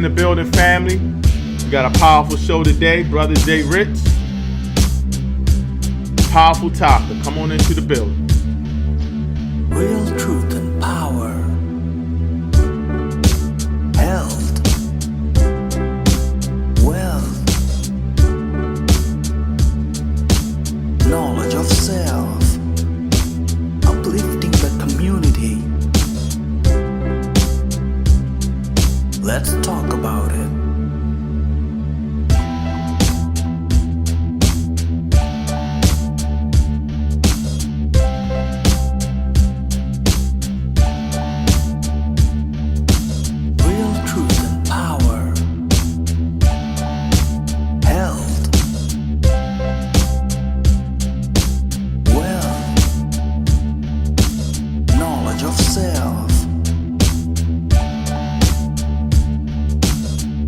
in the building, family. We got a powerful show today. Brother J Rich. Powerful topic. Come on into the building. Real truth and power. Health. Wealth. Knowledge of self. Uplifting the community. Let's talk about it.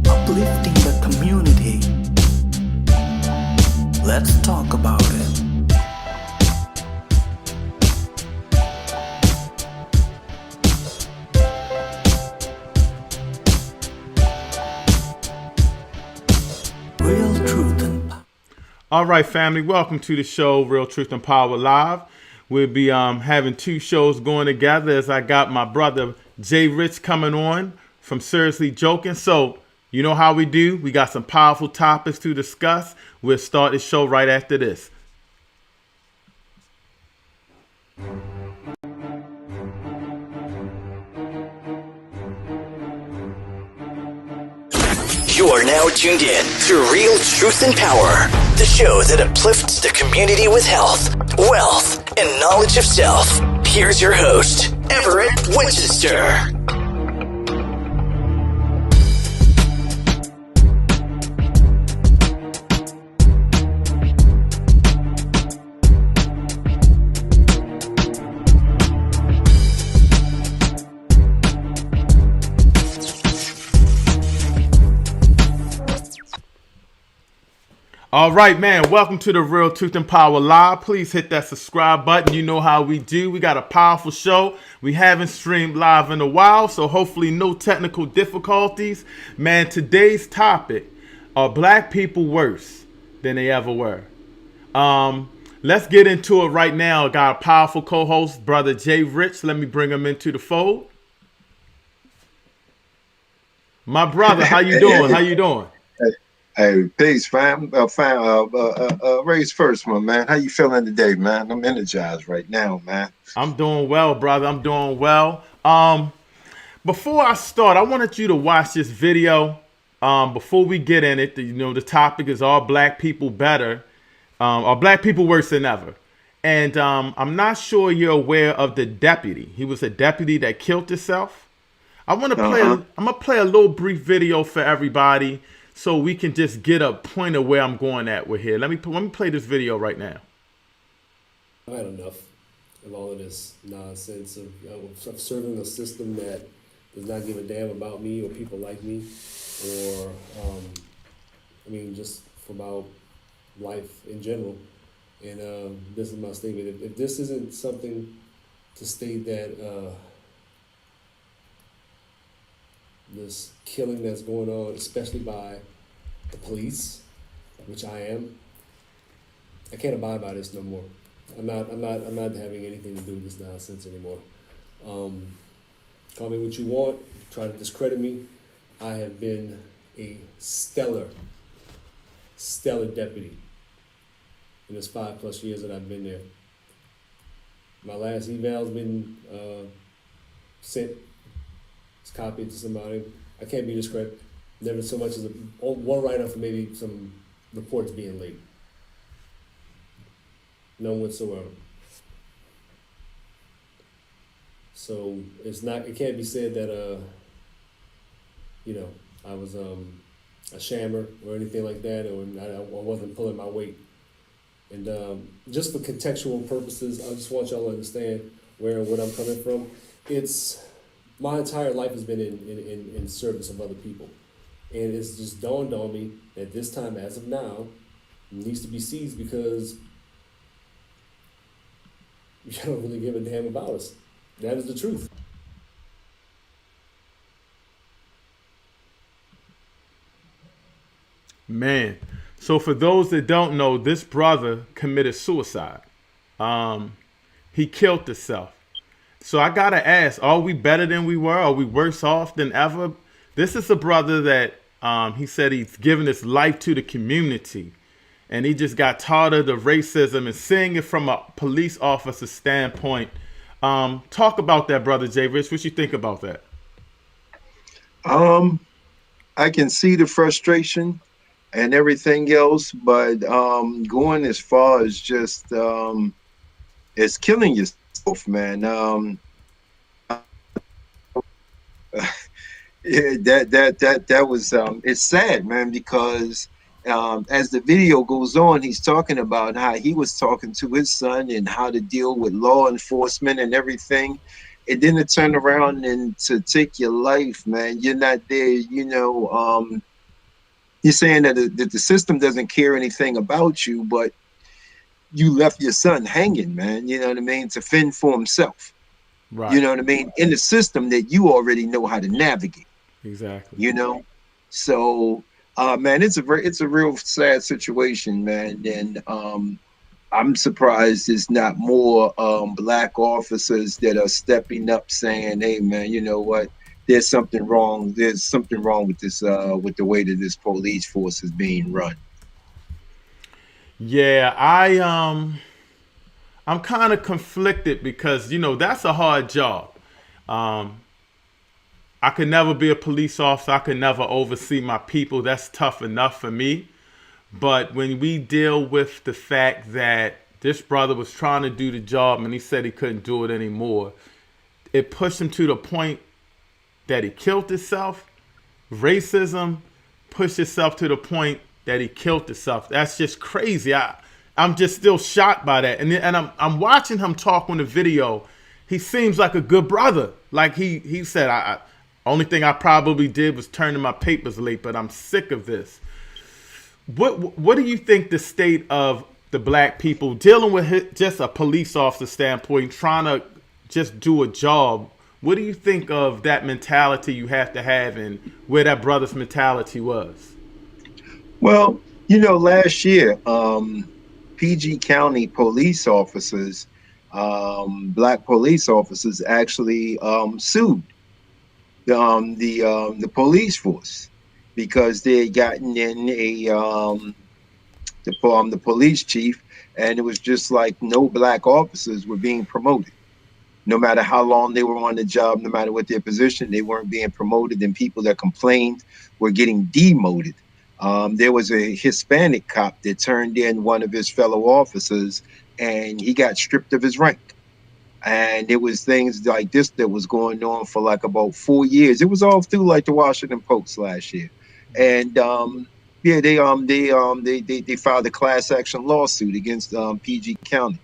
Uplifting the community. Let's talk about it. Real truth and power. All right, family, welcome to the show, Real Truth and Power Live. We'll be having two shows going together as I got my brother J Rich coming on from Seriously Joking. So you know how we do. We got some powerful topics to discuss. We'll start the show right after this. You are now tuned in to Real Truth and Power, the show that uplifts the community with health, wealth, and knowledge of self. Here's your host, Everett Winchester. All right, man. Welcome to the Real Truth and Power Live. Please hit that subscribe button. You know how we do. We got a powerful show. We haven't streamed live in a while, so hopefully no technical difficulties. Man, today's topic, are black people worse than they ever were? Let's get into it right now. I got a powerful co-host, Brother J Rich. Let me bring him into the fold. My brother, how you doing? How you doing? Hey, peace, fam. Raise first, my man. How you feeling today, man? I'm energized right now, man. I'm doing well, brother. I'm doing well. Before I start, I wanted you to watch this video. Before we get in it, the topic is are black people better? Are black people worse than ever? And I'm not sure you're aware of the deputy. He was a deputy that killed himself. I want to play. I'm gonna play a little brief video for everybody, so we can just get a point of where I'm going at with here. Let me play this video right now. I've had enough of all of this nonsense of serving a system that does not give a damn about me or people like me, or just about life in general. And this is my statement. If this isn't something to state that this killing that's going on, especially by the police, which I am, I can't abide by this no more. I'm not having anything to do with this nonsense anymore. Call me what you want, try to discredit me. I have been a stellar deputy in this 5+ years that I've been there. My last eval's been sent. It's copied to somebody. I can't be discredited. Never so much as one write-up for maybe some reports being late. None whatsoever. So it can't be said that I was a shammer or anything like that, or I wasn't pulling my weight. And just for contextual purposes, I just want y'all to understand where and what I'm coming from. My entire life has been in service of other people. And it's just dawned on me that this time, as of now, needs to be seized because you don't really give a damn about us. That is the truth. Man. So for those that don't know, this brother committed suicide. He killed himself. So I gotta ask, are we better than we were? Are we worse off than ever? This is a brother that he said he's given his life to the community. And he just got tired of the racism and seeing it from a police officer standpoint. Talk about that, Brother J. Rich. What you think about that? I can see the frustration and everything else, but going as far as just as killing yourself, man. Yeah, that was it's sad, man, because as the video goes on, he's talking about how he was talking to his son and how to deal with law enforcement and everything. And then to turn around and to take your life, man, you're not there, you're saying that the system doesn't care anything about you, but you left your son hanging, man, you know what I mean, to fend for himself. Right. You know what I mean? In the system that you already know how to navigate. Exactly. You know? So man, it's a real sad situation, man. And I'm surprised there's not more black officers that are stepping up saying, hey man, you know what? There's something wrong. There's something wrong with this with the way that this police force is being run. Yeah, I'm kind of conflicted because, that's a hard job. I could never be a police officer. I could never oversee my people. That's tough enough for me. But when we deal with the fact that this brother was trying to do the job and he said he couldn't do it anymore, it pushed him to the point that he killed himself. Racism pushed itself to the point that he killed himself. That's just crazy. I'm just still shocked by that. And I'm watching him talk on the video. He seems like a good brother. Like he said, only thing I probably did was turn in my papers late, but I'm sick of this. What do you think the state of the black people dealing with just a police officer standpoint, trying to just do a job? What do you think of that mentality you have to have and where that brother's mentality was? Well, last year, PG County police officers, black police officers actually sued the police force because they had gotten in the police chief, and it was just like no black officers were being promoted. No matter how long they were on the job, no matter what their position, they weren't being promoted, and people that complained were getting demoted. There was a Hispanic cop that turned in one of his fellow officers, and he got stripped of his rank. And it was things like this that was going on for like about 4 years. It was all through like the Washington Post last year. And yeah, they filed a class action lawsuit against PG County.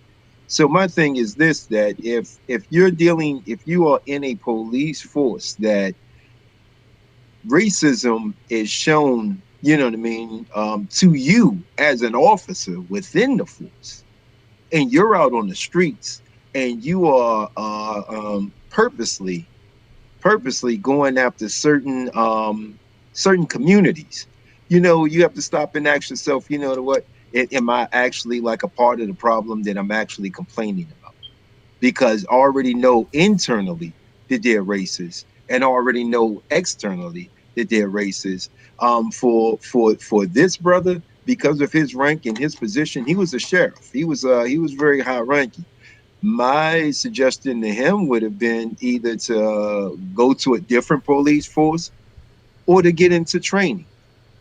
So my thing is this, that if you are in a police force that racism is shown, you know what I mean, to you as an officer within the force, and you're out on the streets and you are purposely going after certain communities, you have to stop and ask yourself, what, am I actually like a part of the problem that I'm actually complaining about? Because I already know internally that they're racist, and I already know externally that they're racist. For this brother, because of his rank and his position, he was a sheriff. He was very high ranking. My suggestion to him would have been either to go to a different police force or to get into training.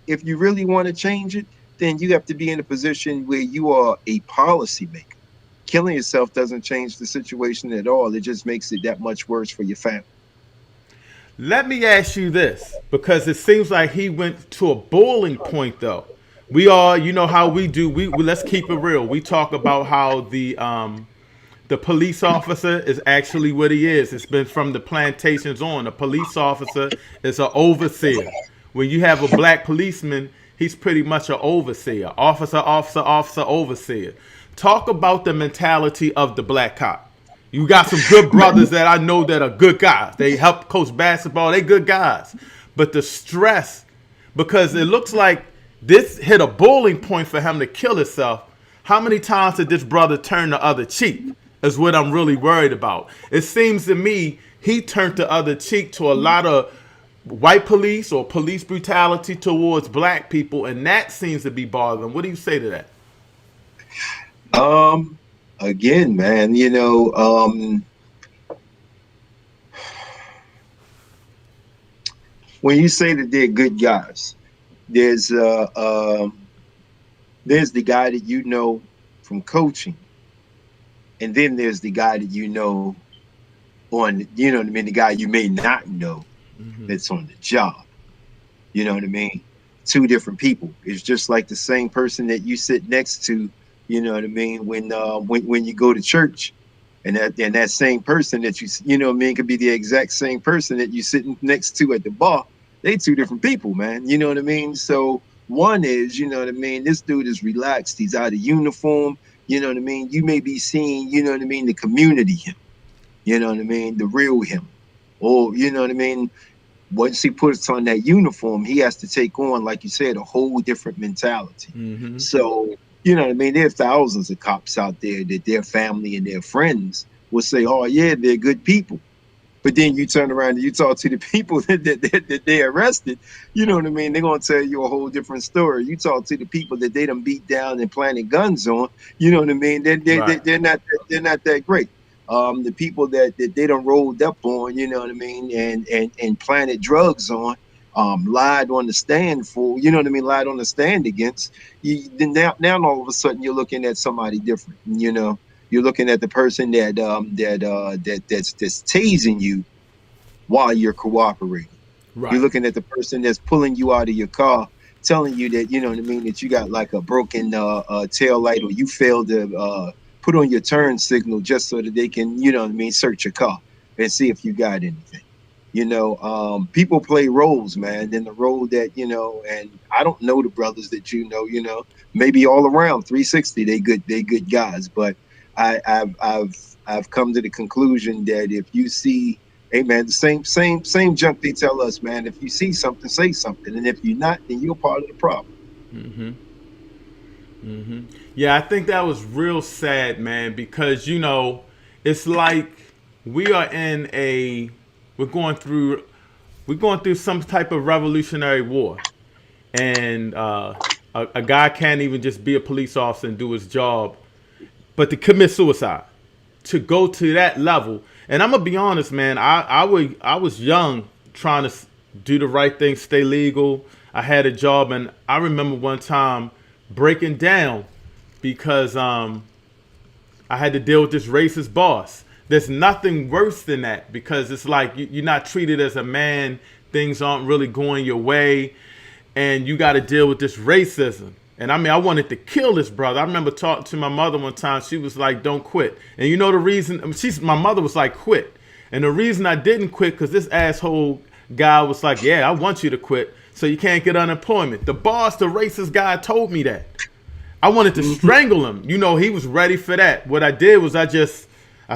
If you really want to change it, then you have to be in a position where you are a policymaker. Killing yourself doesn't change the situation at all. It just makes it that much worse for your family. Let me ask you this, because it seems like he went to a boiling point, though. We all, how we do. We let's keep it real. We talk about how the police officer is actually what he is. It's been from the plantations on. A police officer is an overseer. When you have a black policeman, he's pretty much an overseer. Officer, overseer. Talk about the mentality of the black cop. You got some good brothers that I know that are good guys. They help coach basketball. They good guys. But the stress, because it looks like this hit a boiling point for him to kill himself. How many times did this brother turn the other cheek is what I'm really worried about. It seems to me he turned the other cheek to a lot of white police or police brutality towards black people, and that seems to be bothering. What do you say to that? Again, man, when you say that they're good guys, there's the guy that you know from coaching, and then there's the guy that you know on, the guy you may not know that's on the job. You know what I mean? Two different people. It's just like the same person that you sit next to, you know what I mean, when you go to church. And that same person that you know what I mean, could be the exact same person that you sitting next to at the bar. They two different people, man. You know what I mean? So one is, you know what I mean, this dude is relaxed. He's out of uniform. You know what I mean? You may be seeing, you know what I mean, the community him. You know what I mean? The real him. Or, you know what I mean? Once he puts on that uniform, he has to take on, like you said, a whole different mentality. So, you know what I mean? There are thousands of cops out there that their family and their friends will say, oh, yeah, they're good people. But then you turn around and you talk to the people that they arrested, you know what I mean? They're going to tell you a whole different story. You talk to the people that they done beat down and planted guns on, you know what I mean? They're not that great. The people that they done rolled up on, you know what I mean, and planted drugs on, lied on the stand for, you know what I mean, lied on the stand against. Then now all of a sudden you're looking at somebody different, you know. You're looking at the person that's tasing you while you're cooperating. Right. You're looking at the person that's pulling you out of your car, telling you that, you know what I mean, that you got like a broken tail light, or you failed to put on your turn signal just so that they can, you know what I mean, search your car and see if you got anything. You know, people play roles, man. And the role that, you know, and I don't know the brothers that you know, maybe all around 360, they good guys, but I've come to the conclusion that if you see, hey man, the same junk they tell us, man. If you see something, say something, and if you're not, then you're part of the problem. Yeah, I think that was real sad, man, because you know, it's like we are we're going through some type of revolutionary war, and a guy can't even just be a police officer and do his job, but to commit suicide, to go to that level. And I'm gonna be honest, man. I was young, trying to do the right thing, stay legal. I had a job, and I remember one time breaking down because I had to deal with this racist boss. There's nothing worse than that, because it's like you're not treated as a man. Things aren't really going your way, and you got to deal with this racism. And I mean, I wanted to kill this brother. I remember talking to my mother one time. She was like, don't quit. And you know the reason? My mother was like, quit. And the reason I didn't quit, because this asshole guy was like, yeah, I want you to quit so you can't get unemployment. The boss, the racist guy, told me that. I wanted to strangle him. You know, he was ready for that. What I did was I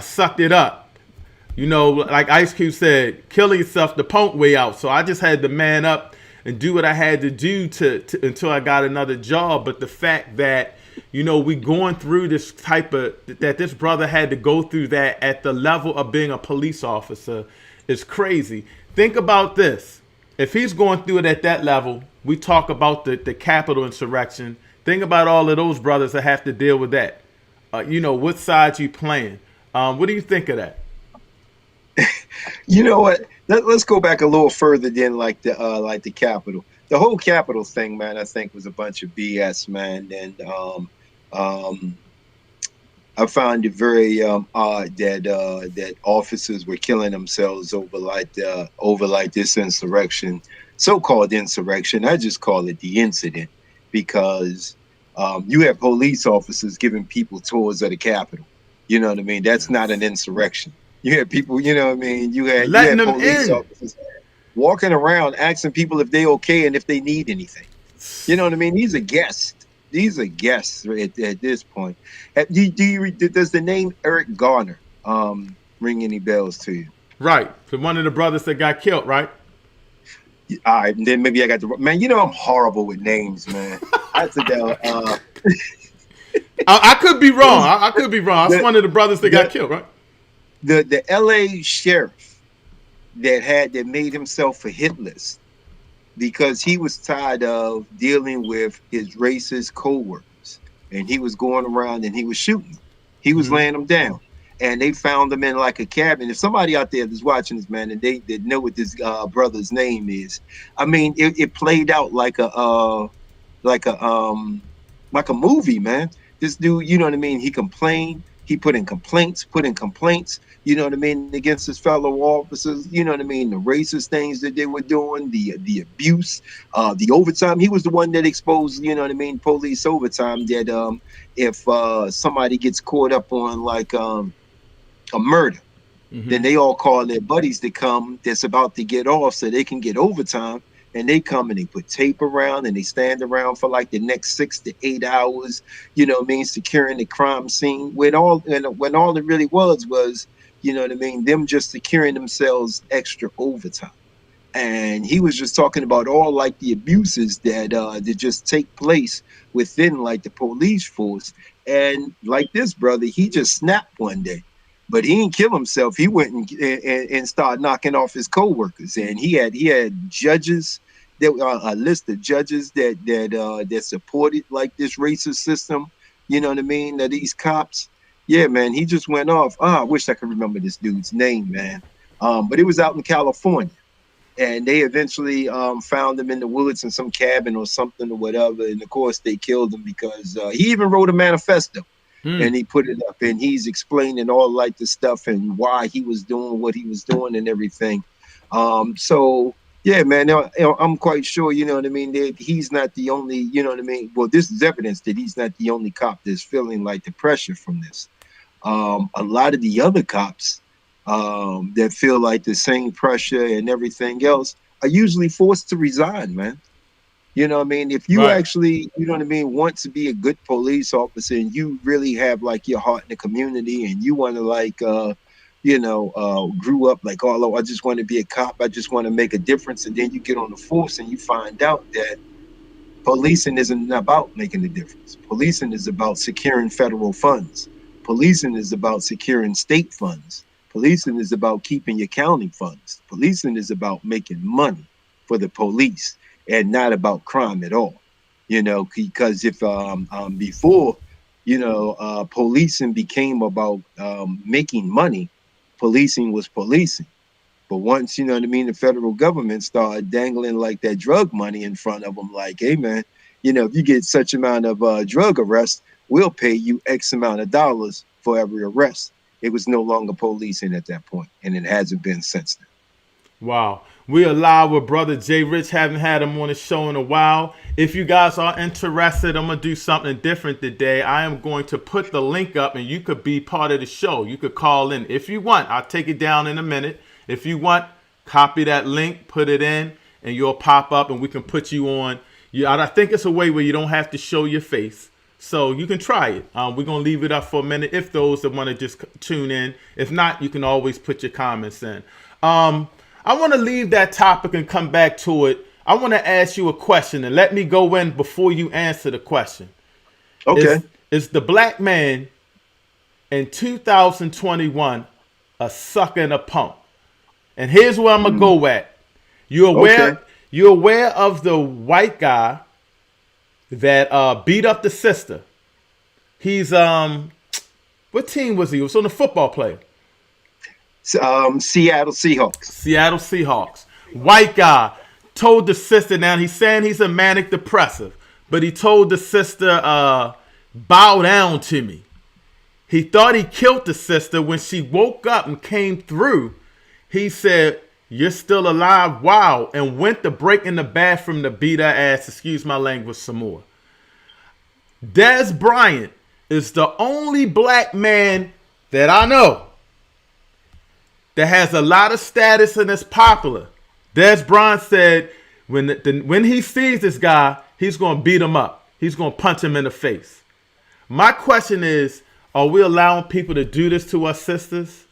sucked it up. You know, like Ice Cube said, killing yourself the punk way out. So I just had to man up and do what I had to do to until I got another job. But the fact that, you know, we going through this that this brother had to go through that at the level of being a police officer is crazy. Think about this. If he's going through it at that level, we talk about the Capitol insurrection. Think about all of those brothers that have to deal with that. You know, what side you playing? What do you think of that? You know what? Let's go back a little further than like the Capitol. The whole Capitol thing, man, I think was a bunch of BS, man. And I found it very odd that officers were killing themselves over this insurrection, so-called insurrection. I just call it the incident, because you have police officers giving people tours of the Capitol. You know what I mean? That's not an insurrection. You had people, you know what I mean? You had police officers walking around asking people if they okay and if they need anything. You know what I mean? These are guests. These are guests at this point. Does the name Eric Garner ring any bells to you? Right. So one of the brothers that got killed, right? All right, and then maybe I got the man. You know I'm horrible with names, man. I said that. I could be wrong. I could be wrong. That's The, one of the brothers that got the killed, right? the L.A. sheriff that made himself a hit list because he was tired of dealing with his racist co-workers, and he was going around and he was shooting them. He was laying them down, and they found them in like a cabin. If somebody out there that's watching this, man, and they know what this brother's name is, I mean, it played out like a like a movie, man. This dude, you know what I mean? He complained. He put in complaints, you know what I mean, against his fellow officers, you know what I mean, the racist things that they were doing, the abuse, the overtime. He was the one that exposed, you know what I mean, police overtime that if somebody gets caught up on like a murder, then they all call their buddies to come that's about to get off so they can get overtime. And they come and they put tape around and they stand around for like the next 6 to 8 hours, you know what I mean, securing the crime scene. When all it really was, you know what I mean, them just securing themselves extra overtime. And he was just talking about all like the abuses that just take place within like the police force. And like this brother, he just snapped one day. But he didn't kill himself. He went and started knocking off his co-workers. And he had judges, that a list of judges that supported like this racist system. You know what I mean? That these cops. Yeah, man. He just went off. I wish I could remember this dude's name, man. But it was out in California. And they eventually found him in the woods in some cabin or something or whatever. And of course, they killed him because he even wrote a manifesto. And he put it up and he's explaining all like the stuff and why he was doing what he was doing and everything. So yeah, man, I'm quite sure, you know what I mean, that he's not the only, you know what I mean. Well, this is evidence that he's not the only cop that's feeling like the pressure from this. A lot of the other cops that feel like the same pressure and everything else are usually forced to resign, man. You know what I mean? If you actually, you know what I mean, want to be a good police officer and you really have like your heart in the community and you want to like, grew up like, oh, I just want to be a cop. I just want to make a difference. And then you get on the force and you find out that policing isn't about making a difference. Policing is about securing federal funds. Policing is about securing state funds. Policing is about keeping your county funds. Policing is about making money for the police. And not about crime at all, you know, because if before, you know, policing became about making money, policing was policing. But once, you know what I mean, the federal government started dangling like that drug money in front of them, like, hey, man, you know, if you get such amount of drug arrests, we'll pay you X amount of dollars for every arrest. It was no longer policing at that point, and it hasn't been since then. Wow. We are live with Brother J. Rich. Haven't had him on the show in a while. If you guys are interested, I'm going to do something different today. I am going to put the link up and you could be part of the show. You could call in if you want. I'll take it down in a minute. If you want, copy that link, put it in, and you'll pop up and we can put you on. I think it's a way where you don't have to show your face. So you can try it. We're going to leave it up for a minute if those that want to just tune in. If not, you can always put your comments in. I want to leave that topic and come back to it. I want to ask you a question and let me go in before you answer the question. Okay. Is the black man in 2021 a sucker and a punk? And here's where I'm going to go at. You're aware of the white guy that beat up the sister. He's what team was he? He was on the football player. Seattle Seahawks. White guy told the sister, now he's saying he's a manic depressive, but he told the sister, bow down to me. He thought he killed the sister. When she woke up and came through, he said, you're still alive, wow, and went to break in the bathroom to beat her ass, excuse my language, some more. Des Bryant is the only black man that I know that has a lot of status and is popular. Des Bryant said when he sees this guy, he's going to beat him up. He's going to punch him in the face. My question is, are we allowing people to do this to our sisters?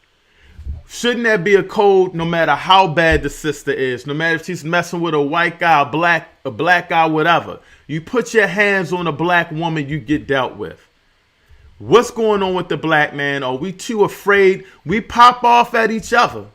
Shouldn't there be a code no matter how bad the sister is, no matter if she's messing with a white guy, a black guy, whatever? You put your hands on a black woman, you get dealt with. What's going on with the black man? Are we too afraid? We pop off at each other.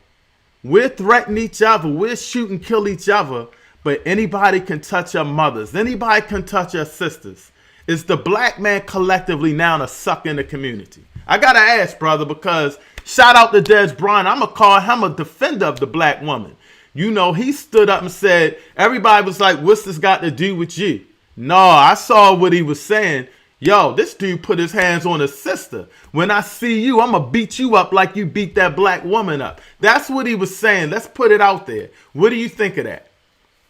We're threatening each other. We're shoot and kill each other. But anybody can touch our mothers. Anybody can touch our sisters. Is the black man collectively now a sucker in the community? I got to ask, brother, because shout out to Des Bryant. I'm going to call him a defender of the black woman. You know, he stood up and said, everybody was like, what's this got to do with you? No, I saw what he was saying. Yo, this dude put his hands on his sister. When I see you, I'm going to beat you up like you beat that black woman up. That's what he was saying. Let's put it out there. What do you think of that?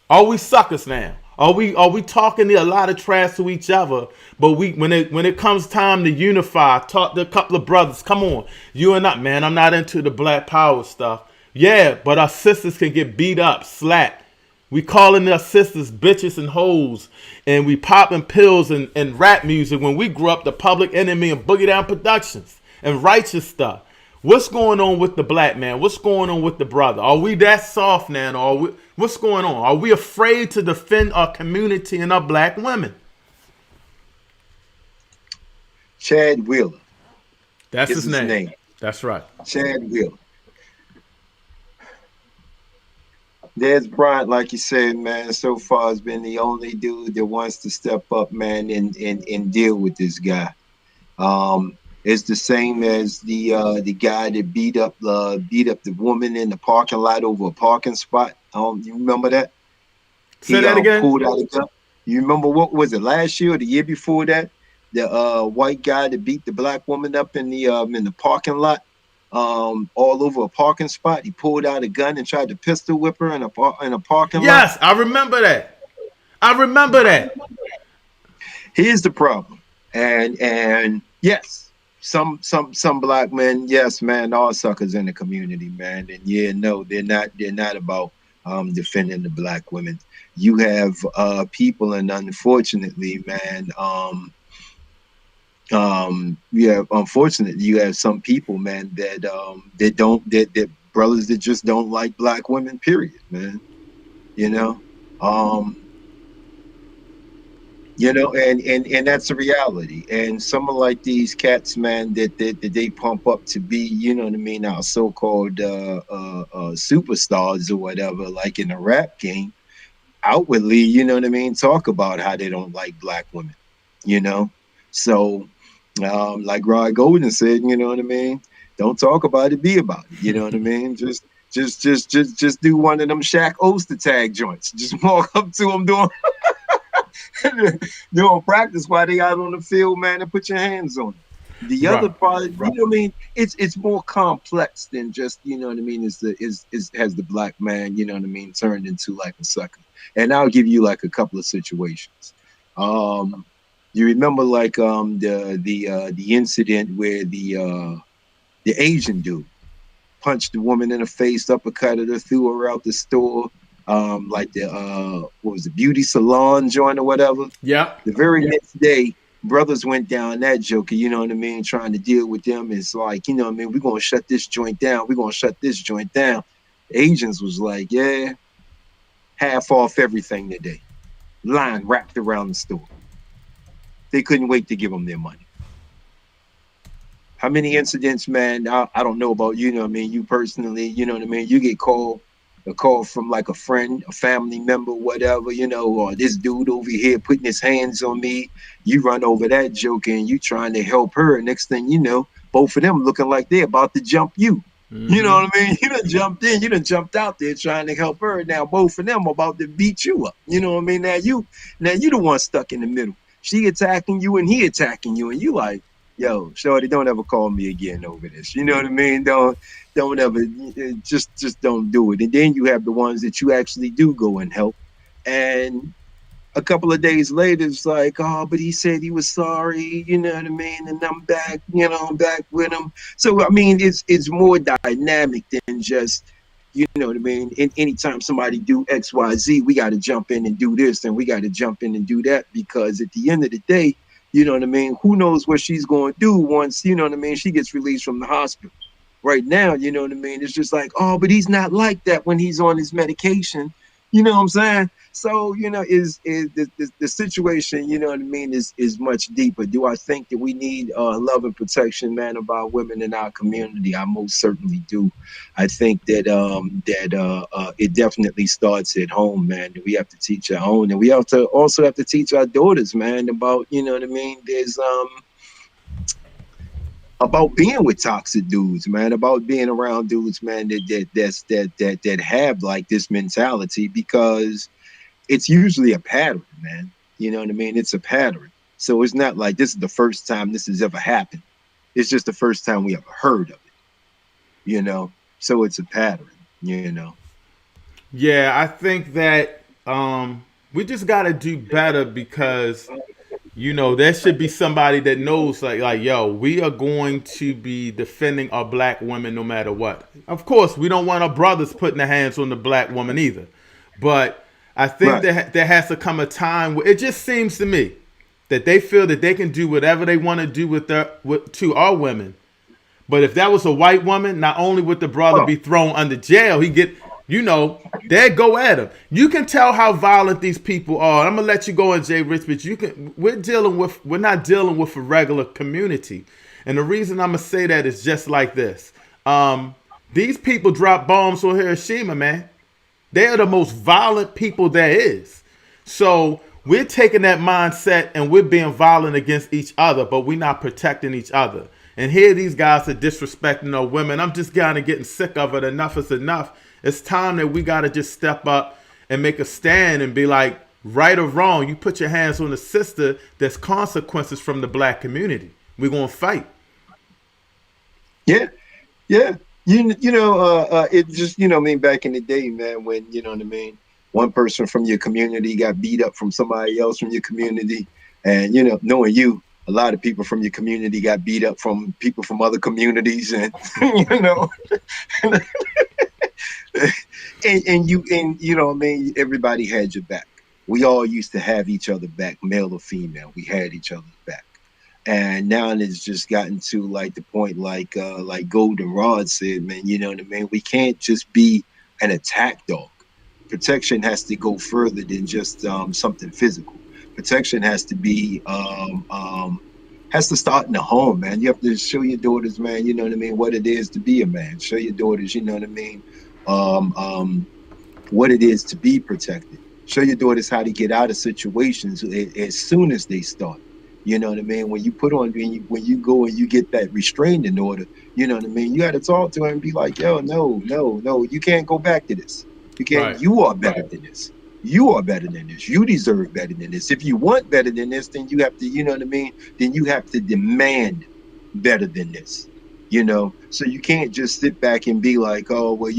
Are we suckers now? Are we talking a lot of trash to each other? But when it comes time to unify, talk to a couple of brothers. Come on, you and I, man. I'm not into the black power stuff. Yeah, but our sisters can get beat up, slapped. We calling our sisters bitches and hoes, and we popping pills and rap music when we grew up the Public Enemy and Boogie Down Productions and righteous stuff. What's going on with the black man? What's going on with the brother? Are we that soft now? Or what's going on? Are we afraid to defend our community and our black women? Chad Wheeler. That's his name. That's right. Chad Wheeler. Des Bryant, like you said, man, so far has been the only dude that wants to step up, man, and deal with this guy. It's the same as the guy that beat up the woman in the parking lot over a parking spot. You remember that? Say that again. Pulled out a gun. You remember what was it, last year or the year before that? The white guy that beat the black woman up in the parking lot, all over a parking spot. He pulled out a gun and tried to pistol whip her in a parking lot. Yes, I remember that. Here's the problem, and yes. Some black men, yes, man, are suckers in the community, man. And yeah, no, they're not about defending the black women. You have people, and unfortunately, man, unfortunately, you have some people, man, that brothers that just don't like black women, period, man. And that's the reality. And someone like these cats, man, that they pump up to be, you know what I mean, our so-called superstars or whatever, like in the rap game, outwardly, you know what I mean, talk about how they don't like black women, So, like Rod Golden said, you know what I mean, don't talk about it, be about it. You know what I mean? Just do one of them Shaq Oster tag joints. Just walk up to them doing. Doing practice while they out on the field, man, and put your hands on it. The other part, you know what I mean, it's more complex than just, you know what I mean, has the black man, you know what I mean, turned into like a sucker. And I'll give you like a couple of situations. You remember like the incident where the Asian dude punched the woman in the face, uppercutted her, threw her out the store. Like what was the beauty salon joint or whatever. Yeah. The very next day, brothers went down that joker, you know what I mean, trying to deal with them. It's like, you know what I mean, we're gonna shut this joint down. The Asians was like, yeah, half off everything today. Line wrapped around the store. They couldn't wait to give them their money. How many incidents, man? I don't know about you know what I mean, you personally, you know what I mean, you get a call from like a friend, a family member, whatever, or this dude over here putting his hands on me. You run over that joke and you trying to help her. Next thing you know, both of them looking like they're about to jump you. Mm-hmm. You know what I mean? You done jumped in, you done jumped out there trying to help her. Now both of them are about to beat you up. You know what I mean? Now you the one stuck in the middle. She attacking you and he attacking you, and you like, yo, shorty, don't ever call me again over this. You know what I mean? Don't ever, just don't do it. And then you have the ones that you actually do go and help. And a couple of days later, it's like, oh, but he said he was sorry, you know what I mean? And I'm back, I'm back with him. So, I mean, it's more dynamic than just, you know what I mean? And anytime somebody do X, Y, Z, we got to jump in and do this, and we got to jump in and do that, because at the end of the day, you know what I mean, who knows what she's going to do once, you know what I mean, she gets released from the hospital. Right now, you know what I mean? It's just like, oh, but he's not like that when he's on his medication. You know what I'm saying? So, is the situation, you know what I mean, is much deeper. Do I think that we need love and protection, man, of our women in our community? I most certainly do. I think that it definitely starts at home, man. We have to teach our own, and we have to also have to teach our daughters, man, about, you know what I mean. There's about being with toxic dudes, man, about being around dudes, man, that have like this mentality, because it's usually a pattern, man. You know what I mean? It's a pattern. So it's not like this is the first time this has ever happened. It's just the first time we ever heard of it, you know? So it's a pattern, you know? Yeah, I think that we just got to do better because there should be somebody that knows like yo, we are going to be defending our black women no matter what. Of course, we don't want our brothers putting their hands on the black woman either. But I think Right. that there has to come a time where it just seems to me that they feel that they can do whatever they want to do to our women. But if that was a white woman, not only would the brother Oh, be thrown under jail, he get, they go at him. You can tell how violent these people are. I'm gonna let you go in, Jay Rich, but we're not dealing with a regular community. And the reason I'm gonna say that is just like this. These people drop bombs on Hiroshima, man. They are the most violent people there is. So we're taking that mindset and we're being violent against each other, but we're not protecting each other. And here these guys are disrespecting our women. I'm just kind of getting sick of it. Enough is enough. It's time that we got to just step up and make a stand and be like, right or wrong, you put your hands on a sister, there's consequences from the black community. We're going to fight. yeah, yeah. It just, I mean, back in the day, man, when, you know what I mean, one person from your community got beat up from somebody else from your community, and, knowing you, a lot of people from your community got beat up from people from other communities, and, you know, and you know what I mean, everybody had your back. We all used to have each other back, male or female. We had each other's back. And now it's just gotten to like the point, like Goldenrod said, man, you know what I mean? We can't just be an attack dog. Protection has to go further than just something physical. Protection has to start in the home, man. You have to show your daughters, man, you know what I mean, what it is to be a man. Show your daughters, you know what I mean, um, um, what it is to be protected. Show your daughters how to get out of situations as soon as they start. You know what I mean? When you put on, when you go and you get that restraining order, you know what I mean? You got to talk to her and be like, yo, no, no, no, you can't go back to this. You can't, Right. you are better than this. You are better than this. You deserve better than this. If you want better than this, then you have to, you know what I mean? Then you have to demand better than this. So you can't just sit back and be like, oh, well,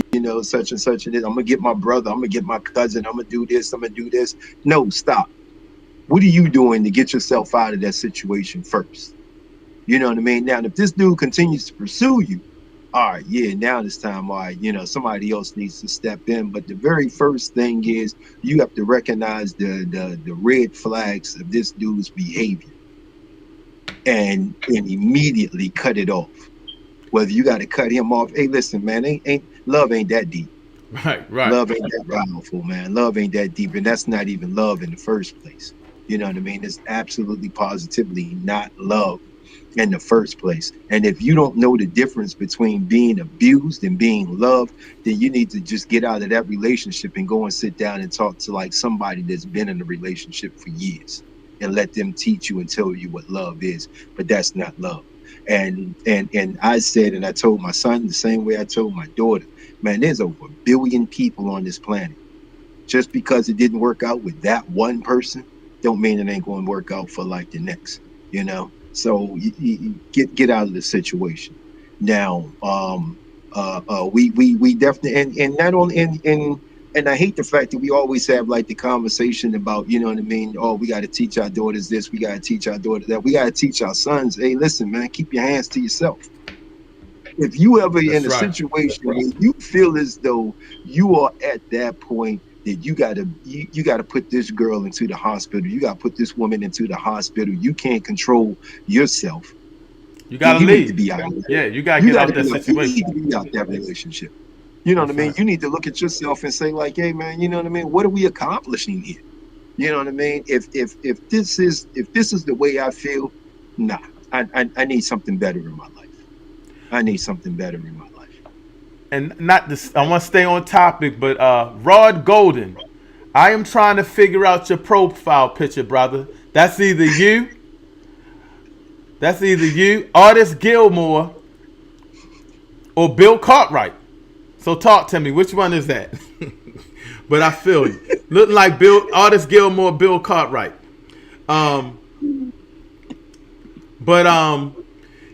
such and such and this. I'm gonna get my brother, I'm gonna get my cousin, I'm gonna do this, I'm gonna do this. No, stop. What are you doing to get yourself out of that situation first? You know what I mean? Now, if this dude continues to pursue you, all right, yeah, now it's time. All right, somebody else needs to step in. But the very first thing is you have to recognize the red flags of this dude's behavior, and immediately cut it off. Whether you got to cut him off, hey, listen, man, ain't love ain't that deep. Right. Right. Love ain't that powerful, man. Love ain't that deep, and that's not even love in the first place. You know what I mean? It's absolutely positively not love in the first place. And if you don't know the difference between being abused and being loved, then you need to just get out of that relationship and go and sit down and talk to like somebody that's been in a relationship for years and let them teach you and tell you what love is. But that's not love. And I said, and I told my son the same way I told my daughter, man, there's over 1 billion people on this planet. Just because it didn't work out with that one person, don't mean it ain't going to work out for like the next. So you get out of the situation. Now, we definitely, and not only, and I hate the fact that we always have like the conversation about, you know what I mean? Oh, we got to teach our daughters this, we got to teach our daughters that, we got to teach our sons, hey, listen, man, keep your hands to yourself. If you ever in That's a right. situation where you feel as though you are at that point that you gotta put this girl into the hospital, you gotta put this woman into the hospital, you can't control yourself, You then gotta you need to leave. be out. Yeah, you gotta You get got out to that be out. You need situation. to be out that relationship. You know what I That's mean? right. You need to look at yourself and say like, hey man, you know what I mean? What are we accomplishing here? You know what I mean? If this is the way I feel, nah, I need something better in my life. I need something better in my life. And not this, I want to stay on topic, but Rod Golden, I am trying to figure out your profile picture, brother. That's either you, Artist Gilmore, or Bill Cartwright. So talk to me, which one is that? But I feel you. Looking like Artist Gilmore, Bill Cartwright. Um, but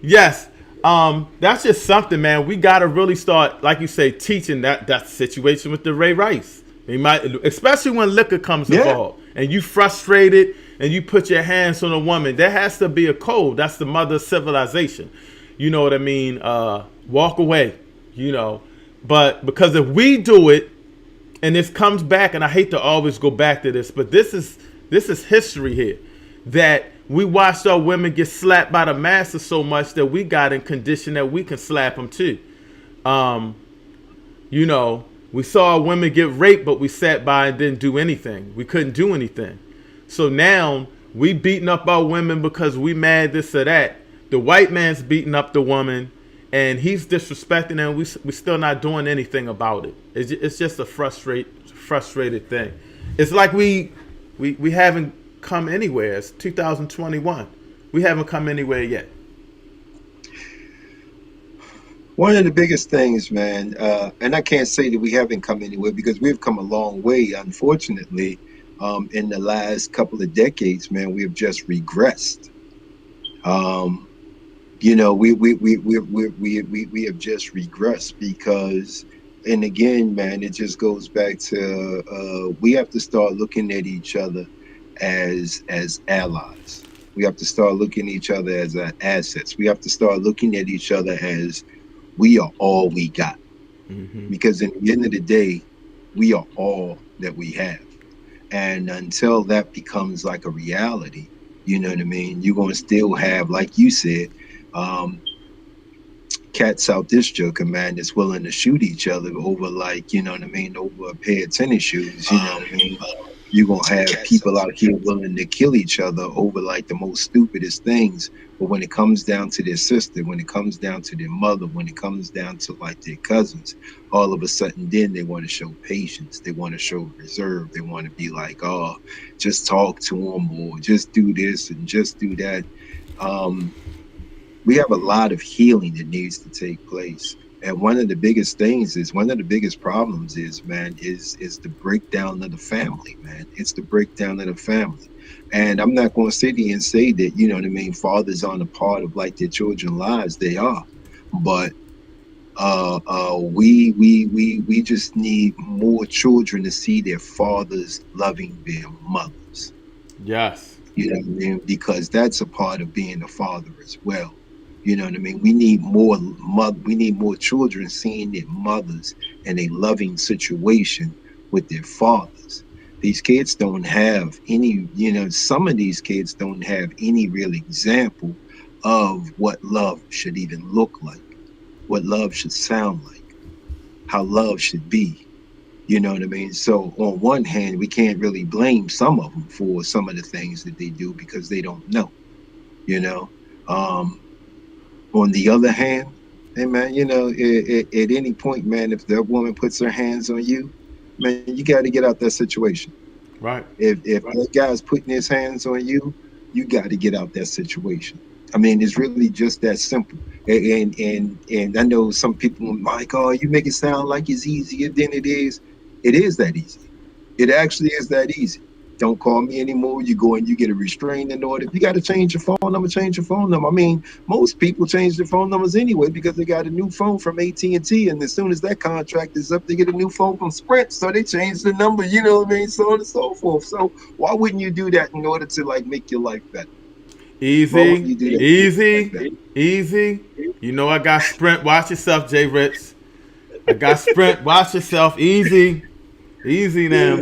yes, that's just something, man. We gotta really start, like you say, teaching that situation with the Ray Rice. They might, especially when liquor comes Yeah. involved, and you frustrated, and you put your hands on a woman. There has to be a code. That's the mother of civilization. You know what I mean? Walk away. You know, but because if we do it, and this comes back, and I hate to always go back to this, but this is history here, that we watched our women get slapped by the master so much that we got in condition that we can slap them too. You know, we saw women get raped, but we sat by and didn't do anything. We couldn't do anything. So now we beating up our women because we mad this or that. The white man's beating up the woman, and he's disrespecting, and we still not doing anything about it. It's just a frustrated thing. It's like we haven't come anywhere. It's 2021. We haven't come anywhere yet. One of the biggest things, man, and I can't say that we haven't come anywhere because we've come a long way. Unfortunately, in the last couple of decades, man, we have just regressed. Um, you know, we have just regressed because, and again, man, it just goes back to we have to start looking at each other as allies. We have to start looking at each other as assets. We have to start looking at each other as we are all we got. Mm-hmm. Because in the end of the day, we are all that we have. And until that becomes like a reality, you know what I mean? You're going to still have, like you said, um, cats out this joker, man, that's willing to shoot each other over, like, you know what I mean, over a pair of tennis shoes, you know what I mean? You're going to have people out here willing to kill each other over like the most stupidest things. But when it comes down to their sister, when it comes down to their mother, when it comes down to like their cousins, all of a sudden then they want to show patience. They want to show reserve. They want to be like, oh, just talk to them or just do this and just do that. Um, we have a lot of healing that needs to take place. And one of the biggest things is one of the biggest problems is, man, is the breakdown of the family, man. It's the breakdown of the family. And I'm not going to sit here and say that, you know what I mean, fathers aren't a part of like their children's lives. They are. But we just need more children to see their fathers loving their mothers. Yes. You know what I mean? Because that's a part of being a father as well. You know what I mean? We need more children seeing their mothers in a loving situation with their fathers. These kids don't have any, you know, some of these kids don't have any real example of what love should even look like, what love should sound like, how love should be. You know what I mean? So on one hand, we can't really blame some of them for some of the things that they do because they don't know, you know. On the other hand, hey man, you know, at any point, man, if that woman puts her hands on you, man, you got to get out that situation. Right. If that guy's putting his hands on you, you got to get out that situation. I mean, it's really just that simple. And I know some people are like, oh, you make it sound like it's easier than it is. It is that easy. It actually is that easy. Don't call me anymore. You go and you get a restraining order. If you got to change your phone number, change your phone number. I mean, most people change their phone numbers anyway because they got a new phone from AT&T, and as soon as that contract is up, they get a new phone from Sprint, so they change the number. You know what I mean, so on and so forth. So why wouldn't you do that in order to like make your life better? Why wouldn't Easy, you do that? easy, easy. You know I got Sprint. Watch yourself, J. Rich. I got Sprint. Watch yourself. Easy, easy now.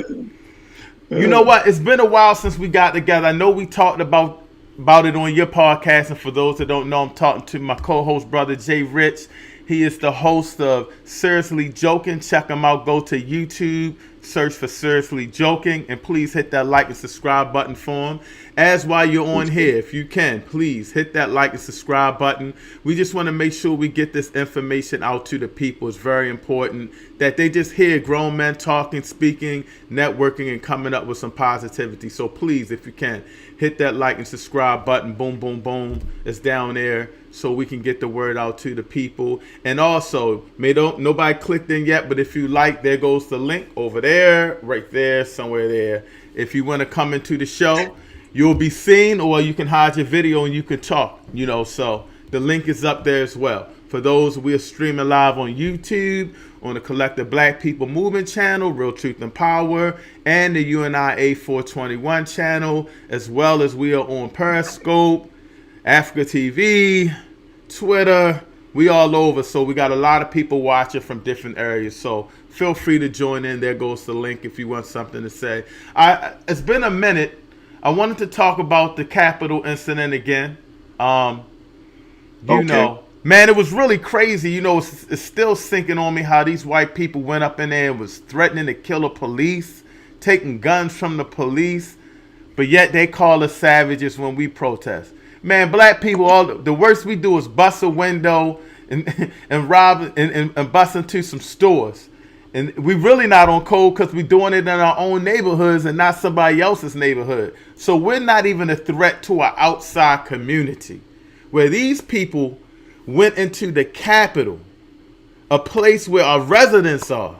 You know what? It's been a while since we got together. I know we talked about about it on your podcast. And for those that don't know, I'm talking to my co-host, Brother J. Rich. He is the host of Seriously Joking. Check him out. Go to YouTube, search for Seriously Joking, and please hit that like and subscribe button for him. As while you're on here, if you can, please hit that like and subscribe button. We just want to make sure we get this information out to the people. It's very important that they just hear grown men talking, speaking, networking, and coming up with some positivity. So please, if you can, hit that like and subscribe button. Boom, boom, boom. It's down there, so we can get the word out to the people. And also, nobody clicked in yet, but if you like, there goes the link over there, right there, somewhere there. If you want to come into the show, you'll be seen, or you can hide your video and you can talk, so the link is up there as well. For those, we are streaming live on YouTube, on the Collective Black People Movement channel, Real Truth and Power, and the UNIA 421 channel, as well as we are on Periscope, Africa TV, Twitter. We all over, so we got a lot of people watching from different areas. So feel free to join in. There goes the link if you want something to say. It's been a minute. I wanted to talk about the Capitol incident again. Man, it was really crazy. It's still sinking on me how these white people went up in there and was threatening to kill the police, taking guns from the police, but yet they call us savages when we protest. Man, black people, the worst we do is bust a window and rob and bust into some stores. And we really not on code because we're doing it in our own neighborhoods and not somebody else's neighborhood. So we're not even a threat to our outside community. Where these people went into the Capitol, a place where our residents are,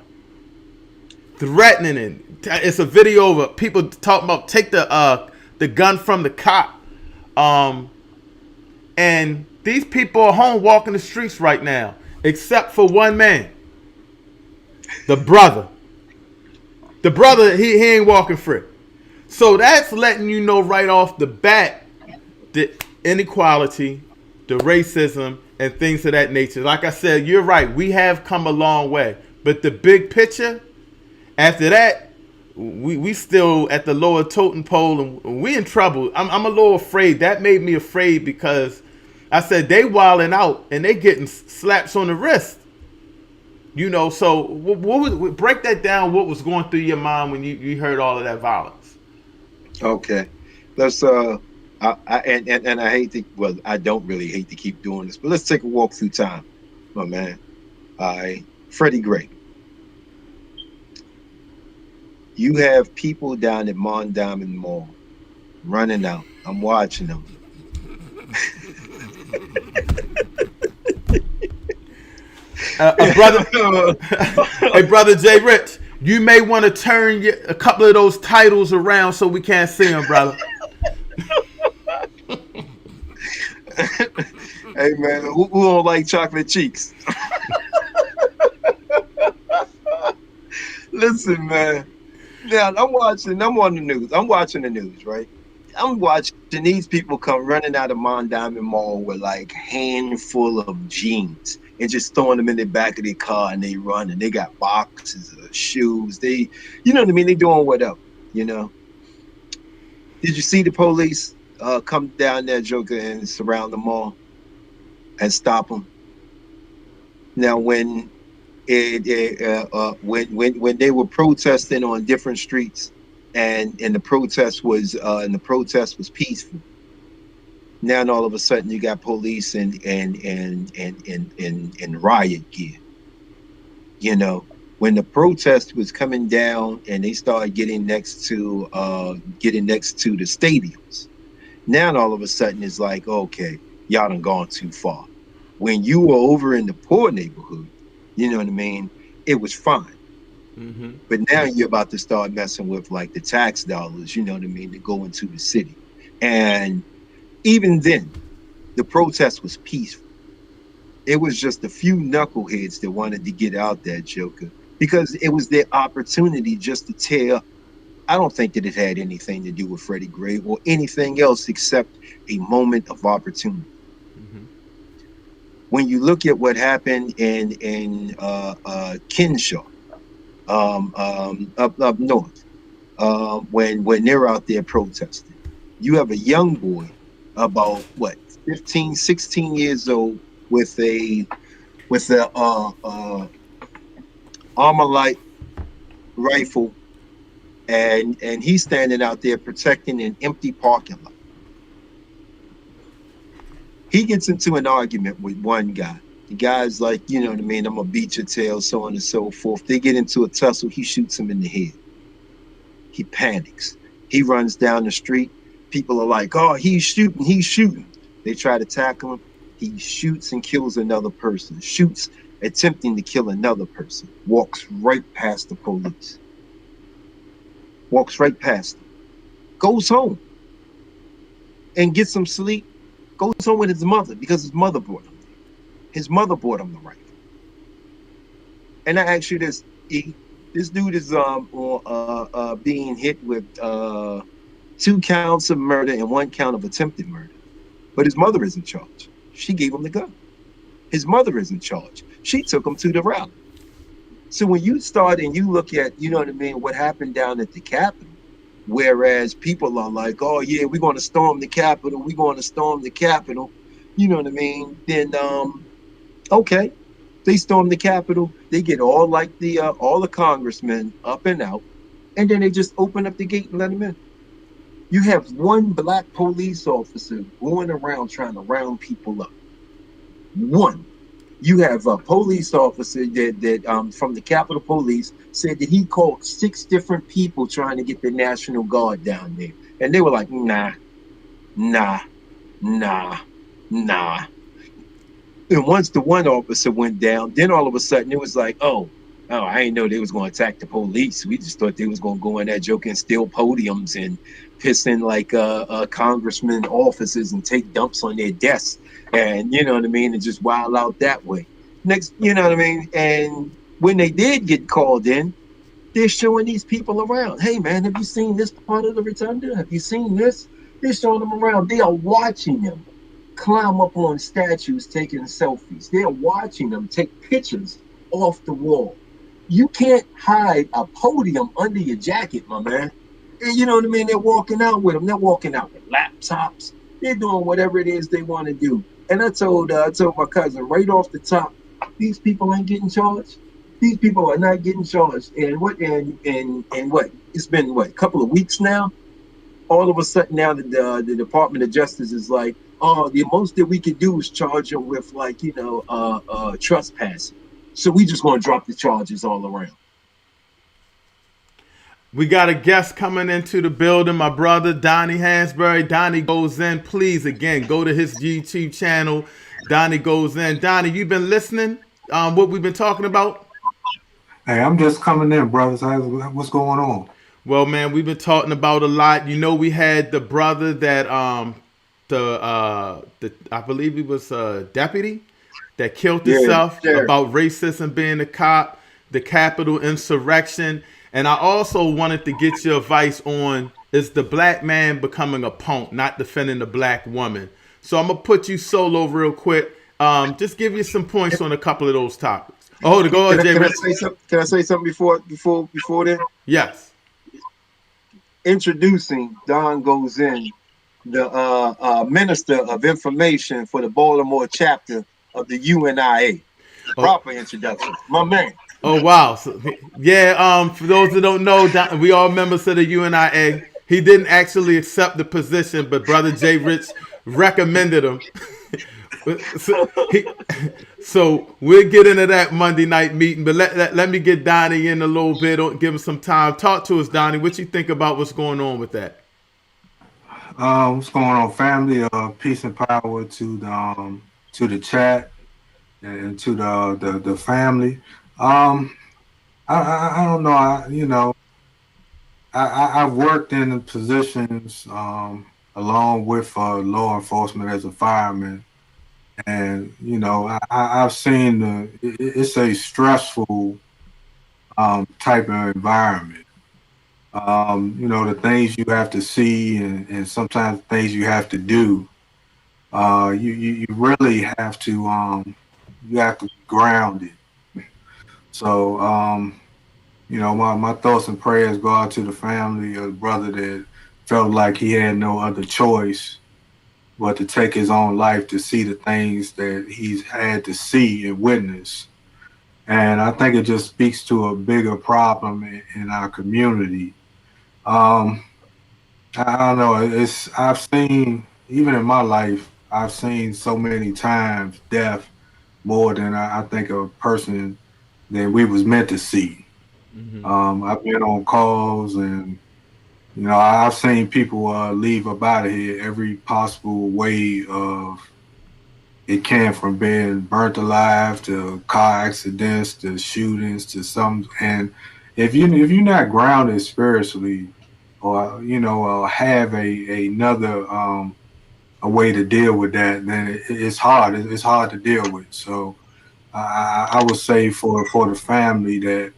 threatening it. It's a video of people talking about take the gun from the cop. And these people are home walking the streets right now, except for one man. The brother. The brother, he ain't walking free. So that's letting you know right off the bat the inequality, the racism, and things of that nature. Like I said, you're right. We have come a long way. But the big picture, after that, we still at the lower totem pole, and we in trouble. I'm a little afraid. That made me afraid because I said they wilding out and they getting slaps on the wrist. So what was, break that down. What was going through your mind when you heard all of that violence? Okay, let's I hate to, well, I don't really hate to keep doing this, but let's take a walk through time, my man. All right, Freddie Gray. You have people down at Mondawmin Mall running out. I'm watching them. Brother J. Rich, you may want to turn a couple of those titles around so we can't see them, brother. Hey man, who don't like chocolate cheeks? Listen, man. Now I'm on the news. I'm watching the news, right? I'm watching these people come running out of Mondawmin Mall with like handful of jeans and just throwing them in the back of their car, and they run, and they got boxes of shoes. They, you know what I mean? They doing whatever, Did you see the police come down there, Joker, and surround the mall and stop them? Now, when when they were protesting on different streets, and the protest was peaceful. Now all of a sudden you got police and riot gear. When the protest was coming down and they started getting next to the stadiums, now all of a sudden it's like, okay, y'all done gone too far. When you were over in the poor neighborhood, you know what I mean, it was fine. Mm-hmm. But now you're about to start messing with like the tax dollars, you know what I mean, to go into the city. And even then, the protest was peaceful. It was just a few knuckleheads that wanted to get out there, Joker, because it was their opportunity just to tear up. I don't think that it had anything to do with Freddie Gray or anything else except a moment of opportunity. Mm-hmm. When you look at what happened in Kinshaw, up north, when they're out there protesting, you have a young boy about what 15, 16 years old with a armor light rifle, and he's standing out there protecting an empty parking lot. He gets into an argument with one guy. The guy's like, you know what I mean, I'm gonna beat your tail, so on and so forth. They get into a tussle. He shoots him in the head. He panics. He runs down the street. People are like, oh, he's shooting, he's shooting. They try to tackle him. He shoots and kills another person, shoots, attempting to kill another person, walks right past the police, walks right past them, goes home and gets some sleep, goes home with his mother because his mother brought him there. His mother bought him the rifle. And I ask you this, E, this dude is being hit with 2 counts of murder and 1 count of attempted murder. But his mother is in charge. She gave him the gun. His mother is in charge. She took him to the rally. So when you start and you look at, you know what I mean, what happened down at the Capitol, whereas people are like, oh yeah, we're going to storm the Capitol, we're going to storm the Capitol, you know what I mean? Then okay, they storm the Capitol, they get all the congressmen up and out, and then they just open up the gate and let them in. You have one black police officer going around trying to round people up. One. You have a police officer that from the Capitol Police said that he called 6 different people trying to get the National Guard down there, and they were like, nah, nah, nah, nah. And once the one officer went down, then all of a sudden it was like, oh, I didn't know they was going to attack the police. We just thought they was going to go in that joke and steal podiums and piss in like congressmen offices and take dumps on their desks, and you know what I mean, and just wild out that way. Next, you know what I mean. And when they did get called in, they're showing these people around. Hey man, have you seen this part of the rotunda? Have you seen this? They're showing them around. They are watching them climb up on statues taking selfies. They're watching them take pictures off the wall. You can't hide a podium under your jacket, my man. And you know what I mean? They're walking out with them. They're walking out with laptops. They're doing whatever it is they want to do. And I told my cousin right off the top, these people ain't getting charged. These people are not getting charged. And what? It's been what, a couple of weeks now. All of a sudden now the Department of Justice is like, oh, the most that we could do is charge them with like, trespassing. So we just gonna drop the charges all around. We got a guest coming into the building, my brother Donnie Hansberry. Donnie goes in. Please, again, go to his YouTube channel. Donnie goes in. Donnie, you been listening? What we've been talking about? Hey, I'm just coming in, brothers. What's going on? Well, man, we've been talking about a lot. You know, we had the brother that the I believe he was a deputy that killed Yeah, himself sure. about racism being a cop, the Capitol insurrection, and I also wanted to get your advice on, is the black man becoming a punk, not defending the black woman. So I'm gonna put you solo real quick. Just give you some points on a couple of those topics. Oh, to go, Jay Can I Rich. say something? Can I say something before then? Yes. Introducing Don Goes In, the Minister of Information for the Baltimore chapter of the UNIA. Oh, Proper introduction, my man. oh wow. So, yeah. For those that don't know, we all members of the UNIA. He didn't actually accept the position, but brother Jay Rich recommended him. so, he, so we'll get into that Monday night meeting, but let me get Donnie in a little bit, give him some time. Talk to us, Donnie. What you think about what's going on with that? What's going on, family? Peace and power to the chat and to the family. I don't know. I've worked in positions along with law enforcement as a fireman, and I've seen it's a stressful type of environment. The things you have to see and sometimes things you have to do. You really you have to be grounded. So my thoughts and prayers go out to the family of the brother that felt like he had no other choice but to take his own life to see the things that he's had to see and witness. And I think it just speaks to a bigger problem in our community. Um, I don't know. It's I've seen even in my life, I've seen so many times death more than I think a person that we was meant to see. I've been on calls and I've seen people leave up out of here every possible way of it can, from being burnt alive to car accidents to shootings to some. And if you're not grounded spiritually, or have another a way to deal with that, then it's hard. It's hard to deal with. So I would say for the family that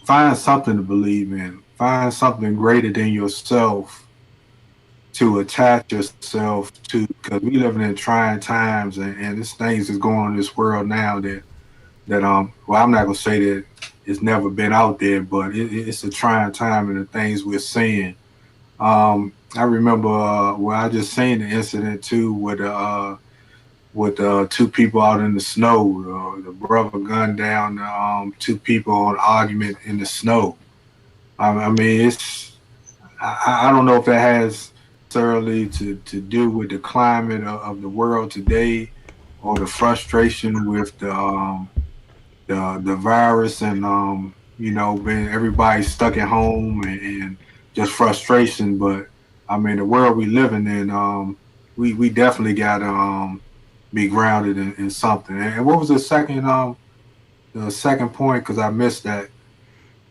find something to believe in, find something greater than yourself to attach yourself to, because we living in trying times, and there's things that's going on in this world now that well, I'm not gonna say that it's never been out there, but it's a trying time, and the things we're seeing. I remember where I just seen the incident too with two people out in the snow. The brother gunned down two people on argument in the snow. I mean, I don't know if that has necessarily to do with the climate of the world today, or the frustration with the virus, and being everybody stuck at home, and just frustration. But I mean, the world we living in, we definitely gotta be grounded in something. And what was the second point? Because I missed that,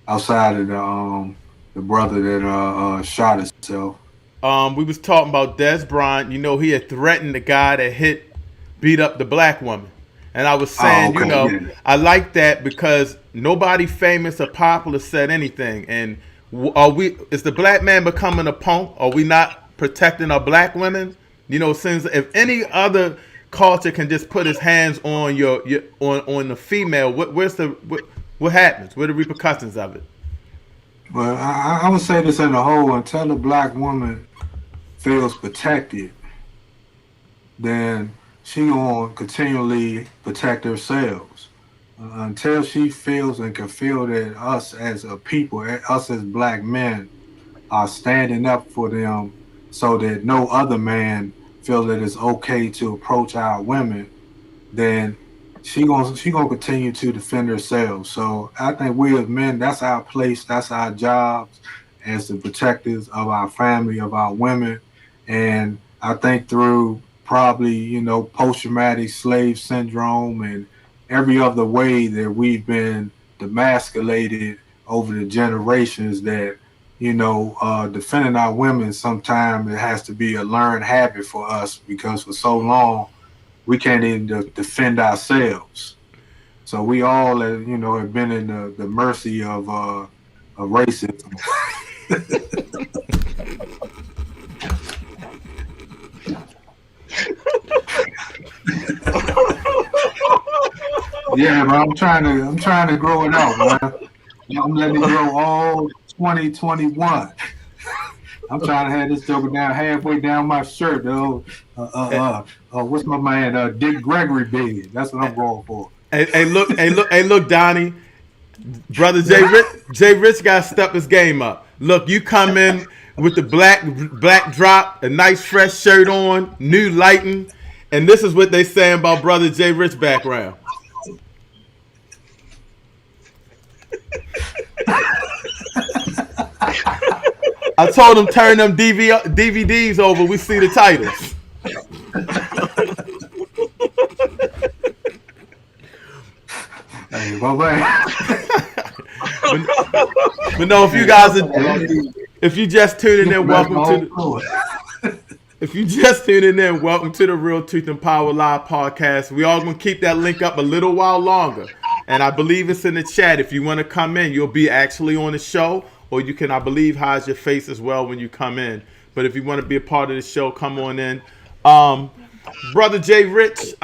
outside of the brother that shot himself. We was talking about Des Bryant. You know, he had threatened the guy that beat up the black woman. And I was Oh, saying, okay, yeah. I like that because nobody famous or popular said anything. And is the black man becoming a punk? Are we not protecting our black women? Since if any other culture can just put his hands on on the female, what happens? What are the repercussions of it? But I would say this in the whole: until the black woman feels protected, then she gonna continually protect herself. Until she feels and can feel that us as a people, us as black men, are standing up for them, so that no other man feel that it's okay to approach our women, then she gonna continue to defend herself. So I think we as men, that's our place, that's our jobs as the protectors of our family, of our women. And I think through probably post traumatic slave syndrome and every other way that we've been demasculated over the generations, that defending our women, sometimes it has to be a learned habit for us, because for so long we can't even defend ourselves. So we all, have been in the mercy of racism. Yeah, but I'm trying to grow it out, man. I'm letting it grow all 2021. I'm trying to have this joker down halfway down my shirt, though. What's my man? Dick Gregory beard. That's what I'm going for. Look, Donnie. Brother Jay Rich got to step his game up. Look, you come in with the black drop, a nice fresh shirt on, new lighting, and this is what they saying about Brother Jay Rich background. I told him turn them DVDs over. We see the titles. Hey, bye-bye. But no, if you just tuning in, welcome to if you just tuning in, welcome to the Real Truth and Power Live podcast. We all gonna keep that link up a little while longer, and I believe it's in the chat. If you want to come in, you'll be actually on the show, or you can, I believe, hide your face as well when you come in. But if you want to be a part of the show, come on in. Brother Jay Rich,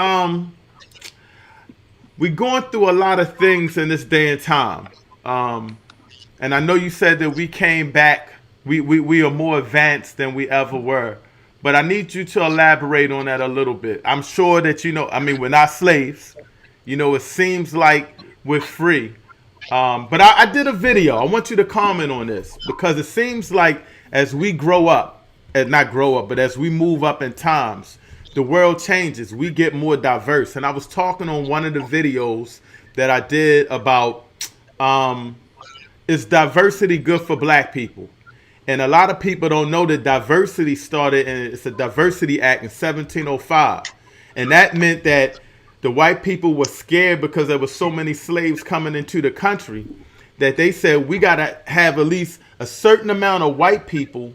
we're going through a lot of things in this day and time. And I know you said that we came back, we are more advanced than we ever were. but I need you to elaborate on that a little bit. I'm sure that you know. I mean, we're not slaves. You know, it seems like we're free. But I did a video. I want you to comment on this because it seems like as we grow up, and not grow up, but as we move up in times, the world changes. We get more diverse. And I was talking on one of the videos that I did about is diversity good for black people? And a lot of people don't know that diversity started, and it's a Diversity Act in 1705. And that meant that the white people were scared because there were so many slaves coming into the country that they said we got to have at least a certain amount of white people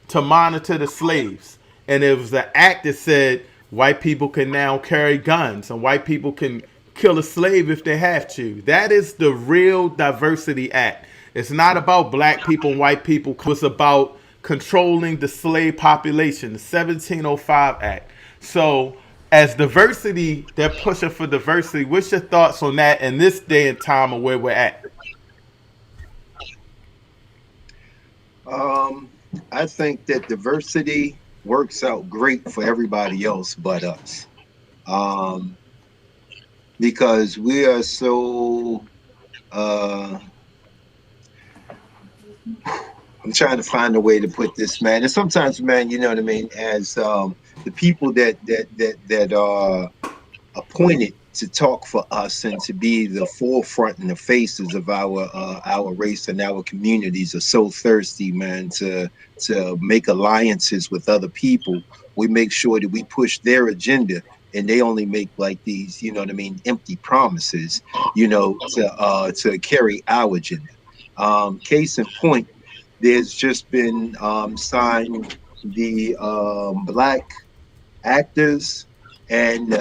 to monitor the slaves. And it was an act that said white people can now carry guns and white people can kill a slave if they have to. That is the real Diversity Act. It's not about black people and white people. It's about controlling the slave population, the 1705 Act. So as diversity, they're pushing for diversity. What's your thoughts on that in this day and time of where we're at? I think that diversity works out great for everybody else but us. Because we are so I'm trying to find a way to put this, man. And sometimes, man, you know what I mean, as the people that are appointed to talk for us and to be the forefront and the faces of our race and our communities are so thirsty, man, to make alliances with other people. We make sure that we push their agenda, and they only make like these, you know what I mean, empty promises, you know, to carry our agenda. Case in point, there's just been signed the Black Actors and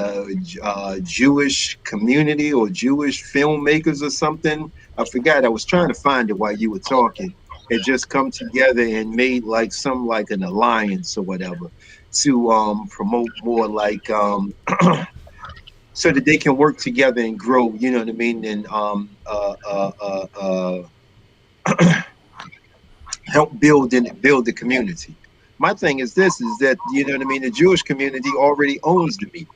Jewish community or Jewish filmmakers or something. I forgot. I was trying to find it while you were talking. It just come together and made like an alliance or whatever to promote more like so that they can work together and grow. You know what I mean? And help build the community. My thing is this: is that you know what I mean? The Jewish community already owns the media.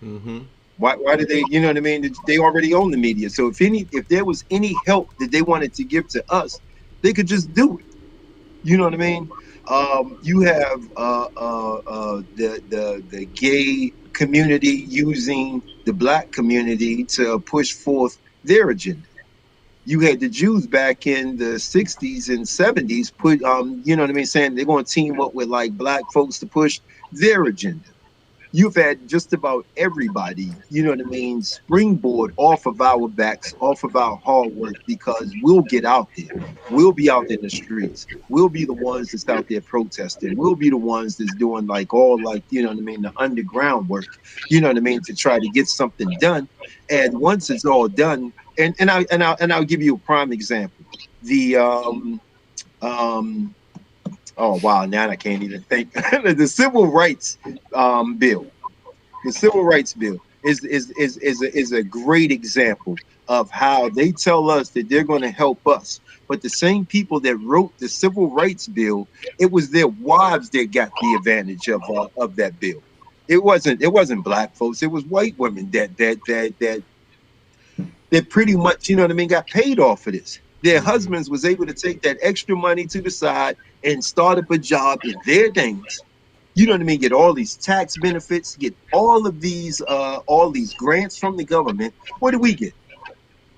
Mm-hmm. Why do they? You know what I mean? They already own the media. So if there was any help that they wanted to give to us, they could just do it. You know what I mean? You have the gay community using the black community to push forth their agenda. You had the Jews back in the 60s and 70s put you know what I mean, saying they're going to team up with like black folks to push their agenda. You've had just about everybody, you know what I mean, springboard off of our backs, off of our hard work, because we'll get out there. We'll be out in the streets. We'll be the ones that's out there protesting. We'll be the ones that's doing like all like, you know what I mean, the underground work, you know what I mean, to try to get something done. And once it's all done, and I'll give you a prime example. The oh wow, now I can't even think. The civil rights bill. The civil rights bill is a great example of how they tell us that they're going to help us. But the same people that wrote the civil rights bill, it was their wives that got the advantage of that bill. It wasn't black folks. It was white women that pretty much, you know what I mean, got paid off of this. Their husbands was able to take that extra money to the side and start up a job in their names. You know what I mean? Get all these tax benefits, get all these grants from the government. What do we get?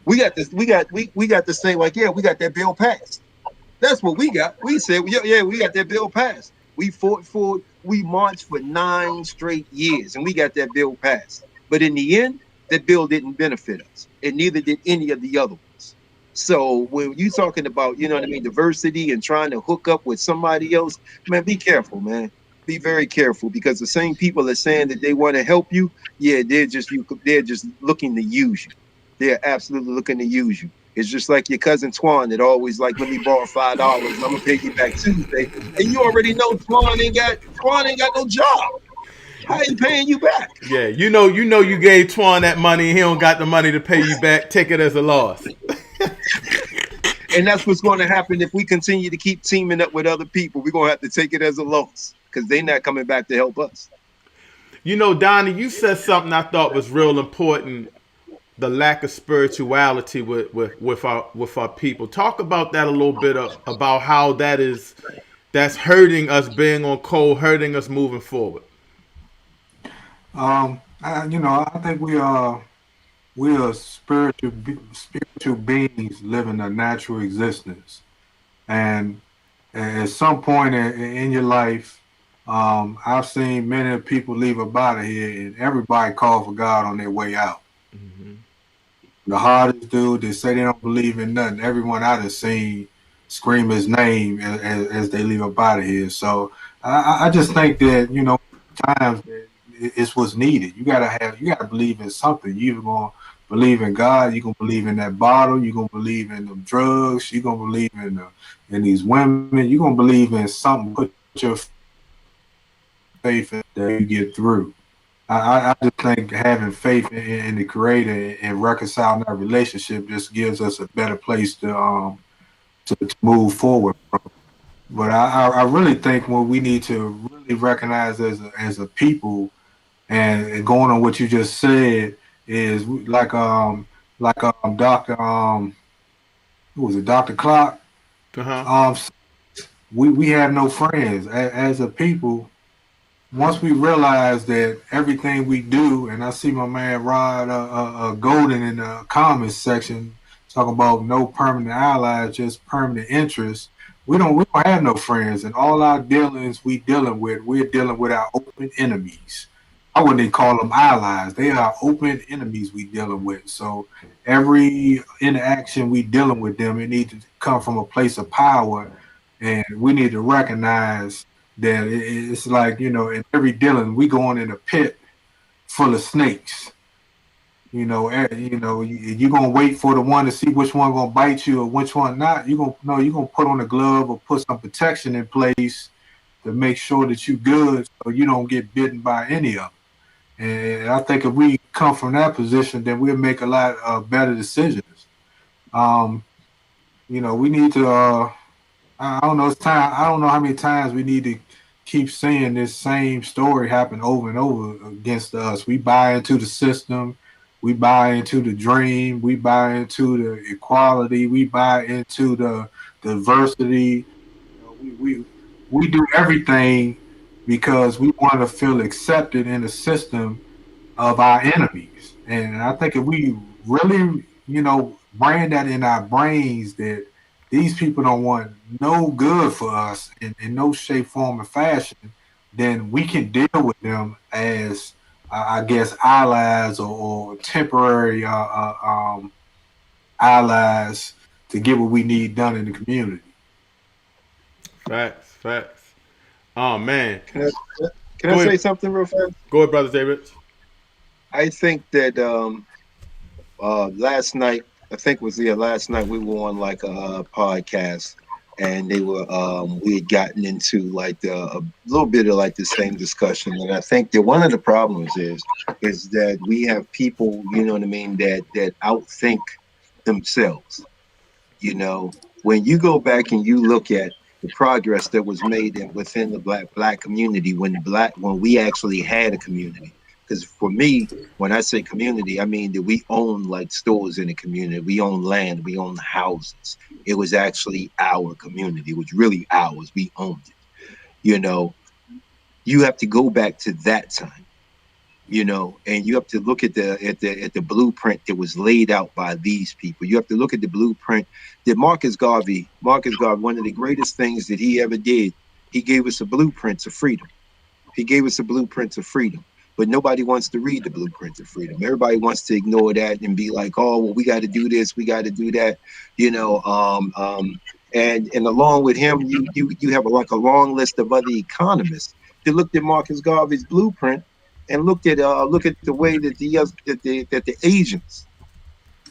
We got this. We got the same. Like, yeah, we got that bill passed. That's what we got. We said, yeah, we got that bill passed. We fought for it. We marched for 9 straight years, and we got that bill passed. But in the end, that bill didn't benefit us, and neither did any of the other ones. So when you talking about, you know what I mean, diversity and trying to hook up with somebody else, man, be careful, man. Be very careful, because the same people are saying that they want to help you. Yeah, they're just looking to use you. They're absolutely looking to use you. It's just like your cousin Twan that always like, let me borrow $5. I'm gonna pay you back Tuesday, and you already know Twan ain't got no job. How he paying you back? Yeah, you know, you gave Twan that money. He don't got the money to pay you back. Take it as a loss. And that's what's going to happen if we continue to keep teaming up with other people. We're going to have to take it as a loss. because they're not coming back to help us. You know, Donnie, you said something I thought was real important. The lack of spirituality with our people. Talk about that a little bit about how that's hurting us being on coal, hurting us moving forward. I think we are spiritual beings living a natural existence, and at some point in your life, I've seen many people leave up out of here, and everybody call for God on their way out. The hardest dude that say they don't believe in nothing, everyone I done seen scream his name as they leave up out of here. So I just think that times that it's what's needed. You gotta believe in something. You either gonna believe in God, you gonna believe in that bottle, you gonna believe in the drugs, you gonna believe in these women, you gonna believe in something. Put your faith in that you get through. I just think having faith in the Creator and reconciling our relationship just gives us a better place to move forward from. But I really think what we need to really recognize as a people, and going on what you just said, is Doctor who was it, Doctor Clock. Uh huh. Um, we have no friends as a people. Once we realize that everything we do, and I see my man Rod Golden in the comments section talking about no permanent allies, just permanent interests. We don't have no friends, and all our dealings we're dealing with our open enemies. I wouldn't even call them allies; they are open enemies we dealing with. So every interaction we dealing with them, it needs to come from a place of power, and we need to recognize that it's like in every dealing we going in a pit full of snakes. You're gonna wait for the one to see which one gonna bite you or which one not. You're gonna put on a glove or put some protection in place to make sure that you good, so you don't get bitten by any of them. And I think if we come from that position, then we'll make a lot better decisions. Um, we need to. I don't know. It's time. I don't know how many times we need to keep seeing this same story happen over and over against us. We buy into the system. We buy into the dream. We buy into the equality. We buy into the diversity. We do everything because we want to feel accepted in the system of our enemies. And I think if we really, brand that in our brains that these people don't want no good for us in no shape, form, or fashion, then we can deal with them as, I guess, allies or temporary allies to get what we need done in the community. Facts, facts. Oh man. Can I Go say ahead. something real fast? Go ahead, brother David. I think that last night, I think it was last night we were on like a podcast, and we had gotten into like a little bit of like the same discussion. And I think that one of the problems is that we have people, you know what I mean, that outthink themselves. When you go back and you look at the progress that was made within the black community, when we actually had a community. Because for me, when I say community, I mean that we own like stores in the community, we own land, we own houses. It was actually our community. It was really ours. We owned it. You know, you have to go back to that time, and you have to look at the blueprint that was laid out by these people. You have to look at the blueprint that Marcus Garvey, one of the greatest things that he ever did, he gave us a blueprint of freedom. He gave us a blueprint of freedom. But nobody wants to read the blueprint of freedom. Everybody wants to ignore that and be like, oh, well, we got to do this, we got to do that, you know. And along with him, you have like a long list of other economists that looked at Marcus Garvey's blueprint and look at the way that the Asians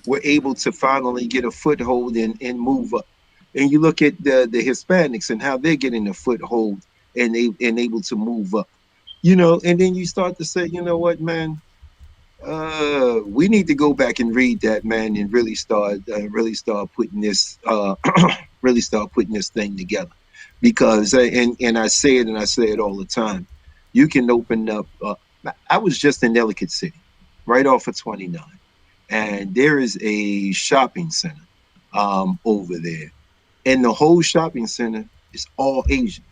were able to finally get a foothold and move up. And you look at the Hispanics and how they're getting a foothold and able to move up. And then you start to say, you know what, man, we need to go back and read that, man, and really start putting this really start putting this thing together. because and I say it and I say it all the time. You can open up. I was just in Ellicott City, right off of 29, and there is a shopping center over there, and the whole shopping center is all Asian.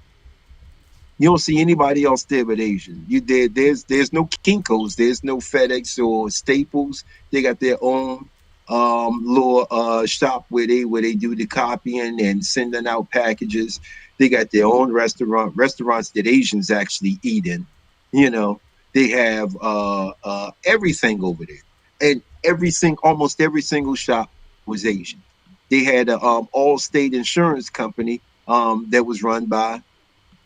You don't see anybody else there but Asian. You there? There's no Kinkos. There's no FedEx or Staples. They got their own little shop where they do the copying and sending out packages. They got their own restaurants that Asians actually eat in. You know, they have everything over there, and almost every single shop was Asian. They had a all state insurance company that was run by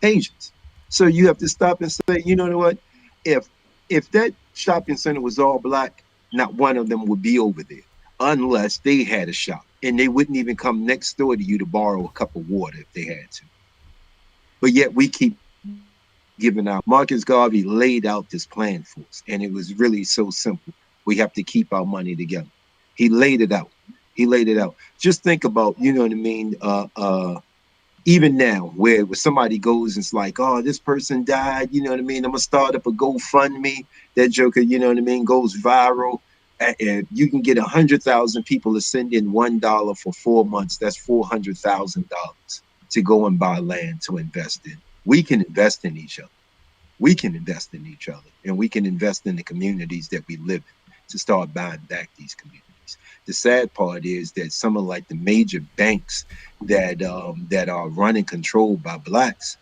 Asians. So you have to stop and say, you know what? If if that shopping center was all black, not one of them would be over there unless they had a shop, and they wouldn't even come next door to you to borrow a cup of water if they had to. But yet we keep giving out. Marcus Garvey laid out this plan for us, and it was really so simple. We have to keep our money together. He laid it out. He laid it out. Just think about, you know what I mean? Even now, where somebody goes and it's like, oh, this person died, you know what I mean? I'm gonna start up a GoFundMe. That joker, you know what I mean, goes viral. And you can get 100,000 people to send in $1 for 4 months. That's $400,000 to go and buy land to invest in. We can invest in each other. We can invest in each other, and we can invest in the communities that we live in to start buying back these communities. The sad part is that some of like the major banks that are run and controlled by blacks,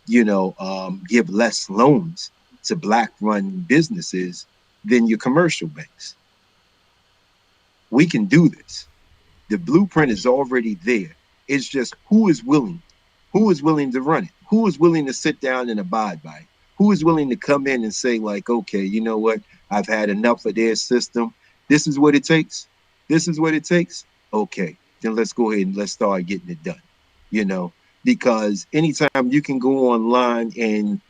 give less loans to black-run businesses than your commercial banks. We can do this. The blueprint is already there. It's just who is willing to run it, who is willing to sit down and abide by it, who is willing to come in and say like, okay, you know what? I've had enough of their system. This is what it takes. This is what it takes. Okay, then let's go ahead and let's start getting it done. You know, because anytime you can go online and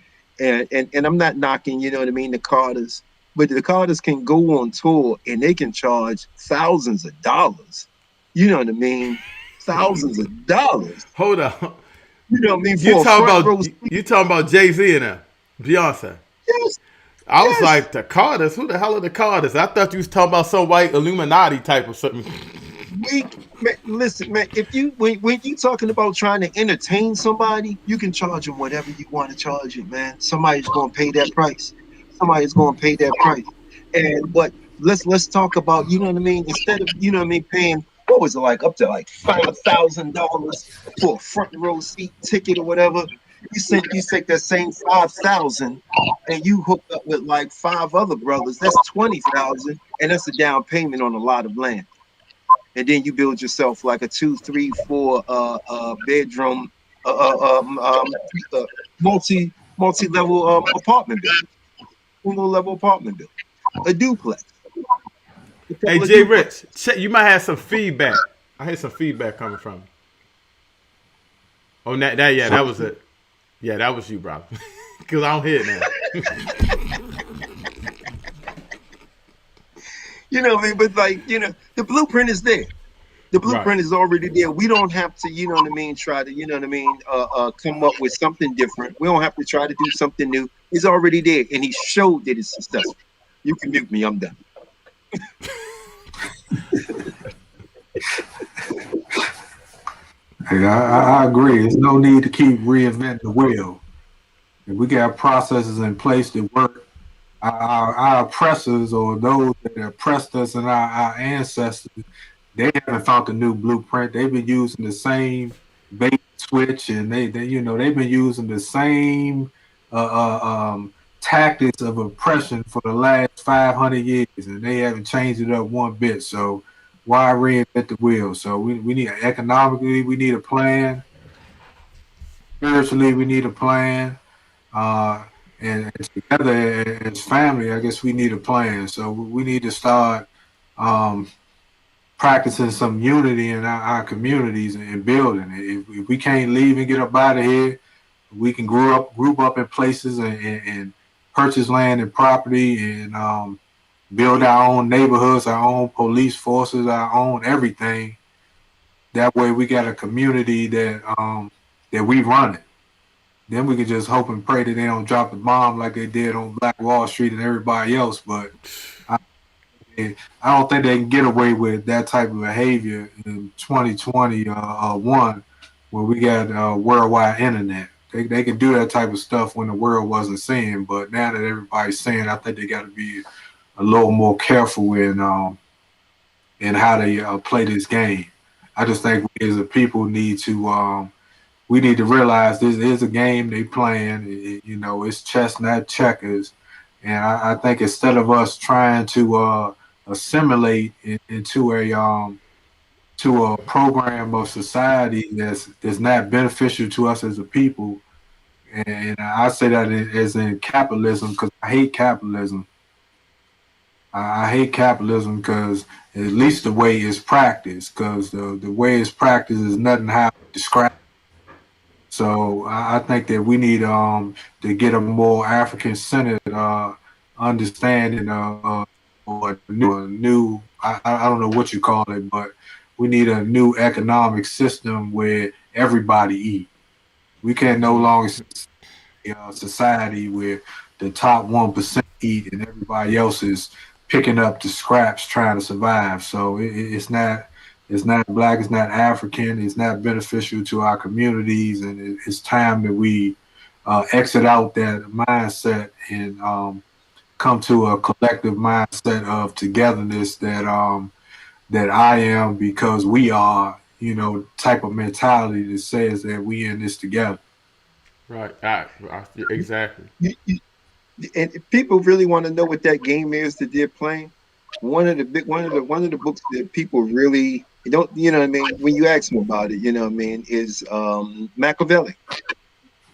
I'm not knocking, you know what I mean, the Carters, but the Carters can go on tour and they can charge thousands of dollars. You know what I mean? Thousands of dollars. Hold up. You know what I mean? You For a talking front row about seat. you talking about Jay-Z and them, Beyonce. Yes, I was yes. like, the Carters? Who the hell are the Carters? I thought you was talking about some white Illuminati type or something. We man, listen, man. If you when you talking about trying to entertain somebody, you can charge them whatever you want to charge it, man. Somebody's going to pay that price. Somebody's going to pay that price. And but let's talk about, you know what I mean. Instead of, you know what I mean, paying what was it like, up to like $5,000 for a front row seat ticket or whatever. You take that same 5,000 and you hook up with like five other brothers. That's 20,000, and that's a down payment on a lot of land. And then you build yourself like a 2, 3, 4 bedroom, uh, multi level apartment building, single level apartment building, a duplex, a Hey, couple of Jay Rich, duplexes. check, you might have some feedback. I hear some feedback coming from you. Oh, yeah, that was it. Yeah, that was you, bro. Because I don't hear it now. You know what I mean? But like, the blueprint is there. The Right. blueprint is already there. We don't have to, you know what I mean, try to, you know what I mean, come up with something different. We don't have to try to do something new. It's already there, and he showed that it's successful. You can mute me. I'm done. Hey, I agree. There's no need to keep reinventing the wheel. If we got processes in place that work, our oppressors or those that oppressed us and our ancestors, they haven't found a new blueprint. They've been using the same bait switch, and they've been using the same tactics of oppression for the last 500 years, and they haven't changed it up one bit. So why reinvent the wheel? So we need economically, we need a plan. Spiritually, we need a plan. Uh, and together as family, I guess we need a plan. So we need to start um, practicing some unity in our communities and building it. If we can't leave and get up out of here, we can group up in places and purchase land and property and build our own neighborhoods, our own police forces, our own everything. That way, we got a community that that we run it. Then we can just hope and pray that they don't drop the bomb like they did on Black Wall Street and everybody else. But I, I don't think they can get away with that type of behavior in 2021 when we got worldwide internet. They can do that type of stuff when the world wasn't seeing, but now that everybody's seeing, I think they got to be a little more careful in how they play this game. I just think we as a people need to we need to realize this is a game they playing. It's chess, not checkers. And I think instead of us trying to assimilate into a program of society that's not beneficial to us as a people, and I say that as in capitalism because I hate capitalism. I hate capitalism because at least the way it's practiced, because the way it's practiced is nothing how it's described. So I think that we need to get a more African centered understanding or a new I don't know what you call it, but we need a new economic system where everybody eat. We can no longer society where the top 1% eat and everybody else is picking up the scraps trying to survive. So it's not black, it's not African, it's not beneficial to our communities, and it's time that we exit out that mindset and come to a collective mindset of togetherness that I am because we are, type of mentality that says that we in this together. Right. Exactly. And if people really want to know what that game is that they're playing, one of the books that people really don't, what I mean, when you ask them about it, what I mean, is Machiavelli.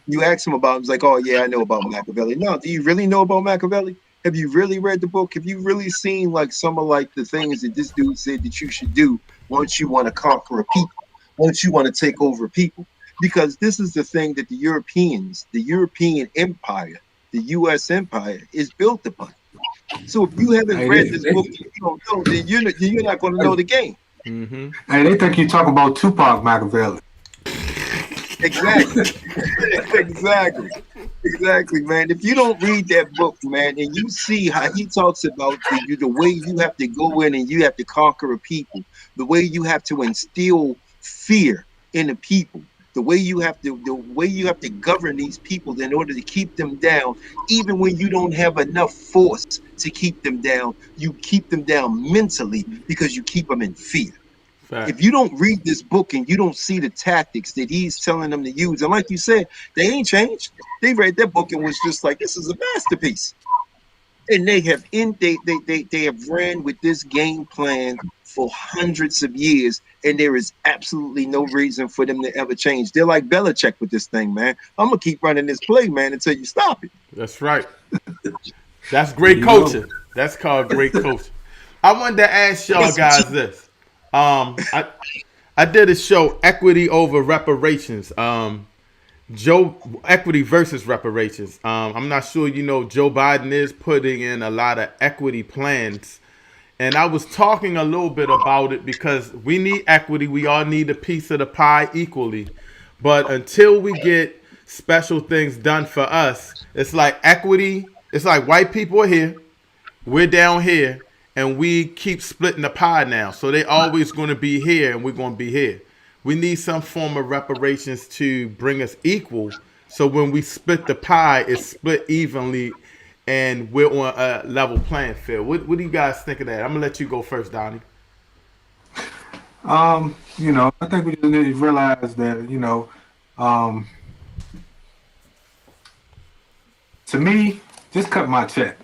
You ask them about it, it's like, oh yeah, I know about Machiavelli. No, do you really know about Machiavelli? Have you really read the book? Have you really seen like some of like the things that this dude said that you should do once you want to conquer a people, once you want to take over people? Because this is the thing that the European Empire, the U.S. Empire is built upon. So if you haven't Hey, read this book, and you don't know, then you're not going to know the game. Mm-hmm. hey, they think you talk about Tupac Machiavelli. Exactly. Exactly, man. If you don't read that book, man, and you see how he talks about the way you have to go in and you have to conquer a people, the way you have to instill fear in the people, the way you have to govern these people in order to keep them down, even when you don't have enough force to keep them down, you keep them down mentally because you keep them in fear. If Fact. you don't read this book and you don't see the tactics that he's telling them to use, and like you said, they ain't changed. They read that book and was just like, this is a masterpiece. And they have ran with this game plan for hundreds of years, and there is absolutely no reason for them to ever change. They're like Belichick with this thing, man. I'm gonna keep running this play, man, until you stop it. That's right. That's There great you go. coaching. That's called great coaching. I wanted to ask y'all That's what guys this. I did a show, Equity over Reparations. Joe Equity versus reparations. I'm not sure you know Joe Biden is putting in a lot of equity plans, and I was talking a little bit about it because we need equity. We all need a piece of the pie equally, but until we get special things done for us, it's like equity. It's like white people are here, we're down here, and we keep splitting the pie now. So they always going to be here, and we're going to be here. We need some form of reparations to bring us equal. So when we split the pie, it's split evenly, and we're on a level playing field. What do you guys think of that? I'm gonna let you go first, Donnie. I think we just need to realize that, um, to me, just cut my check.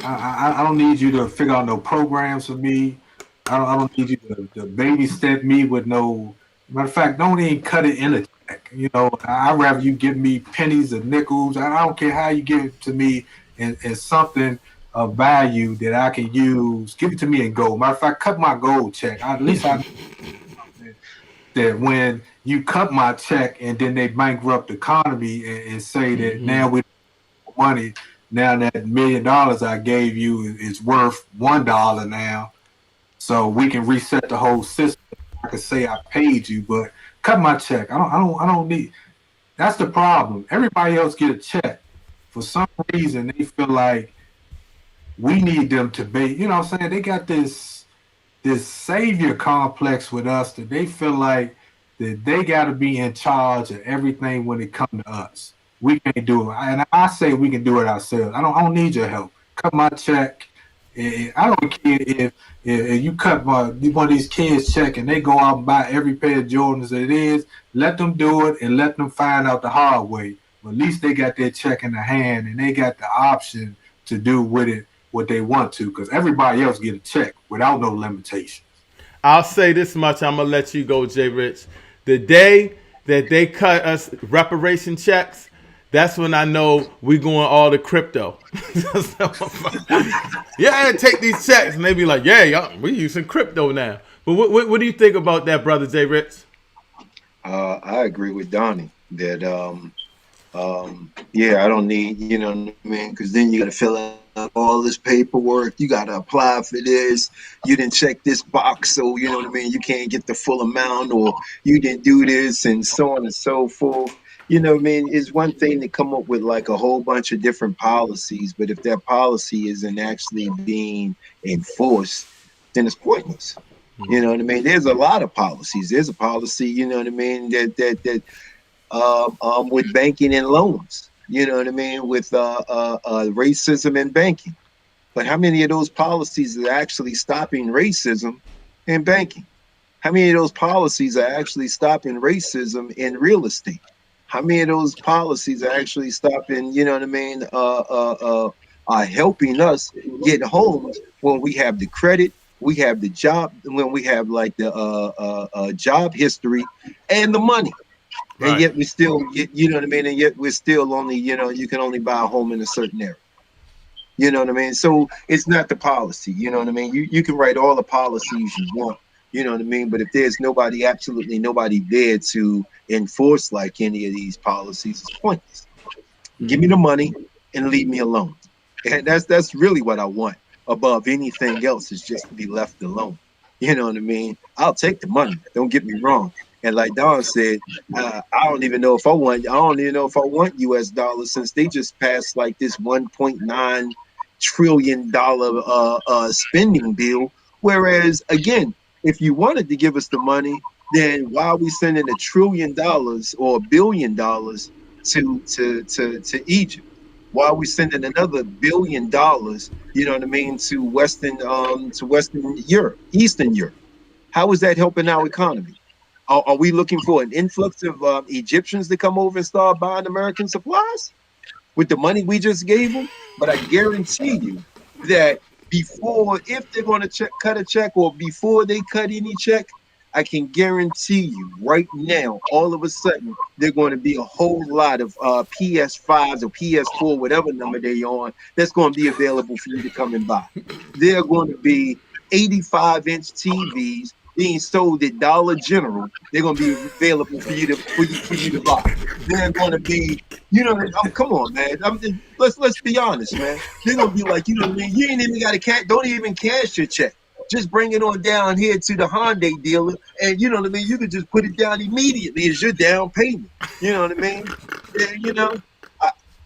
I don't need you to figure out no programs for me. I don't need you to baby step me with no. Matter of fact, don't even cut it in a check. I'd rather you give me pennies or nickels. I don't care how you give it to me in something of value that I can use. Give it to me in gold. Matter of fact, cut my gold check. At least I know that when you cut my check and then they bankrupt the economy and say that now we have money. Now that $1 million I gave you is worth $1 now. So we can reset the whole system. I can say I paid you, but cut my check. I don't need. That's the problem. Everybody else get a check. For some reason, they feel like we need them to be. You know what I'm saying? They got this savior complex with us that they feel like that they got to be in charge of everything when it comes to us. We can't do it, and I say we can do it ourselves. I don't need your help. Cut my check. I don't care if you cut one of these kids' check and they go out and buy every pair of Jordans that it is. Let them do it and let them find out the hard way. But at least they got their check in the hand and they got the option to do with it what they want to, because everybody else get a check without no limitation. I'll say this much. I'm gonna let you go, Jay Rich. The day that they cut us reparation checks, that's when I know we going all to crypto. Yeah, take these checks, and they be like, "Yeah, y'all, we using crypto now." But what do you think about that, brother Jay Rich? I agree with Donnie that yeah, I don't need, you know what I mean, because then you got to fill out all this paperwork. You got to apply for this. You didn't check this box, so you know what I mean. You can't get the full amount, or you didn't do this, and so on and so forth. You know what I mean? It's one thing to come up with like a whole bunch of different policies, but if that policy isn't actually being enforced, then it's pointless. You know what I mean? There's a lot of policies. There's a policy, you know what I mean, that with banking and loans. You know what I mean? With racism and banking. But how many of those policies are actually stopping racism in banking? How many of those policies are actually stopping racism in real estate? How many of those policies are actually stopping, you know what I mean, helping us get homes when we have the credit, we have the job, when we have like the job history and the money? And Right. yet we still get, you know what I mean? And yet we're still only, you know, you can only buy a home in a certain area. You know what I mean? So it's not the policy, you know what I mean? You can write all the policies you want, you know what I mean? But if there's nobody, absolutely nobody there to enforce like any of these policies, it's pointless. Give me the money and leave me alone. And that's really what I want above anything else, is just to be left alone. You know what I mean? I'll take the money. Don't get me wrong. And like Don said, I don't even know if I want. I don't even know if I want U.S. dollars, since they just passed like this $1.9 trillion spending bill. Whereas again, if you wanted to give us the money, then why are we sending $1 trillion or $1 billion to Egypt? Why are we sending another $1 billion? You know what I mean, to Western Europe, Eastern Europe? How is that helping our economy? Are we looking for an influx of Egyptians to come over and start buying American supplies with the money we just gave them? But I guarantee you that before, if they're going to cut a check, or before they cut any check, I can guarantee you right now, all of a sudden, they're going to be a whole lot of PS5s or PS4, whatever number they're on, that's going to be available for you to come and buy. They're going to be 85-inch TVs being sold at Dollar General. They're going to be available for you to buy. They're going to be, you know, come on, man. Let's be honest, man. They're going to be like, you know what I mean? You ain't even got to don't even cash your check. Just bring it on down here to the Hyundai dealer, and you know what I mean? You can just put it down immediately as your down payment. You know what I mean? And, you know,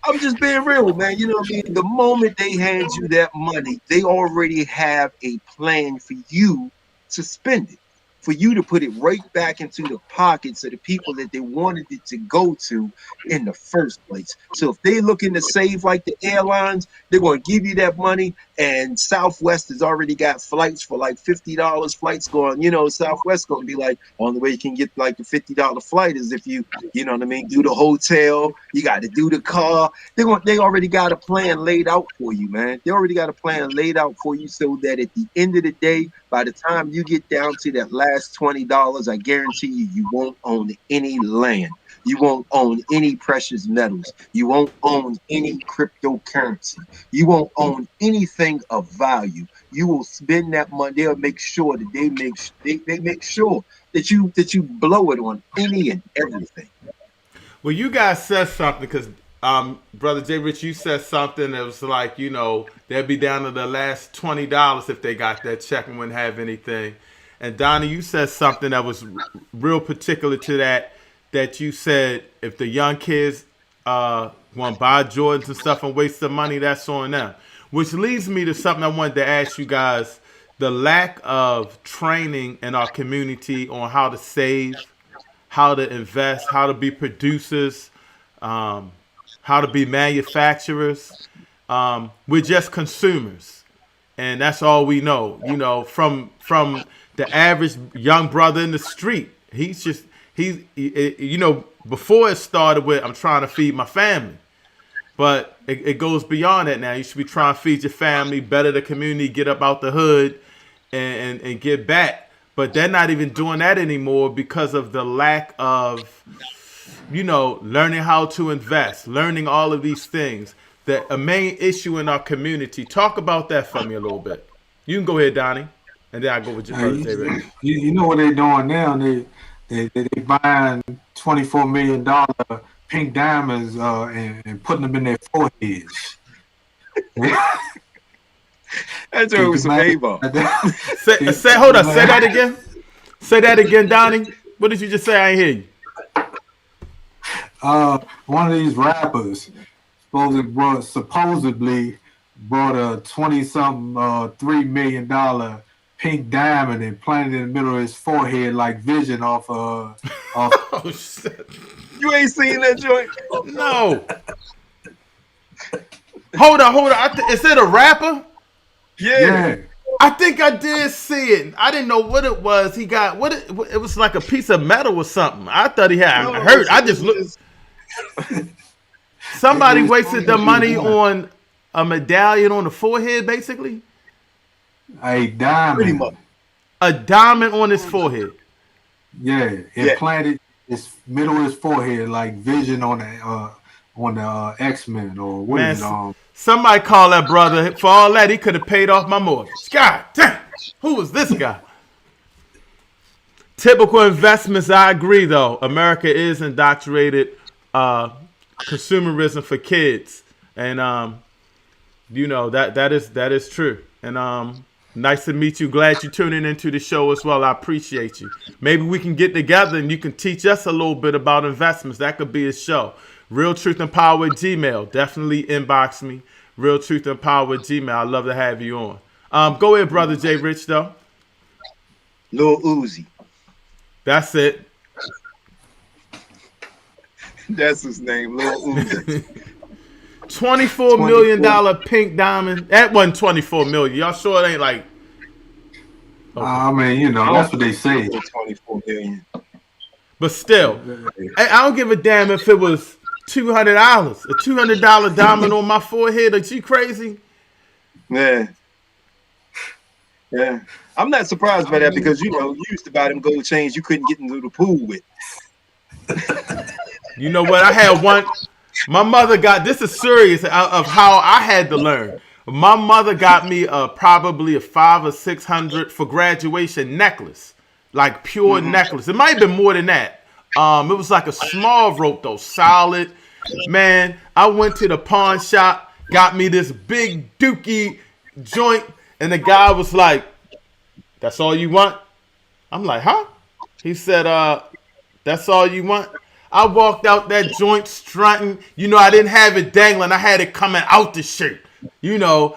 I'm just being real, man. You know what I mean? The moment they hand you that money, they already have a plan for you to spend it, for you to put it right back into the pockets of the people that they wanted it to go to in the first place. So if they're looking to save like the airlines, they're going to give you that money. And Southwest has already got flights for like $50 flights going. You know, Southwest going to be like, only way you can get like the $50 flight is if you know what I mean, do the hotel, you got to do the car. They already got a plan laid out for you, man. They already got a plan laid out for you, so that at the end of the day, by the time you get down to that last $20, I guarantee you won't own any land. You won't own any precious metals. You won't own any cryptocurrency. You won't own anything of value. You will spend that money. They'll make sure that they make sure that you blow it on any and everything. Well, you guys said something, because brother Jay Rich, you said something that was like, you know, they'll be down to the last $20 if they got that check and wouldn't have anything. And Donnie, you said something that was real particular to that. That you said if the young kids want to buy Jordans and stuff and waste the money, that's on them. Which leads me to something I wanted to ask you guys: the lack of training in our community on how to save, how to invest, how to be producers, how to be manufacturers. We're just consumers, and that's all we know. You know, from the average young brother in the street, you know, before it started with I'm trying to feed my family, but it goes beyond that now. You should be trying to feed your family, better the community, get up out the hood, and get back. But they're not even doing that anymore because of the lack of, you know, learning how to invest, learning all of these things. That a main issue in our community. Talk about that for me a little bit. You can go ahead, Donnie, and then I go with your brother, David. You know what they're doing now? They buying $24 million pink diamonds and putting them in their foreheads. That's what was some Avon. Hold on. Say that again. Say that again, Donnie. What did you just say? I ain't hear you. One of these rappers supposedly brought a 20-something $3 million pink diamond and planted it in the middle of his forehead like Vision off Oh shit! You ain't seen that joint? No. Hold on. Is it a rapper? Yeah. I think I did see it. I didn't know what it was. He got it was like a piece of metal or something. I thought he had hurt. I just looked. Somebody wasted the money on a medallion on the forehead, basically. A diamond. Pretty much. A diamond on his forehead. Yeah, planted his middle of his forehead like Vision on the X-Men or what is it? Somebody call that brother. For all that, he could have paid off my mortgage. God damn. Who was this guy? Typical investments, I agree, though. America is indoctrinated consumerism for kids. And, you know, that is true. And nice to meet you. Glad you're tuning into the show as well. I appreciate you. Maybe we can get together and you can teach us a little bit about investments. That could be a show. Real Truth and Power at Gmail. Definitely inbox me. Real Truth and Power at Gmail. I'd love to have you on. Go ahead, Brother J. Rich, though. Lil Uzi. That's it. That's his name, Lil Uzi. $24 million pink diamond. That wasn't $24 million. Y'all sure it ain't like... Okay. I mean, you know, that's what they say. $24 million. But still, I don't give a damn if it was $200. A $200 diamond on my forehead. Are you crazy? Yeah. Yeah. I'm not surprised by that because, you know, you used to buy them gold chains you couldn't get into the pool with. You know what? I had one. My mother got, this is serious of how I had to learn. My mother got me probably a $500 or $600 for graduation necklace, like pure necklace. It might have been more than that. It was like a small rope though, solid. Man, I went to the pawn shop, got me this big dookie joint, and the guy was like, "That's all you want?" I'm like, "Huh?" He said, "That's all you want?" I walked out that joint strutting. You know, I didn't have it dangling. I had it coming out the shirt. You know,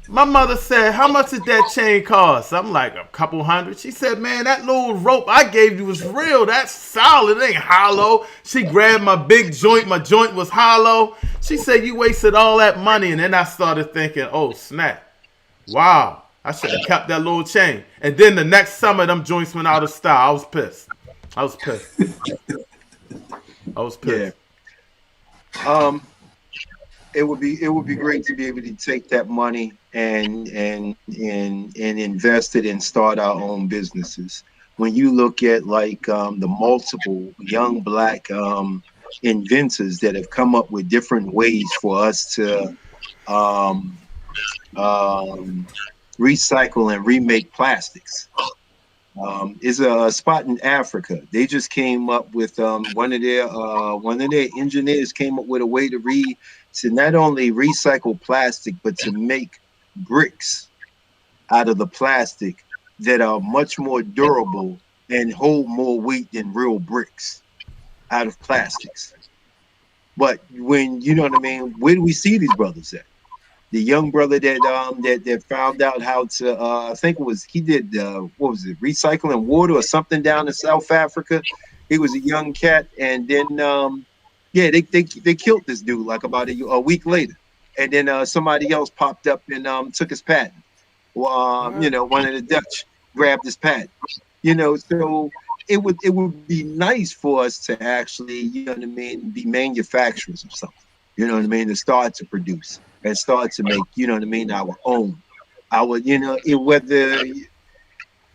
my mother said, "How much did that chain cost?" I'm like, "A couple hundred." She said, "Man, that little rope I gave you was real. That's solid. It ain't hollow." She grabbed my big joint. My joint was hollow. She said, "You wasted all that money." And then I started thinking, oh, snap. Wow. I should have kept that little chain. And then the next summer, them joints went out of style. I was pissed. Yeah. It would be great to be able to take that money and invest it and start our own businesses. When you look at like the multiple young black inventors that have come up with different ways for us to recycle and remake plastics. Is a spot in Africa. They just came up with one of their engineers came up with a way to not only recycle plastic but to make bricks out of the plastic that are much more durable and hold more weight than real bricks out of plastics. But when you know what I mean, where do we see these brothers at? The young brother that found out how to I think it was he did what was it, recycling water or something down in South Africa. He was a young cat, and then yeah, they killed this dude like about a week later, and then somebody else popped up and took his patent. You What? know, one of the Dutch grabbed his patent. You know, so it would be nice for us to actually, you know what I mean, be manufacturers of something. You know what I mean, to start to produce and start to make, you know what I mean, our own, our, you know, whether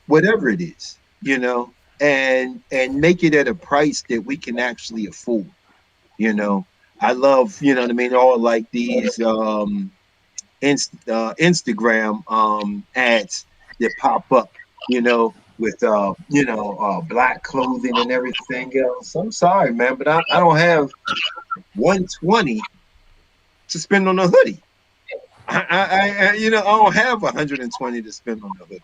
whatever it is, you know, and make it at a price that we can actually afford. You know, I love, you know what I mean, all like these Instagram ads that pop up, you know, with black clothing and everything else. I'm sorry, man, but I don't have 120 to spend on a hoodie. You know, I don't have 120 to spend on a hoodie.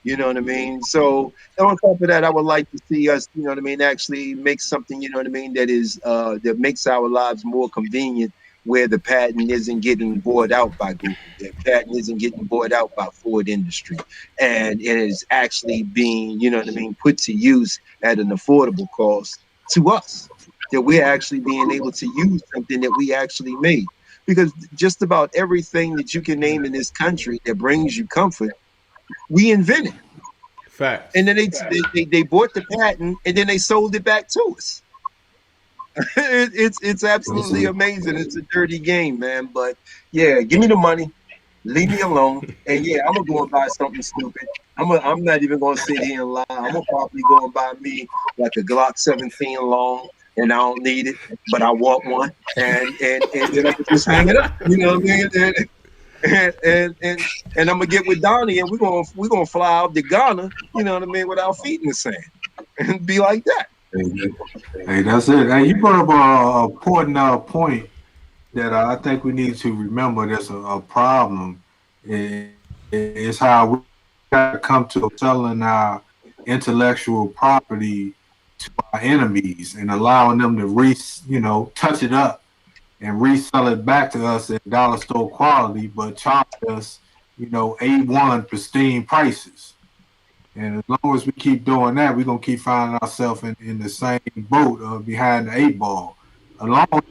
You know what I mean? So on top of that, I would like to see us, you know what I mean, actually make something, you know what I mean, that is that makes our lives more convenient, where the patent isn't getting bought out by Google, the patent isn't getting bought out by Ford Industry, and it is actually being, you know what I mean, put to use at an affordable cost to us. That we're actually being able to use something that we actually made. Because just about everything that you can name in this country that brings you comfort, we invented. And Facts. then they bought the patent and then they sold it back to us. It's absolutely amazing. It's a dirty game, man. But yeah, give me the money, leave me alone, and yeah, I'm gonna go and buy something stupid. I'm not even gonna sit here and lie. I'm gonna probably go and buy me like a Glock 17 long, and I don't need it, but I want one, and then I can just hang it up. You know what I mean? And I'm gonna get with Donnie, and we're gonna fly out to Ghana. You know what I mean? With our feet in the sand, and be like that. Hey, that's it. Hey, you brought up a important point that I think we need to remember. That's a problem. Is how we got to come to selling our intellectual property to our enemies and allowing them to touch it up and resell it back to us at dollar store quality, but charge us, A1 pristine prices. And as long as we keep doing that, we're gonna keep finding ourselves in the same boat behind the eight ball. Along with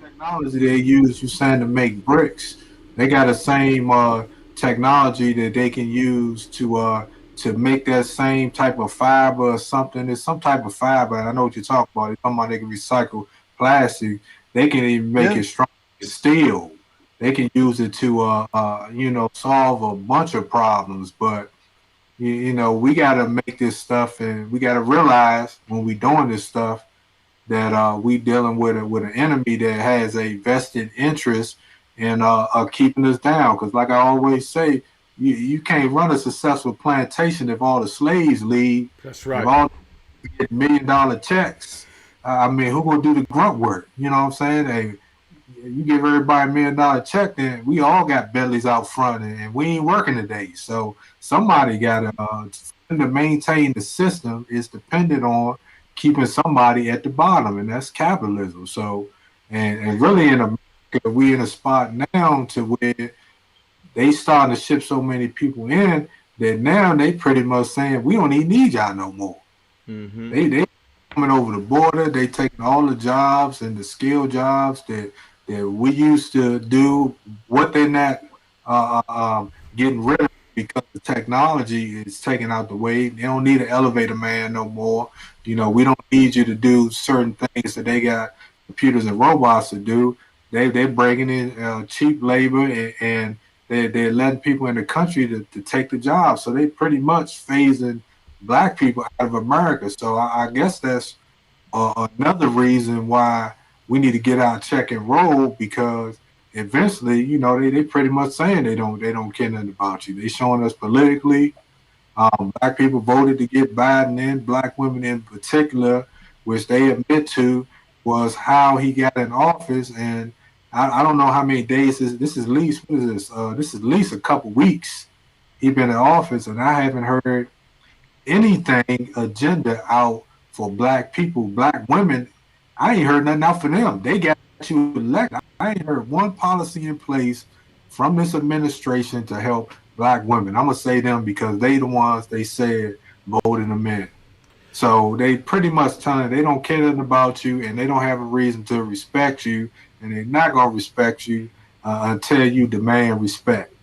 the technology they use, you're saying, to make bricks, they got the same technology that they can use to make that same type of fiber or something. It's some type of fiber. I know what you're talking about. You're talking about they can recycle plastic. They can even make Yeah, it strong as steel. They can use it to solve a bunch of problems, but we got to make this stuff, and we got to realize when we doing this stuff that we dealing with an enemy that has a vested interest in keeping us down. Because, like I always say, you can't run a successful plantation if all the slaves leave, That's if right. all get $1 million checks. I mean, who gonna do the grunt work? You know what I'm saying? Hey, you give everybody $1 million check, then we all got bellies out front, and we ain't working today. So somebody got to maintain the system is dependent on keeping somebody at the bottom, and that's capitalism. So, and really in America, we in a spot now to where they starting to ship so many people in that now they pretty much saying we don't even need y'all no more. Mm-hmm. They coming over the border. They taking all the jobs and the skill jobs that we used to do. What they're not getting rid of because the technology is taking out the way. They don't need an elevator man no more. We don't need you to do certain things that they got computers and robots to do. They're bringing in cheap labor, and they're letting people in the country to take the job. So they pretty much phasing black people out of America. So I guess that's another reason why we need to get our check and roll, because eventually, they pretty much saying they don't care nothing about you. They showing us politically. Black people voted to get Biden in, black women in particular, which they admit to was how he got in office. And I don't know how many days this is. At least what is this? This is at least a couple weeks he been in office, and I haven't heard anything agenda out for black people, black women. I ain't heard nothing out for them. They got you elected. I ain't heard one policy in place from this administration to help black women. I'm gonna say them because they the ones they said voted them in. So they pretty much telling they don't care nothing about you and they don't have a reason to respect you, and they're not gonna respect you until you demand respect.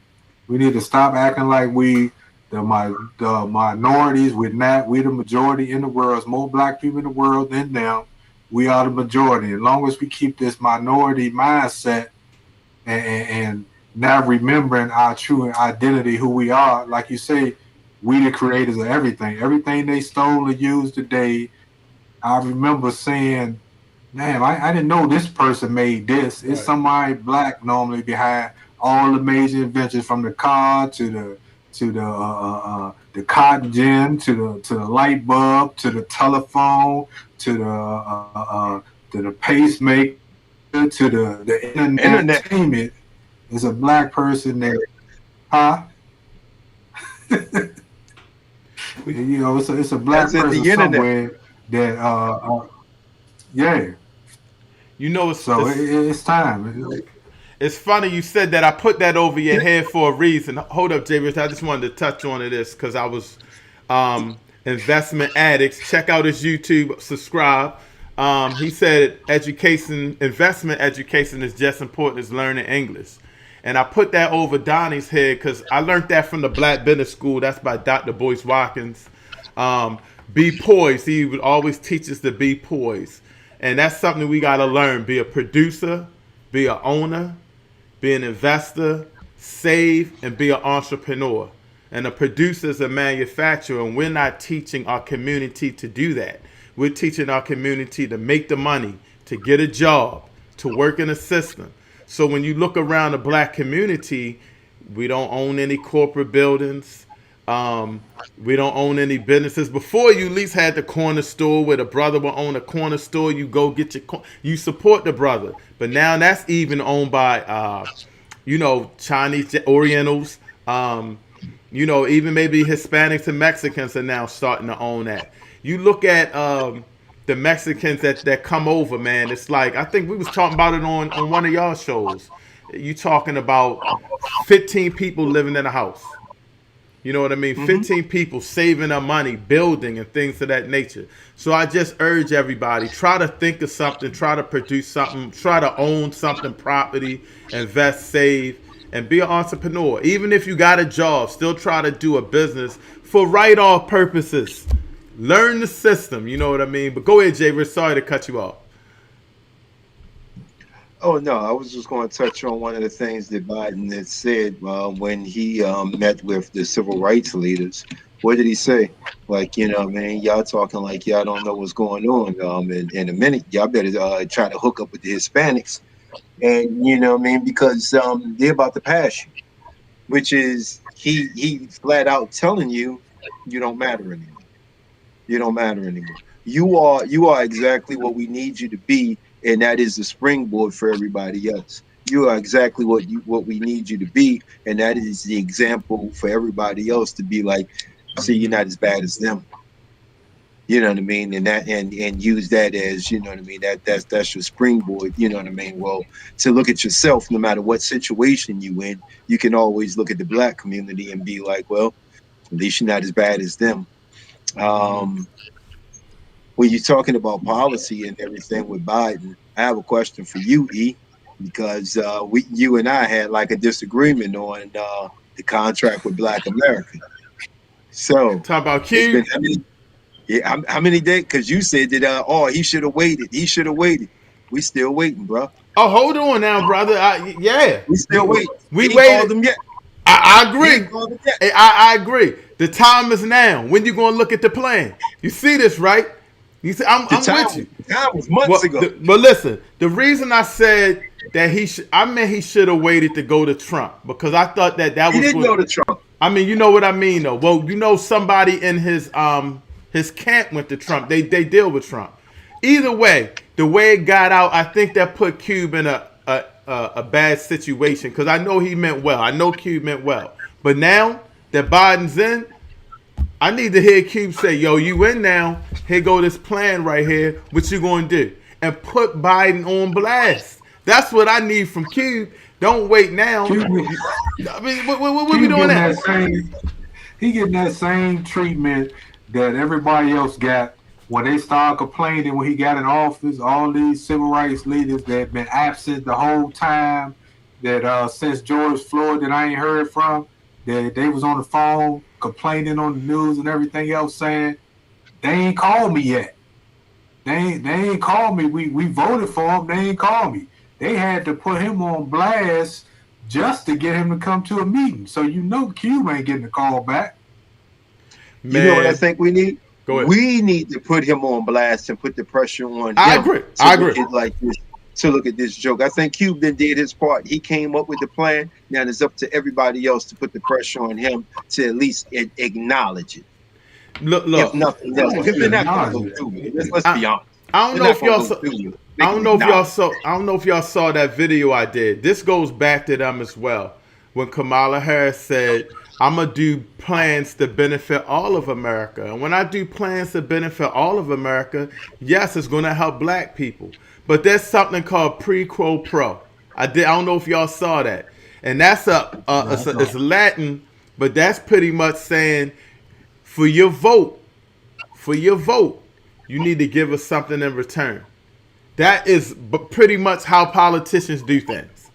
We need to stop acting like we the minorities. We're not. We the majority in the world. There's more black people in the world than them. We are the majority. As long as we keep this minority mindset and not remembering our true identity, who we are, like you say, we the creators of everything. Everything they stole or used today, I remember saying, damn, I didn't know this person made this. It's somebody black normally behind all the major inventions, from the car to the cotton gin to the light bulb to the telephone to the pacemaker to the internet. Entertainment is a black person there, huh? You know, it's a black person somewhere that yeah. You know, it's time. It's funny you said that. I put that over your head for a reason. Hold up, J. Rich. I just wanted to touch on this because I was investment addicts. Check out his YouTube. Subscribe. He said investment education is just important as learning English. And I put that over Donnie's head because I learned that from the Black Business School. That's by Dr. Boyce Watkins. Be poised. He would always teach us to be poised. And that's something we got to learn. Be a producer, be an owner, be an investor, save, and be an entrepreneur. And a producer is a manufacturer, and we're not teaching our community to do that. We're teaching our community to make the money, to get a job, to work in a system. So when you look around the black community, we don't own any corporate buildings. We don't own any businesses. Before, you at least had the corner store where the brother will own a corner store. You go get you support the brother. But now that's even owned by, Chinese, Orientals. Even maybe Hispanics and Mexicans are now starting to own that. You look at the Mexicans that come over, man. It's like, I think we was talking about it on one of y'all shows. You talking about 15 people living in a house. You know what I mean? Mm-hmm. 15 people saving their money, building and things of that nature. So I just urge everybody, try to think of something, try to produce something, try to own something, property, invest, save, and be an entrepreneur. Even if you got a job, still try to do a business for write-off purposes. Learn the system, you know what I mean? But go ahead, Jay. We're sorry to cut you off. Oh, no, I was just going to touch on one of the things that Biden had said when he met with the civil rights leaders. What did he say? Like, man, y'all talking like y'all don't know what's going on. In a minute, y'all better try to hook up with the Hispanics. And, because they're about to pass you, which is he flat out telling you don't matter anymore. You don't matter anymore. You are exactly what we need you to be. And that is the springboard for everybody else. You are exactly what we need you to be, and that is the example for everybody else to be like, see, you're not as bad as them. You know what I mean? And that and use that as, you know what I mean, that's your springboard, you know what I mean? Well, to look at yourself, no matter what situation you in, you can always look at the black community and be like, well, at least you're not as bad as them. When you're talking about policy and everything with Biden, I have a question for you, E, because you and I had like a disagreement on the contract with Black America. So talk about Q. How many days? Because you said that he should have waited. He should have waited. We still waiting, bro. Oh, hold on now, brother. Yeah, we still waiting. We ain't waited. Called them yet. I agree. I agree. The time is now. When you gonna look at the plan? You see this, right? You see, I'm with you. The time was months ago. But listen, the reason I said that he should have waited to go to Trump, because I thought that was. He didn't go to Trump. I mean, you know what I mean, though. Well, somebody in his camp went to Trump. They deal with Trump. Either way, the way it got out, I think that put Cube in a bad situation, because I know he meant well. I know Cube meant well. But now that Biden's in, I need to hear Cube say, yo, you win now. Here go this plan right here. What you going to do? And put Biden on blast. That's what I need from Cube. Don't wait now. Q, I mean, what we Q doing getting now? that same, he getting that same treatment that everybody else got when they started complaining when he got in office. All these civil rights leaders that have been absent the whole time, that since George Floyd that I ain't heard from, that they was on the phone complaining on the news and everything else, saying they ain't called me yet. They ain't called me. We voted for him. They ain't called me. They had to put him on blast just to get him to come to a meeting. So you know Cube ain't getting a call back. You know what I Man, think we need? go ahead. We need to put him on blast and put the pressure on I him agree. to I look agree. at like this, to look at this joke. I think Cube then did his part. He came up with the plan. Now it's up to everybody else to put the pressure on him to at least acknowledge it. Look, If look. nothing else, because they're not going to go through with it. Let's be I, honest. I don't They're know not if going y'all to go saw. through with it. They I can don't know if y'all acknowledge. saw. I don't know if y'all saw that video I did. This goes back to them as well. When Kamala Harris said, "I'm gonna do plans to benefit all of America," and when I do plans to benefit all of America, yes, it's gonna help Black people. But there's something called pre-quo pro. I don't know if y'all saw that, and that's it's Latin, but that's pretty much saying for your vote, for your vote, you need to give us something in return. That is pretty much how politicians do things.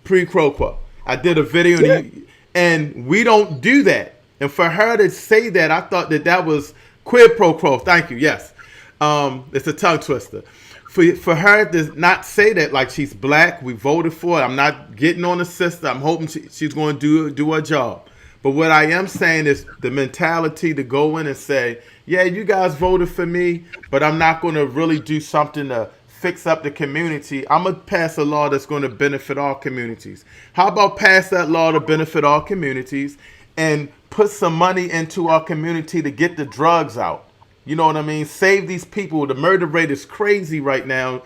Pre quo quo. I did a video and we don't do that. And for her to say that, I thought that was quid pro quo. Thank you. Yes. It's a tongue twister. For her to not say that, like she's Black, we voted for it. I'm not getting on the sister. I'm hoping she's going to do her job. But what I am saying is the mentality to go in and say, yeah, you guys voted for me, but I'm not going to really do something to fix up the community. I'm going to pass a law that's going to benefit all communities. How about pass that law to benefit all communities and put some money into our community to get the drugs out? You know what I mean? Save these people. The murder rate is crazy right now.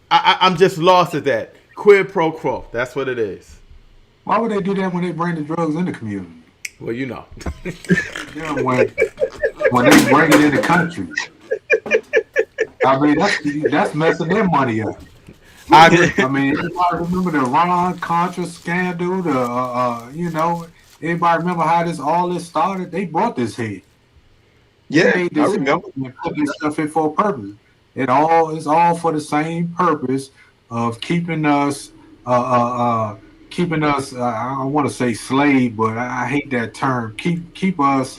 I'm just lost at that. Quid pro quo. That's what it is. Why would they do that when they bring the drugs in the community? Well, you know. Yeah, when they bring it in the country. I mean, that's messing their money up. I agree. I mean, everybody remember the Ron Contra scandal? Everybody remember how all this started? They brought this here. Yeah, They made I this remember. and put this stuff in for a purpose. It's all for the same purpose of keeping us I want to say slave, but I hate that term. Keep us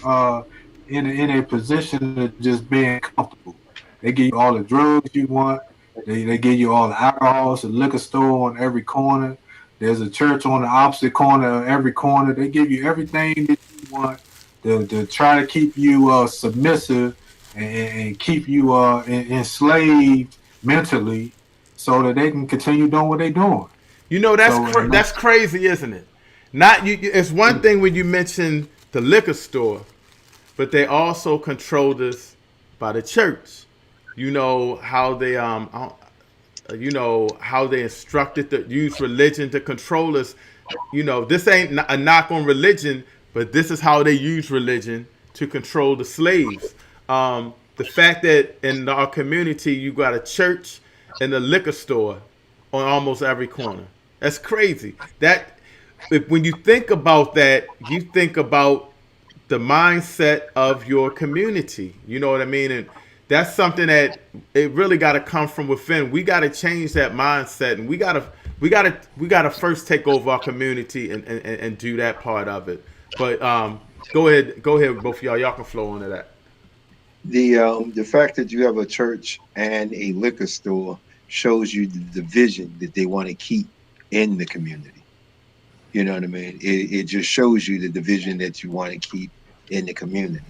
in a position of just being comfortable. They give you all the drugs you want. They give you all the alcohol. It's a liquor store on every corner. There's a church on the opposite corner of every corner. They give you everything that you want to try to keep you submissive and keep you enslaved mentally so that they can continue doing what they're doing. You know that's crazy, isn't it? Not you. It's one thing when you mention the liquor store, but they also controlled us by the church. You know how they how they instructed to use religion to control us. You know, this ain't a knock on religion, but this is how they use religion to control the slaves. The fact that in our community you got a church and a liquor store on almost every corner. That's crazy. When you think about that, you think about the mindset of your community. You know what I mean? And that's something that it really got to come from within. We got to change that mindset, and we got to first take over our community and do that part of it. But go ahead, both of y'all. Y'all can flow into that. The fact that you have a church and a liquor store shows you the division that they want to keep in the community. You know what I mean? It just shows you the division that you want to keep in the community.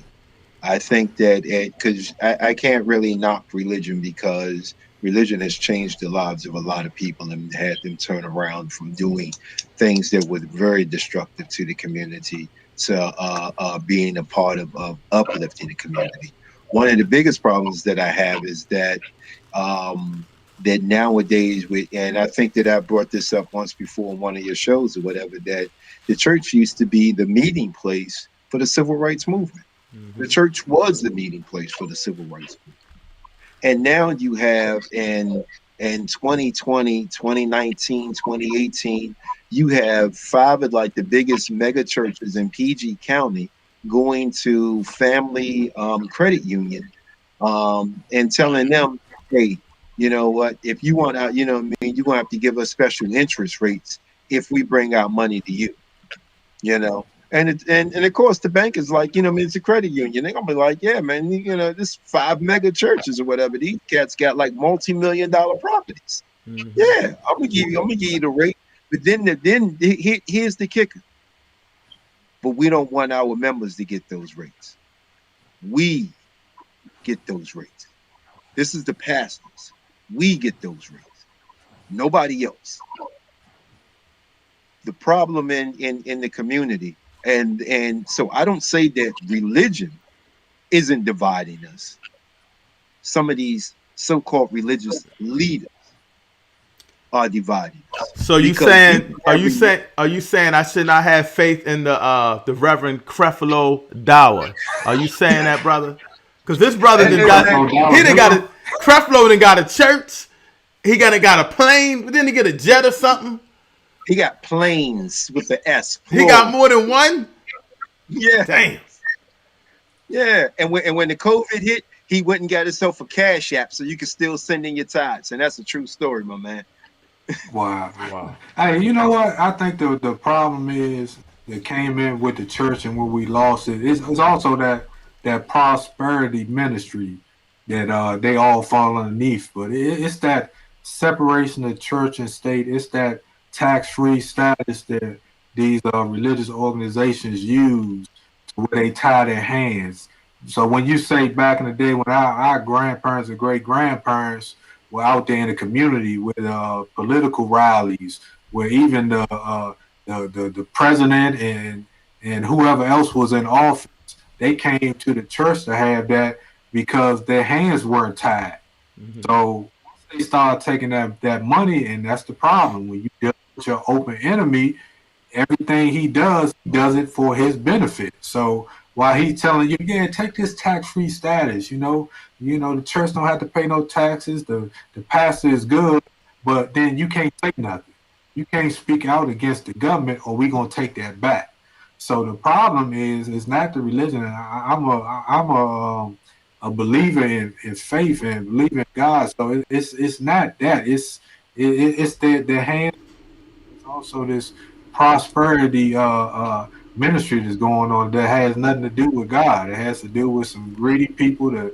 I think that because I can't really knock religion because religion has changed the lives of a lot of people and had them turn around from doing things that were very destructive to the community to being a part of uplifting the community. One of the biggest problems that I have is that that nowadays, and I think that I brought this up once before on one of your shows or whatever, that the church used to be the meeting place for the civil rights movement. The church was the meeting place for the civil rights movement. And now you have in 2020, 2019, 2018, you have five of like the biggest mega churches in PG County going to family credit union and telling them, hey, you know what, if you want out, you know what I mean, you're gonna have to give us special interest rates if we bring out money to you, you know. And of course the bank is like, you know, I mean, it's a credit union. They're gonna be like, yeah, man, you know, this five mega churches or whatever. These cats got like multi-million-dollar properties. Yeah, I'm gonna give you the rate. But here's the kicker. But we don't want our members to get those rates. We get those rates. This is the pastors. We get those rates. Nobody else. The problem in the community. And so I don't say that religion isn't dividing us. Some of these so-called religious leaders are dividing us. So you Because saying are you saying I should not have faith in the Reverend Creflo Dollar? Are you saying that, brother? Because this brother Hey, done hey, got man, he done got a Creflo done got a church. He got a plane, but then he get a jet or something. he got planes with the S. He got Plural. more than one. Yeah, Damn. yeah. And when the COVID hit, he went and got himself a cash app so you can still send in your tithes. And that's a true story, my man. Wow. Wow. Hey, you know what? I think the problem is that came in with the church and where we lost it. It's also that prosperity ministry that they all fall underneath. But it's that separation of church and state. It's that tax-free status that these religious organizations use to where they tie their hands. So when you say back in the day when our grandparents and great grandparents were out there in the community with political rallies, where even the president and whoever else was in office, they came to the church to have that because their hands weren't tied. So they start taking that money, and that's the problem. When you deal with your open enemy, everything he does it for his benefit. So while he's telling you, yeah, take this tax-free status, the church don't have to pay no taxes. The pastor is good, but then you can't say nothing. You can't speak out against the government, or we gonna take that back. So the problem is not the religion. And I'm a believer in faith and believe in God. So it's not that. It's their hand. It's also this prosperity ministry that's going on that has nothing to do with God. It has to do with some greedy people that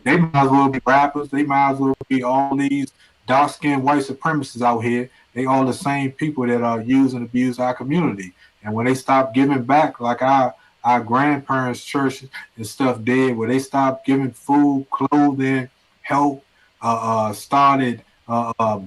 they might as well be rappers. They might as well be all these dark skinned white supremacists out here. They all the same people that use and abuse our community. And when they stop giving back, like our grandparents' church and stuff did, where they stopped giving food, clothing, help, started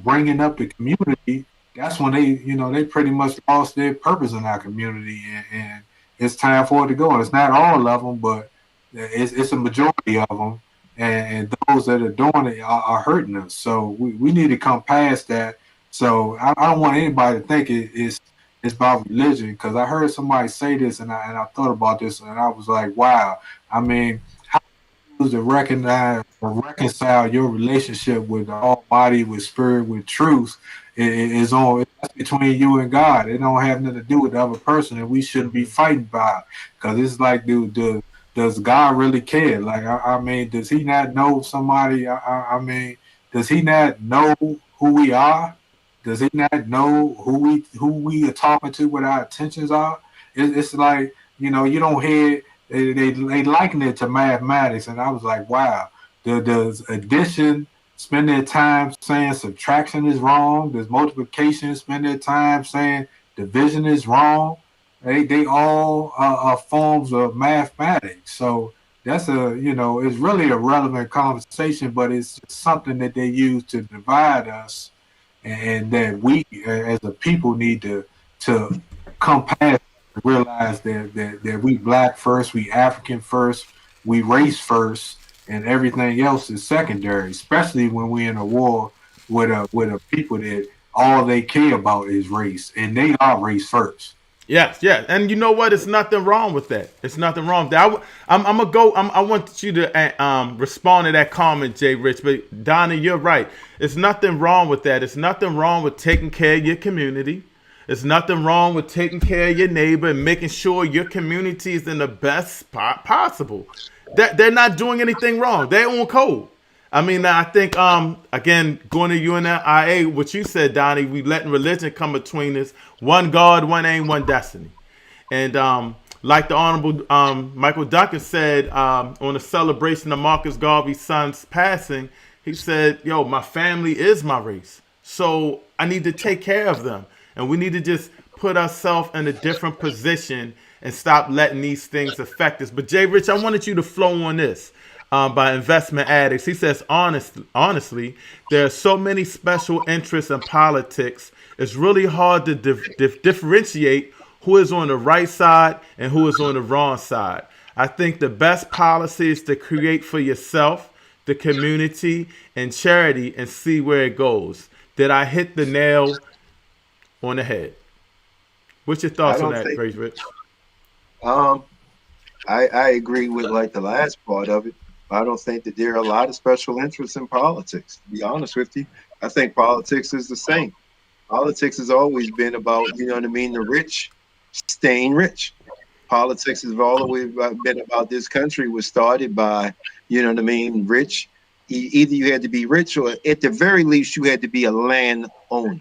bringing up the community. That's when they pretty much lost their purpose in our community, and it's time for it to go. And it's not all of them, but it's a majority of them, and those that are doing it are hurting us. So we need to come past that. So I don't want anybody to think it's about religion, because I heard somebody say this, and I thought about this, and I was like, wow. I mean, to recognize or reconcile your relationship with the Almighty, with Spirit, with truth, is on. It's between you and God. It don't have nothing to do with the other person, and we shouldn't be fighting about. Because it's like, does God really care? Like, I mean, does He not know somebody? I mean, does He not know who we are? Does He not know who we are talking to? What our intentions are? It's like, you don't hear. They liken it to mathematics, and I was like, wow. Does addition spend their time saying subtraction is wrong? Does multiplication spend their time saying division is wrong? They all are forms of mathematics. So that's it's really a relevant conversation, but it's something that they use to divide us, and that we as a people need to come past, realize that we black first, we African first, we race first, and everything else is secondary. Especially when we're in a war with a people that all they care about is race, and they are race first. Yes, yes, and you know what? It's nothing wrong with that. It's nothing wrong with that. I'm gonna go. I want you to respond to that comment, Jay Rich. But Donnie, you're right. It's nothing wrong with that. It's nothing wrong with taking care of your community. There's nothing wrong with taking care of your neighbor and making sure your community is in the best spot possible. That they're not doing anything wrong. They're on code. I mean, I think again, going to UNIA, what you said, Donnie, we letting religion come between us. One God, one aim, one destiny. And like the Honorable Michael Duncan said on the celebration of Marcus Garvey's son's passing, he said, "Yo, my family is my race, so I need to take care of them, and we need to just put ourselves in a different position and stop letting these things affect us." But Jay Rich, I wanted you to flow on this by Investment Addicts. He says, honestly, there are so many special interests in politics. It's really hard to differentiate who is on the right side and who is on the wrong side. I think the best policy is to create for yourself, the community, and charity and see where it goes. Did I hit the nail on the head? What's your I thoughts on don't that, think. Grace Rich? Um, I agree with like the last part of it. I don't think that there are a lot of special interests in politics. To be honest with you, I think politics is the same. Politics has always been about, you know what I mean, the rich staying rich. Politics has always been about this country was started by, you know what I mean, rich. Either you had to be rich or at the very least you had to be a land owner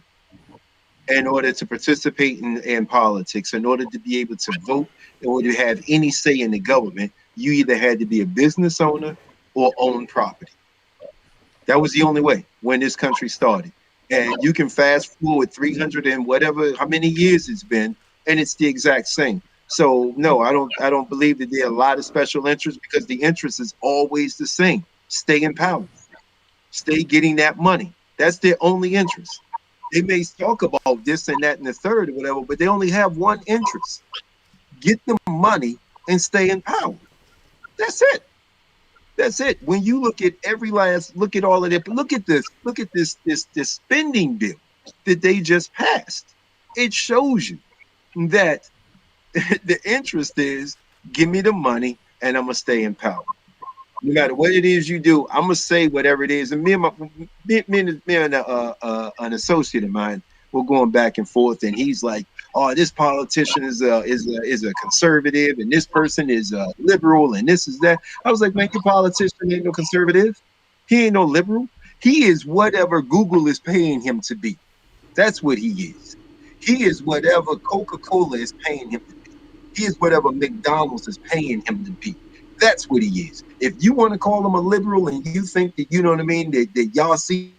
in order to participate in politics, in order to be able to vote, in order to have any say in the government, you either had to be a business owner or own property. That was the only way when this country started. And you can fast forward 300 and whatever, how many years it's been, and it's the exact same. So no, I don't believe that there are a lot of special interests because the interest is always the same. Stay in power, stay getting that money. That's their only interest. They may talk about this and that and the third or whatever, but they only have one interest: get the money and stay in power. That's it. That's it. When you look at every last, look at all of it. Look at this. Look at this spending bill that they just passed. It shows you that the interest is give me the money and I'm gonna stay in power. No matter what it is you do, I'm gonna say whatever it is. And me and an associate of mine were going back and forth, and he's like, "Oh, this politician is a conservative, and this person is a liberal, and this is that." I was like, "Man, your politician ain't no conservative. He ain't no liberal. He is whatever Google is paying him to be. That's what he is. He is whatever Coca-Cola is paying him to be. He is whatever McDonald's is paying him to be. That's what he is. If you want to call him a liberal and you think that, you know what I mean, that y'all see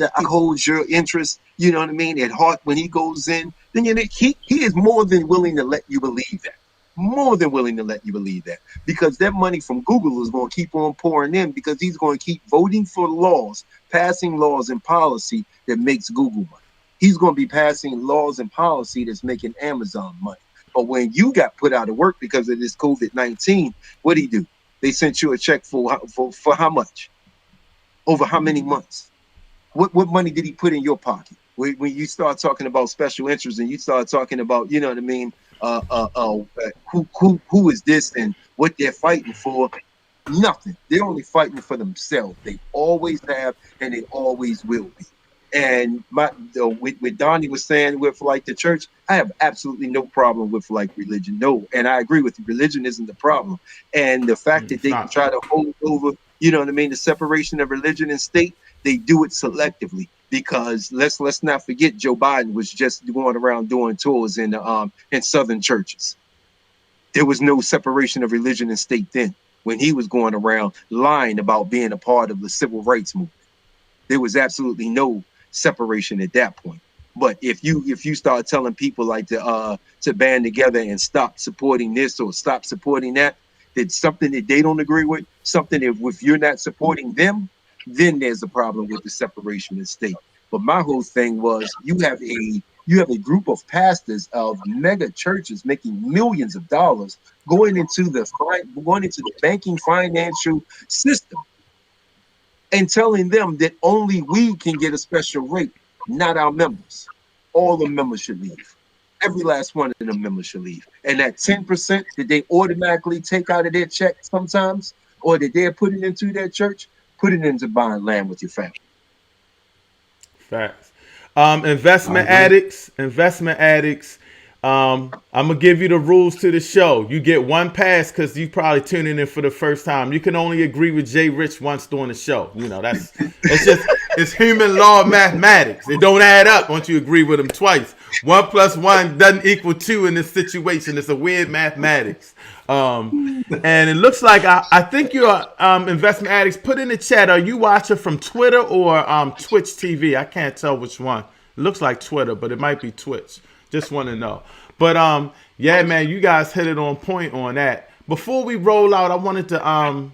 holds your interest, you know what I mean, at heart when he goes in, then you know, he is more than willing to let you believe that. More than willing to let you believe that. Because that money from Google is going to keep on pouring in because he's going to keep voting for laws, passing laws and policy that makes Google money. He's going to be passing laws and policy that's making Amazon money. But when you got put out of work because of this COVID-19, what did he do? They sent you a check for how much? Over how many months? What money did he put in your pocket? When you start talking about special interests and you start talking about, you know what I mean, who is this and what they're fighting for? Nothing. They're only fighting for themselves. They always have, and they always will be. And with Donnie was saying with like the church, I have absolutely no problem with like religion. No, and I agree with you. Religion isn't the problem. And the fact that It's they not. try to hold over, you know what I mean, the separation of religion and state, they do it selectively because let's not forget Joe Biden was just going around doing tours in southern churches. There was no separation of religion and state then when he was going around lying about being a part of the civil rights movement. There was absolutely no separation at that point. But if you start telling people like to band together and stop supporting this or stop supporting that, that's something that they don't agree with, something that if you're not supporting them, then there's a problem with the separation of state. But my whole thing was you have a group of pastors of mega churches making millions of dollars going into the banking financial system and telling them that only we can get a special rate, not our members. All the members should leave. every last one of them members should leave. And that 10% that they automatically take out of their check sometimes, or that they're putting into their church, put it into buying land with your family. Facts. Investment I agree. addicts. Investment addicts. I'm gonna give you the rules to the show. You get one pass because you probably tuning in for the first time. You can only agree with Jay Rich once during the show. You know it's human law of mathematics. It don't add up once you agree with him twice. 1 + 1 doesn't equal 2 in this situation. It's a weird mathematics. And it looks like I think you're investment addicts. Put in the chat. Are you watching from Twitter or Twitch TV? I can't tell which one. It looks like Twitter, but it might be Twitch. Just want to know. But yeah, man, you guys hit it on point on that. Before we roll out, I wanted to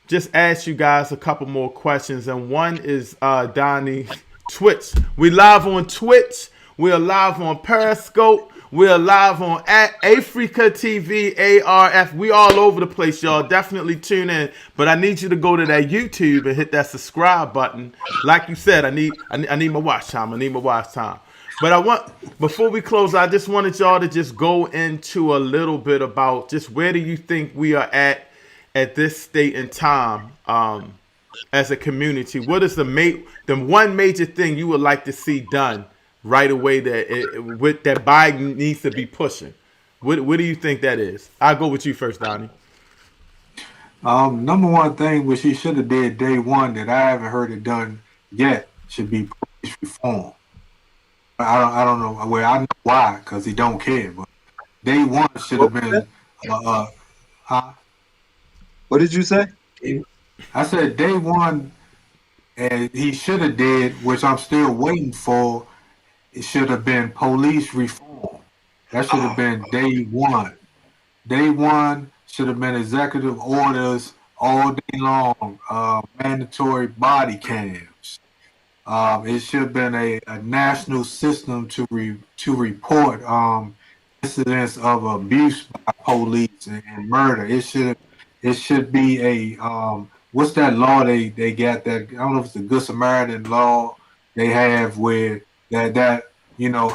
just ask you guys a couple more questions. And one is Donnie, Twitch. We live on Twitch. We are live on Periscope. We are live on Africa TV, ARF. We all over the place, y'all. Definitely tune in. But I need you to go to that YouTube and hit that subscribe button. Like you said, I need my watch time. I need my watch time. But before we close, I just wanted y'all to just go into a little bit about just where do you think we are at this state and time as a community. What is the one major thing you would like to see done right away that Biden needs to be pushing? What do you think that is? I'll go with you first, Donnie. Number one thing which he should have did day one that I haven't heard it done yet should be police reform. I don't know. Well, I know why, because he don't care. But day one should have been. What did you say? I said day one, and he should have did, which I'm still waiting for. It should have been police reform. That should have been day one. Day one should have been executive orders all day long, mandatory body cams. It should have been a national system to report incidents of abuse by police and murder. It should be a what's that law they got that I don't know if it's the Good Samaritan law they have where that you know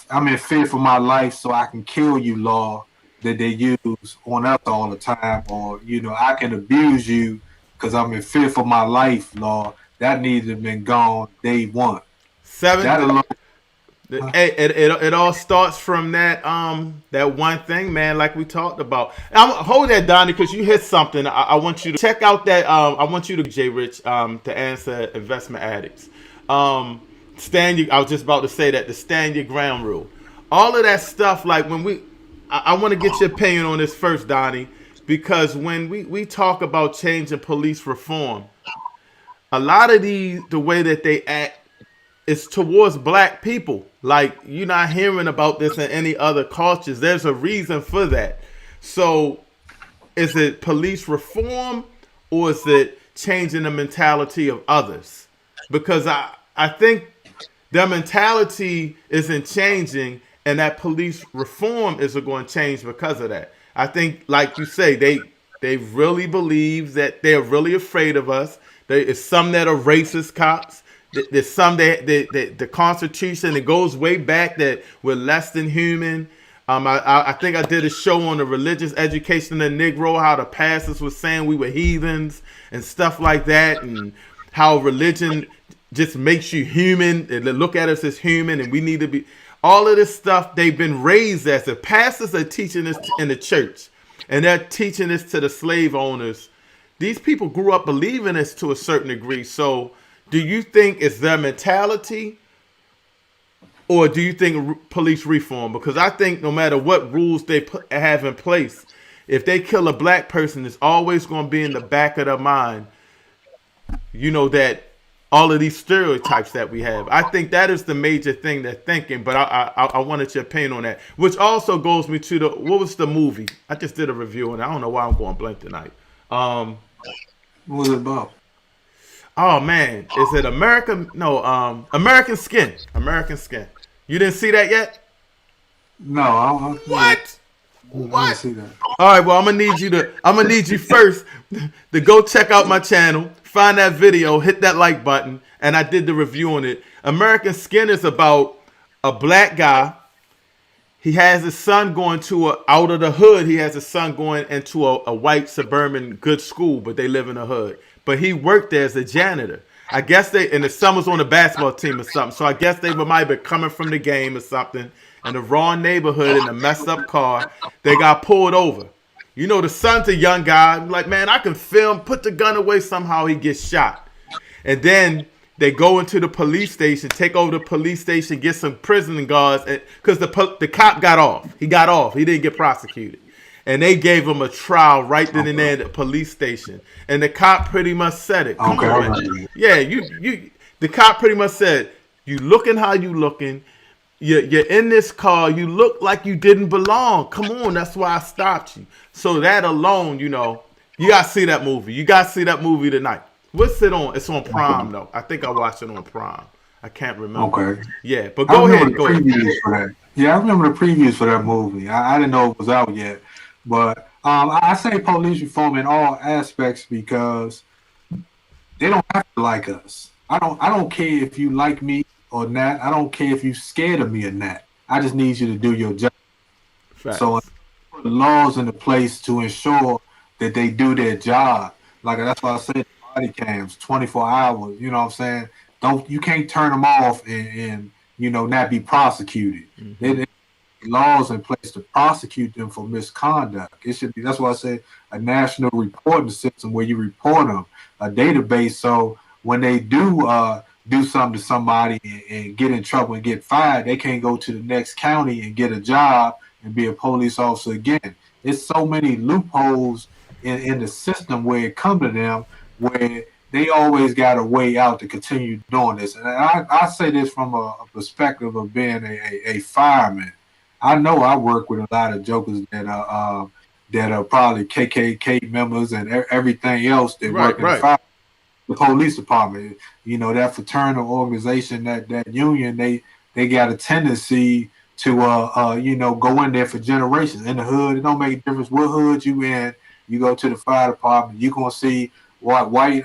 I'm in fear for my life so I can kill you law that they use on us all the time, or you know I can abuse you because I'm in fear for my life law. That needs to have been gone day one. That alone. It all starts from that one thing, man, like we talked about. Hold that, Donnie, because you hit something. I want you to check out that. I want you to Jay Rich to answer investment addicts. I was just about to say that the stand your ground rule. All of that stuff, like when I want to get your opinion on this first, Donnie, because when we talk about changing police reform, a lot of the way that they act is towards black people. Like, you're not hearing about this in any other cultures. There's a reason for that. So is it police reform or is it changing the mentality of others? Because I think their mentality isn't changing, and that police reform isn't going to change because of that. I think, like you say, they really believe that they're really afraid of us. There's some that are racist cops. There's some that the Constitution, it goes way back that we're less than human. I think I did a show on the religious education of the Negro, how the pastors were saying we were heathens and stuff like that, and how religion just makes you human. They look at us as human, and we need to be. All of this stuff they've been raised as. The pastors are teaching this in the church, and they're teaching this to the slave owners. These people grew up believing this to a certain degree. So do you think it's their mentality, or do you think police reform? Because I think no matter what rules they have in place, if they kill a black person, it's always going to be in the back of their mind, you know, that all of these stereotypes that we have. I think that is the major thing they're thinking, but I wanted your opinion on that, which also goes me to what was the movie? I just did a review on it. I don't know why I'm going blank tonight. What was it about? Oh man, is it American? No, American Skin. American Skin. You didn't see that yet? No, I What? didn't see that. All right, well, I'm gonna need you first to go check out my channel, find that video, hit that like button, and I did the review on it. American Skin is about a black guy he has his son going to out of the hood. He has his son going into a white suburban good school, but they live in the hood. But he worked there as a janitor. I guess they and the son was on the basketball team or something. So I guess they might have been coming from the game or something in the wrong neighborhood in a messed up car. They got pulled over. You know, the son's a young guy. Like, man, I can film, put the gun away. Somehow he gets shot. And then they go into the police station, take over the police station, get some prison guards, because the cop got off. He got off. He didn't get prosecuted. And they gave him a trial right then and there at the police station. And the cop pretty much said it. Come on, man. Yeah, the cop pretty much said, you looking how you looking. You're in this car. You look like you didn't belong. Come on, that's why I stopped you. So that alone, you know, you got to see that movie. You got to see that movie tonight. What's it on? It's on Prime, though. I think I watched it on Prime. I can't remember. Okay. Yeah, but go ahead. Go ahead. For that. Yeah, I remember the previews for that movie. I didn't know it was out yet. But I say police reform in all aspects because they don't have to like us. I don't care if you like me or not. I don't care if you're scared of me or not. I just need you to do your job. Facts. So put laws into place to ensure that they do their job. Like that's why I said body cams, 24 hours. You know what I'm saying? You can't turn them off and you know not be prosecuted. Mm-hmm. Laws in place to prosecute them for misconduct. It should be. That's why I say a national reporting system where you report them, a database. So when they do something to somebody and get in trouble and get fired, they can't go to the next county and get a job and be a police officer again. There's so many loopholes in the system where it come to them where they always got a way out to continue doing this. And I say this from a perspective of being a fireman. I know I work with a lot of jokers that are probably KKK members and everything else that work in the police department. You know, that fraternal organization, that union, they got a tendency to you know, go in there for generations. In the hood, it don't make a difference what hood you in. You go to the fire department, you're gonna see white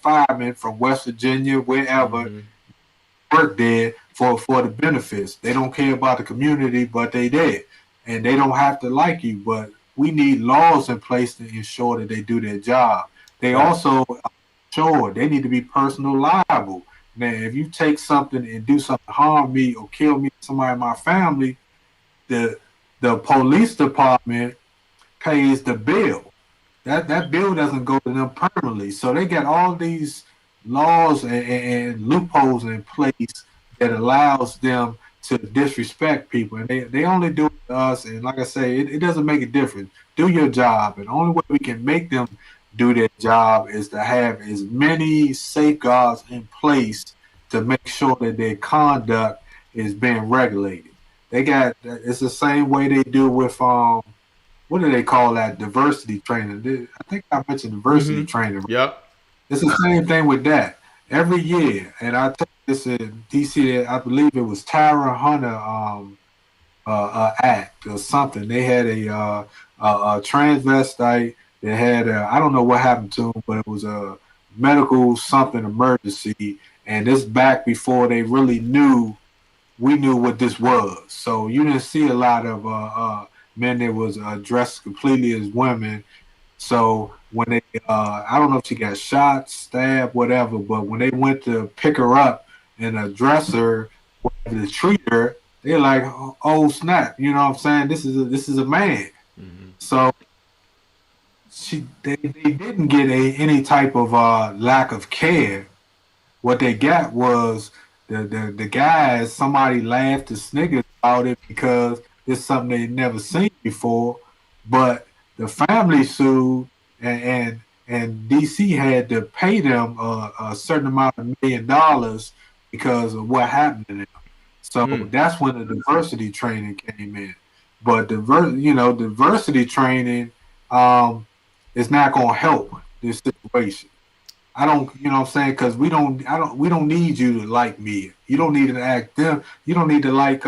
firemen from West Virginia, wherever, work there for the benefits. They don't care about the community, but they there. And they don't have to like you, but we need laws in place to ensure that they do their job. They also they need to be personal liable. Now, if you take something and do something to harm me or kill me, somebody in my family, the police department pays the bill. That bill doesn't go to them permanently. So they got all these laws and loopholes in place that allows them to disrespect people, and they only do it to us. And like I say, it doesn't make a difference. Do your job, and the only way we can make them do their job is to have as many safeguards in place to make sure that their conduct is being regulated. It's the same way they do with what do they call that? Diversity training. I think I mentioned diversity training. Yep. It's the same thing with that. Every year, and I think this in DC, I believe it was Tyra Hunter act or something. They had a transvestite that had I don't know what happened to him, but it was a medical something emergency, and this back before they really we knew what this was. So you didn't see a lot of men that was dressed completely as women. So when they, I don't know if she got shot, stabbed, whatever, but when they went to pick her up and address her, to treat her, they're like, "Oh snap!" You know what I'm saying? This is a man. Mm-hmm. So they didn't get any type of lack of care. What they got was the guys. Somebody laughed to snigger about it because it's something they never seen before, but the family sued, and DC had to pay them a certain amount of $1 million because of what happened to them. So that's when the diversity training came in. But diversity training is not going to help this situation. I don't, you know what I'm saying? Because we don't need you to like me. You don't need to act them. You don't need to like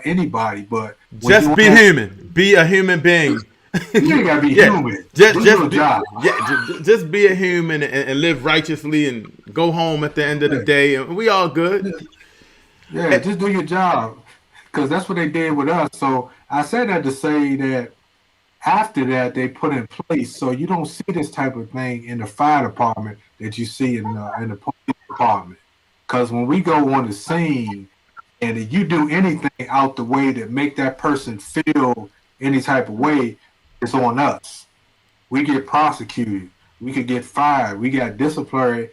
anybody. But just be human. Be a human being. You ain't gotta be human. Just be a human and live righteously and go home at the end of the day, and we all good. Yeah, just do your job. because that's what they did with us. So I said that to say that after that they put in place, so you don't see this type of thing in the fire department that you see in the police department. Because when we go on the scene, and if you do anything out the way that make that person feel any type of way, it's on us. We get prosecuted. We could get fired. We got disciplinary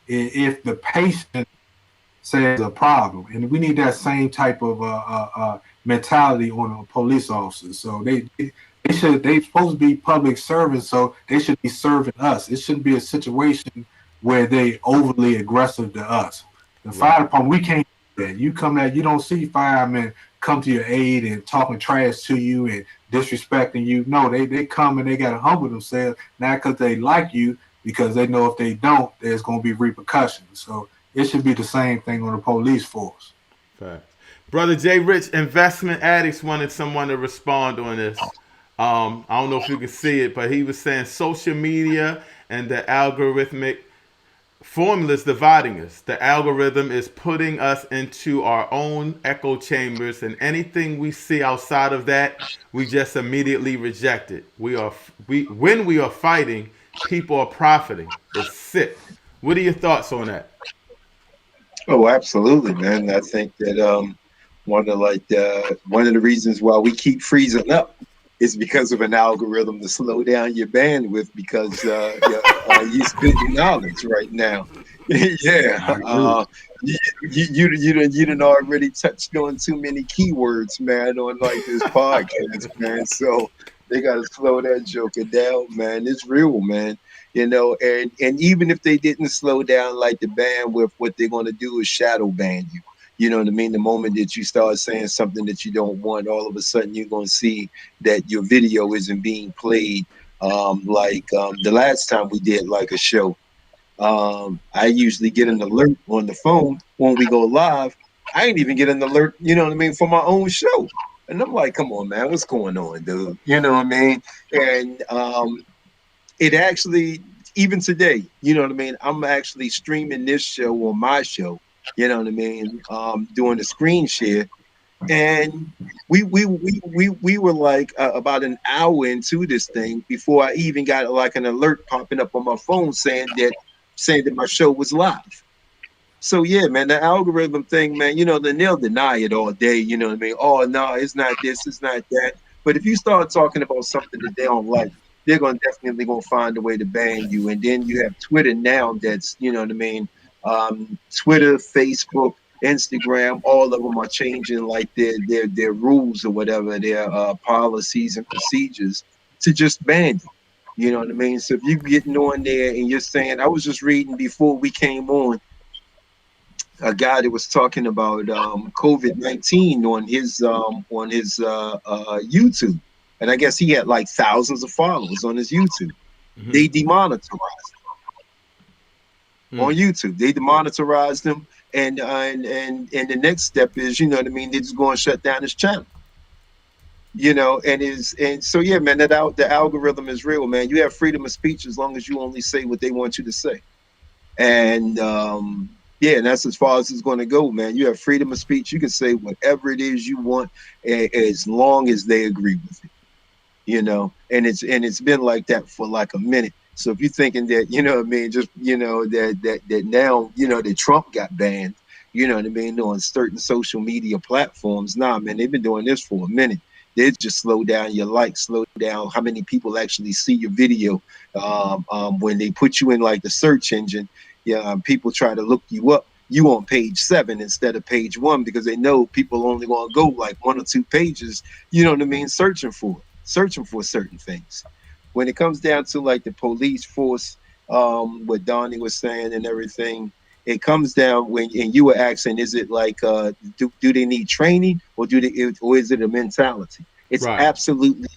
if the patient says a problem, and we need that same type of mentality on a police officer. So they supposed to be public servants, so they should be serving us. It shouldn't be a situation where they overly aggressive to us. The fire department, we can't do that. You come out, you don't see firemen come to your aid and talking trash to you and disrespecting you. No, they come and they got to humble themselves, not because they like you, because they know if they don't, there's going to be repercussions. So it should be the same thing on the police force. Facts. Brother J. Rich, investment addicts wanted someone to respond on this. I don't know if you can see it, but he was saying social media and the algorithmic formulas dividing us. The algorithm is putting us into our own echo chambers, and anything we see outside of that, we just immediately reject it. When we are fighting, people are profiting. It's sick. What are your thoughts on that? Oh, absolutely, man. I think that one of the reasons why we keep freezing up is because of an algorithm to slow down your bandwidth because you're spitting knowledge right now. Yeah, you done already touched on too many keywords, man, on like this podcast, man. So they got to slow that joker down, man. It's real, man. And even if they didn't slow down like the bandwidth, what they're going to do is shadow ban you. You know what I mean? The moment that you start saying something that you don't want, all of a sudden you're going to see that your video isn't being played. The last time we did like a show, I usually get an alert on the phone when we go live. I ain't even get an alert, you know what I mean, for my own show. And I'm like, come on, man, what's going on, dude? You know what I mean? And it actually, even today, you know what I mean? I'm actually streaming this show on my show, you know what I mean? Doing a screen share. And we were like about an hour into this thing before I even got like an alert popping up on my phone saying that my show was live. So yeah, man, the algorithm thing, man, then they'll deny it all day. You know what I mean? Oh no, it's not this, it's not that. But if you start talking about something that they don't like, they're gonna definitely gonna find a way to ban you. And then you have Twitter now, that's you know what I mean. Twitter, Facebook, Instagram, all of them are changing like their rules or whatever, their policies and procedures to just ban you. You know what I mean? So if you're getting on there and you're saying, I was just reading before we came on, a guy that was talking about COVID-19 on his YouTube, and I guess he had like thousands of followers on his YouTube. Mm-hmm. They demonetized him on YouTube. They demonetized him, and the next step is, you know what I mean, they're just going to shut down his channel. And so yeah, man, the algorithm is real, man. You have freedom of speech as long as you only say what they want you to say. And yeah, and that's as far as it's going to go, man. You have freedom of speech. You can say whatever it is you want, as long as they agree with it. And it's been like that for like a minute. So if you're thinking that, you know what I mean, just that now, that Trump got banned, you know what I mean, on certain social media platforms. Nah, man, they've been doing this for a minute. They just slow down your likes, slow down how many people actually see your video. When they put you in like the search engine, people try to look you up. You on page 7 instead of page 1 because they know people only want to go like 1 or 2 pages. You know what I mean? Searching for certain things. When it comes down to like the police force, what Donnie was saying and everything, it comes down and you were asking, is it like do they need training or is it a mentality? It's Right. absolutely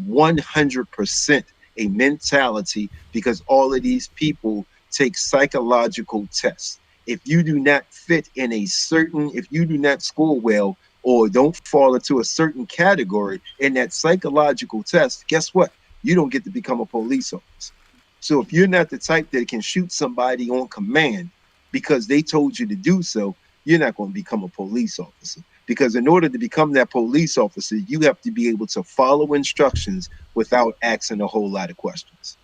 100% a mentality, because all of these people take psychological tests. If you do not fit in if you do not score well or don't fall into a certain category in that psychological test, guess what? You don't get to become a police officer. So if you're not the type that can shoot somebody on command because they told you to do so, you're not going to become a police officer. Because in order to become that police officer, you have to be able to follow instructions without asking a whole lot of questions.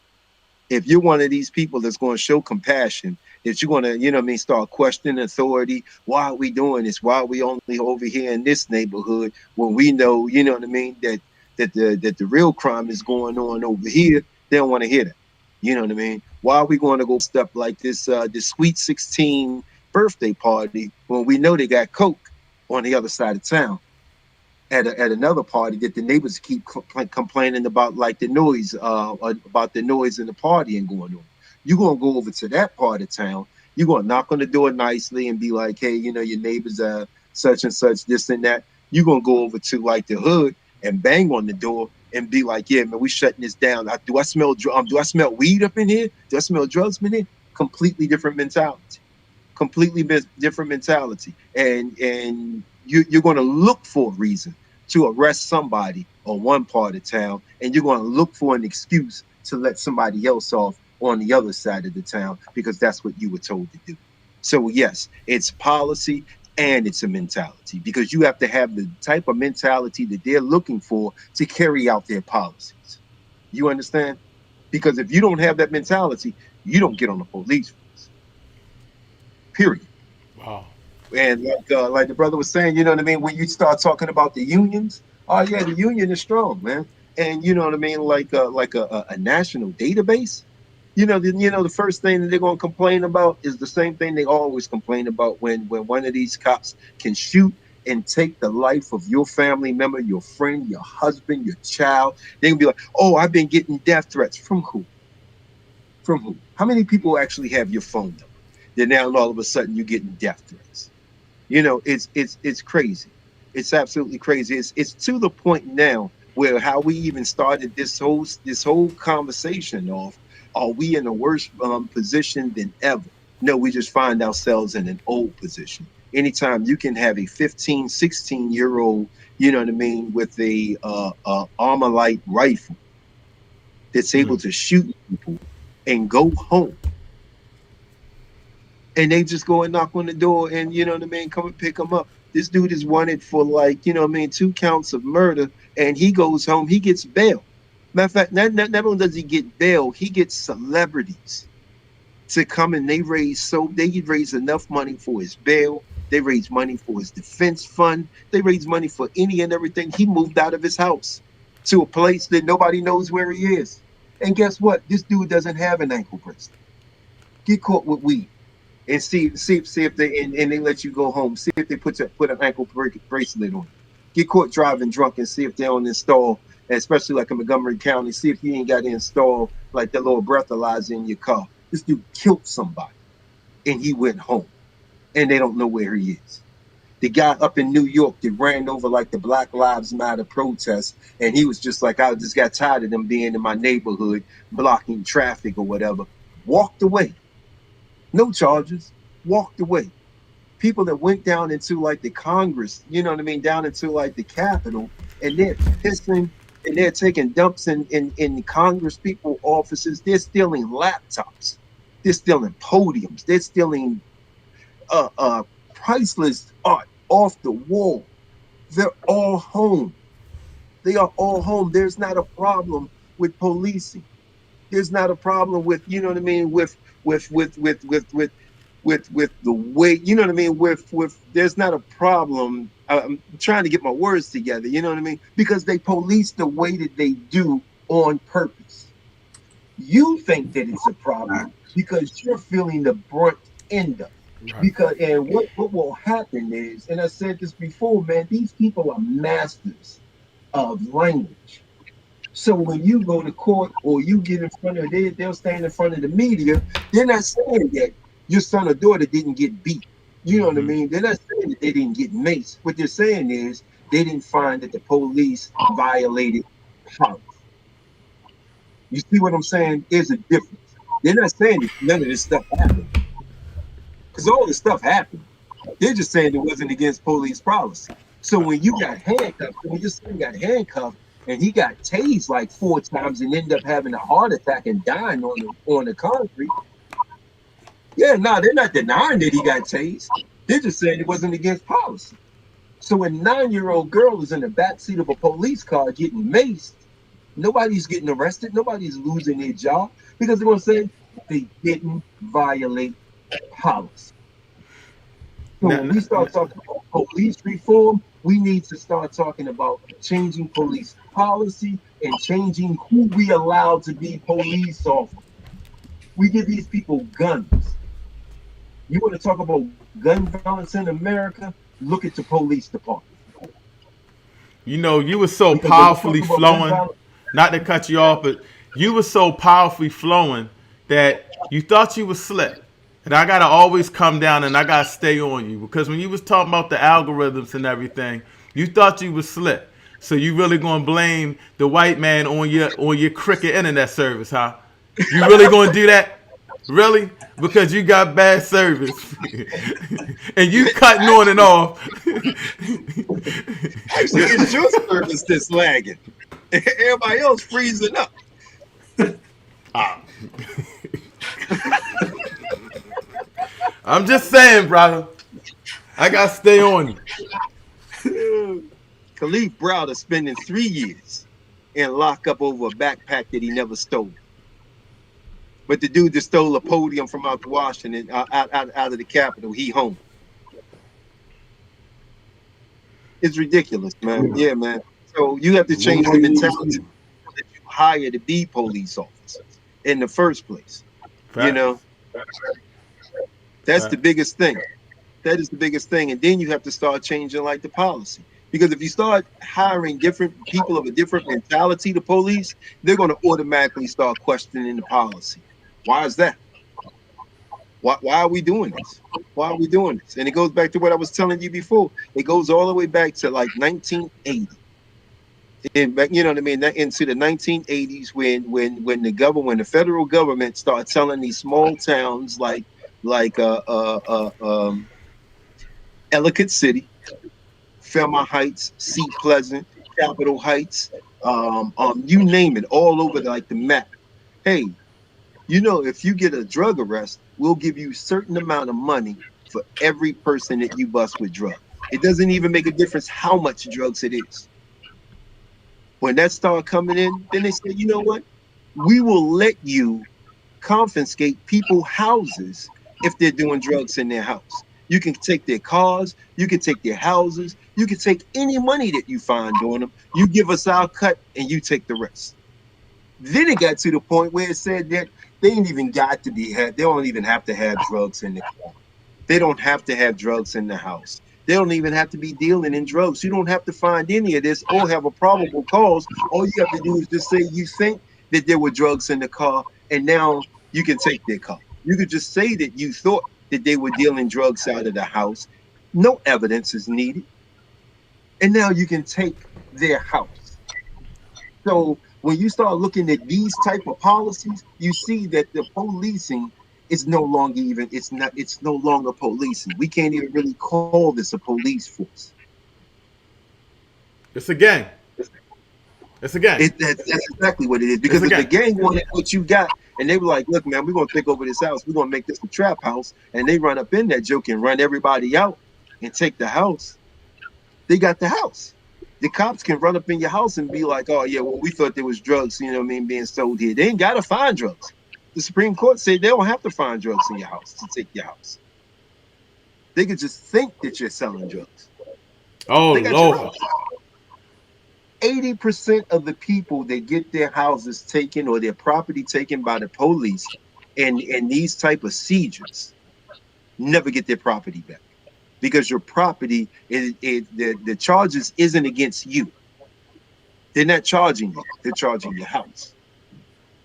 If you're one of these people that's going to show compassion, that you're going to, start questioning authority. Why are we doing this? Why are we only over here in this neighborhood when we know, that the real crime is going on over here? They don't want to hear that. You know what I mean? Why are we going to go stuff like this Sweet 16 birthday party when we know they got coke on the other side of town? At another party that the neighbors keep complaining about, like the noise, about the noise and the partying going on. You're gonna go over to that part of town. You're gonna knock on the door nicely and be like, "Hey, your neighbors are such and such, this and that." You're gonna go over to like the hood and bang on the door and be like, "Yeah, man, we shutting this down. Do I smell? Do I smell weed up in here? Do I smell drugs in here?" Completely different mentality. Completely different mentality, and you're going to look for a reason to arrest somebody on one part of town, and you're going to look for an excuse to let somebody else off on the other side of the town because that's what you were told to do. So yes, it's policy and it's a mentality, because you have to have the type of mentality that they're looking for to carry out their policies. You understand? Because if you don't have that mentality, you don't get on the police force. Period. Wow. And like the brother was saying, you know what I mean? When you start talking about the unions, oh yeah, the union is strong, man. And you know what I mean, like a national database. The first thing that they're gonna complain about is the same thing they always complain about when one of these cops can shoot and take the life of your family member, your friend, your husband, your child. They can be like, "Oh, I've been getting death threats from who? From who? How many people actually have your phone number? Then now all of a sudden you're getting death threats." It's crazy. It's absolutely crazy. It's to the point now where how we even started this whole conversation off. Are we in a worse position than ever? No, we just find ourselves in an old position. Anytime you can have a 15, 16-year old, you know what I mean, with a Armalite rifle that's able to shoot people and go home, and they just go and knock on the door and, you know what I mean, come and pick him up. This dude is wanted for, like, 2 counts of murder, and he goes home, he gets bail. Matter of fact, not only does he get bail, he gets celebrities to come, and they raise enough money for his bail. They raise money for his defense fund. They raise money for any and everything. He moved out of his house to a place that nobody knows where he is. And guess what? This dude doesn't have an ankle bracelet. Get caught with weed and see if they let you go home. See if they put an ankle bracelet on. Get caught driving drunk and see if they don't install, especially like in Montgomery County. See if you ain't got to install like that little breathalyzer in your car. This dude killed somebody and he went home, and they don't know where he is. The guy up in New York that ran over like the Black Lives Matter protest, and he was just like, I just got tired of them being in my neighborhood blocking traffic or whatever. Walked away. No charges. Walked away. People that went down into like the Congress, you know what I mean, down into like the Capitol, and they're pissing and they're taking dumps in the Congress people offices. They're stealing laptops. They're stealing podiums. They're stealing priceless art off the wall. They're all home. They are all home. There's not a problem with policing. There's not a problem with, you know what I mean, with the way, you know what I mean, with there's not a problem. I'm trying to get my words together, you know what I mean, because they police the way that they do on purpose. You think that it's a problem because you're feeling the brunt end of it. Right. Because and what will happen is, and I said this before, man, these people are masters of language. So when you go to court or you get in front of they'll stand in front of the media, they're not saying that your son or daughter didn't get beat. You know what I mean? They're not saying that they didn't get maced. What they're saying is they didn't find that the police violated policy. You see what I'm saying? There's a difference. They're not saying that none of this stuff happened, because all this stuff happened. They're just saying it wasn't against police policy. So when you got handcuffed, when your son got handcuffed and he got tased like 4 times and ended up having a heart attack and dying on the concrete, yeah, no, they're not denying that he got tased. They're just saying it wasn't against policy. So when a 9-year-old girl is in the backseat of a police car getting maced, nobody's getting arrested, nobody's losing their job because they're going to say they didn't violate policy. So Now, when we start talking about police reform, we need to start talking about changing police policy and changing who we allow to be police officers. We give these people guns. You want to talk about gun violence in America? Look at the police department. you know, you were so Because when we talk powerfully about gun flowing, violence, not to cut you off, but you were so powerfully flowing that you thought you was slick. And I gotta always come down and I gotta stay on you because when you was talking about the algorithms and everything, you thought you was slick. So you really gonna blame the white man on your cricket internet service, huh? You really gonna do that? Really? Because you got bad service. And you cutting on and off. actually, it's your service that's lagging. Everybody else freezing up. I'm just saying, brother. I gotta stay on you. Khalif Browder spending 3 years in lockup over a backpack that he never stole. But the dude that stole a podium from out the Washington, out of the Capitol, he home. It's ridiculous, man. Yeah, man. So you have to change the mentality that you hire to be police officers in the first place. You Fact. know, that's the Fact. biggest thing. That is the biggest thing. And then you have to start changing like the policy. Because if you start hiring different people of a different mentality to police, they're going to automatically start questioning the policy. Why is that? Why are we doing this? Why are we doing this? And it goes back to what I was telling you before. It goes all the way back to like 1980. And you know what I mean? Into the 1980s when the federal government started telling these small towns like Ellicott City, Fairmont Heights, Seat Pleasant, Capitol Heights, you name it, all over like the map. Hey, if you get a drug arrest, we'll give you a certain amount of money for every person that you bust with drugs. It doesn't even make a difference how much drugs it is. When that started coming in, then they said, you know what? We will let you confiscate people's houses if they're doing drugs in their house. You can take their cars, you can take their houses, you can take any money that you find on them. You give us our cut and you take the rest. Then it got to the point where it said that they ain't even got to they don't even have to have drugs in the car. They don't have to have drugs in the house. They don't even have to be dealing in drugs. You don't have to find any of this or have a probable cause. All you have to do is just say you think that there were drugs in the car, and now you can take their car. You could just say that you thought that they were dealing drugs out of the house. No evidence is needed. And now you can take their house. So when you start looking at these type of policies, you see that the policing is no longer it's no longer policing. We can't even really call this a police force. It's a gang. It's a gang. That's exactly what it is. It's Because a if the gang. gang wanted what you got, and they were like, "Look, man, we're gonna take over this house. We're gonna make this a trap house," and they run up in that joke and run everybody out and take the house. They got the house. The cops can run up in your house and be like, "Oh yeah, well we thought there was drugs, being sold here." They ain't gotta find drugs. The Supreme Court said they don't have to find drugs in your house to take your house. They could just think that you're selling drugs. Oh They got your Lord. house. 80% of the people that get their houses taken or their property taken by the police and these type of seizures never get their property back because your property the charges isn't against you. They're not charging you. They're charging your house.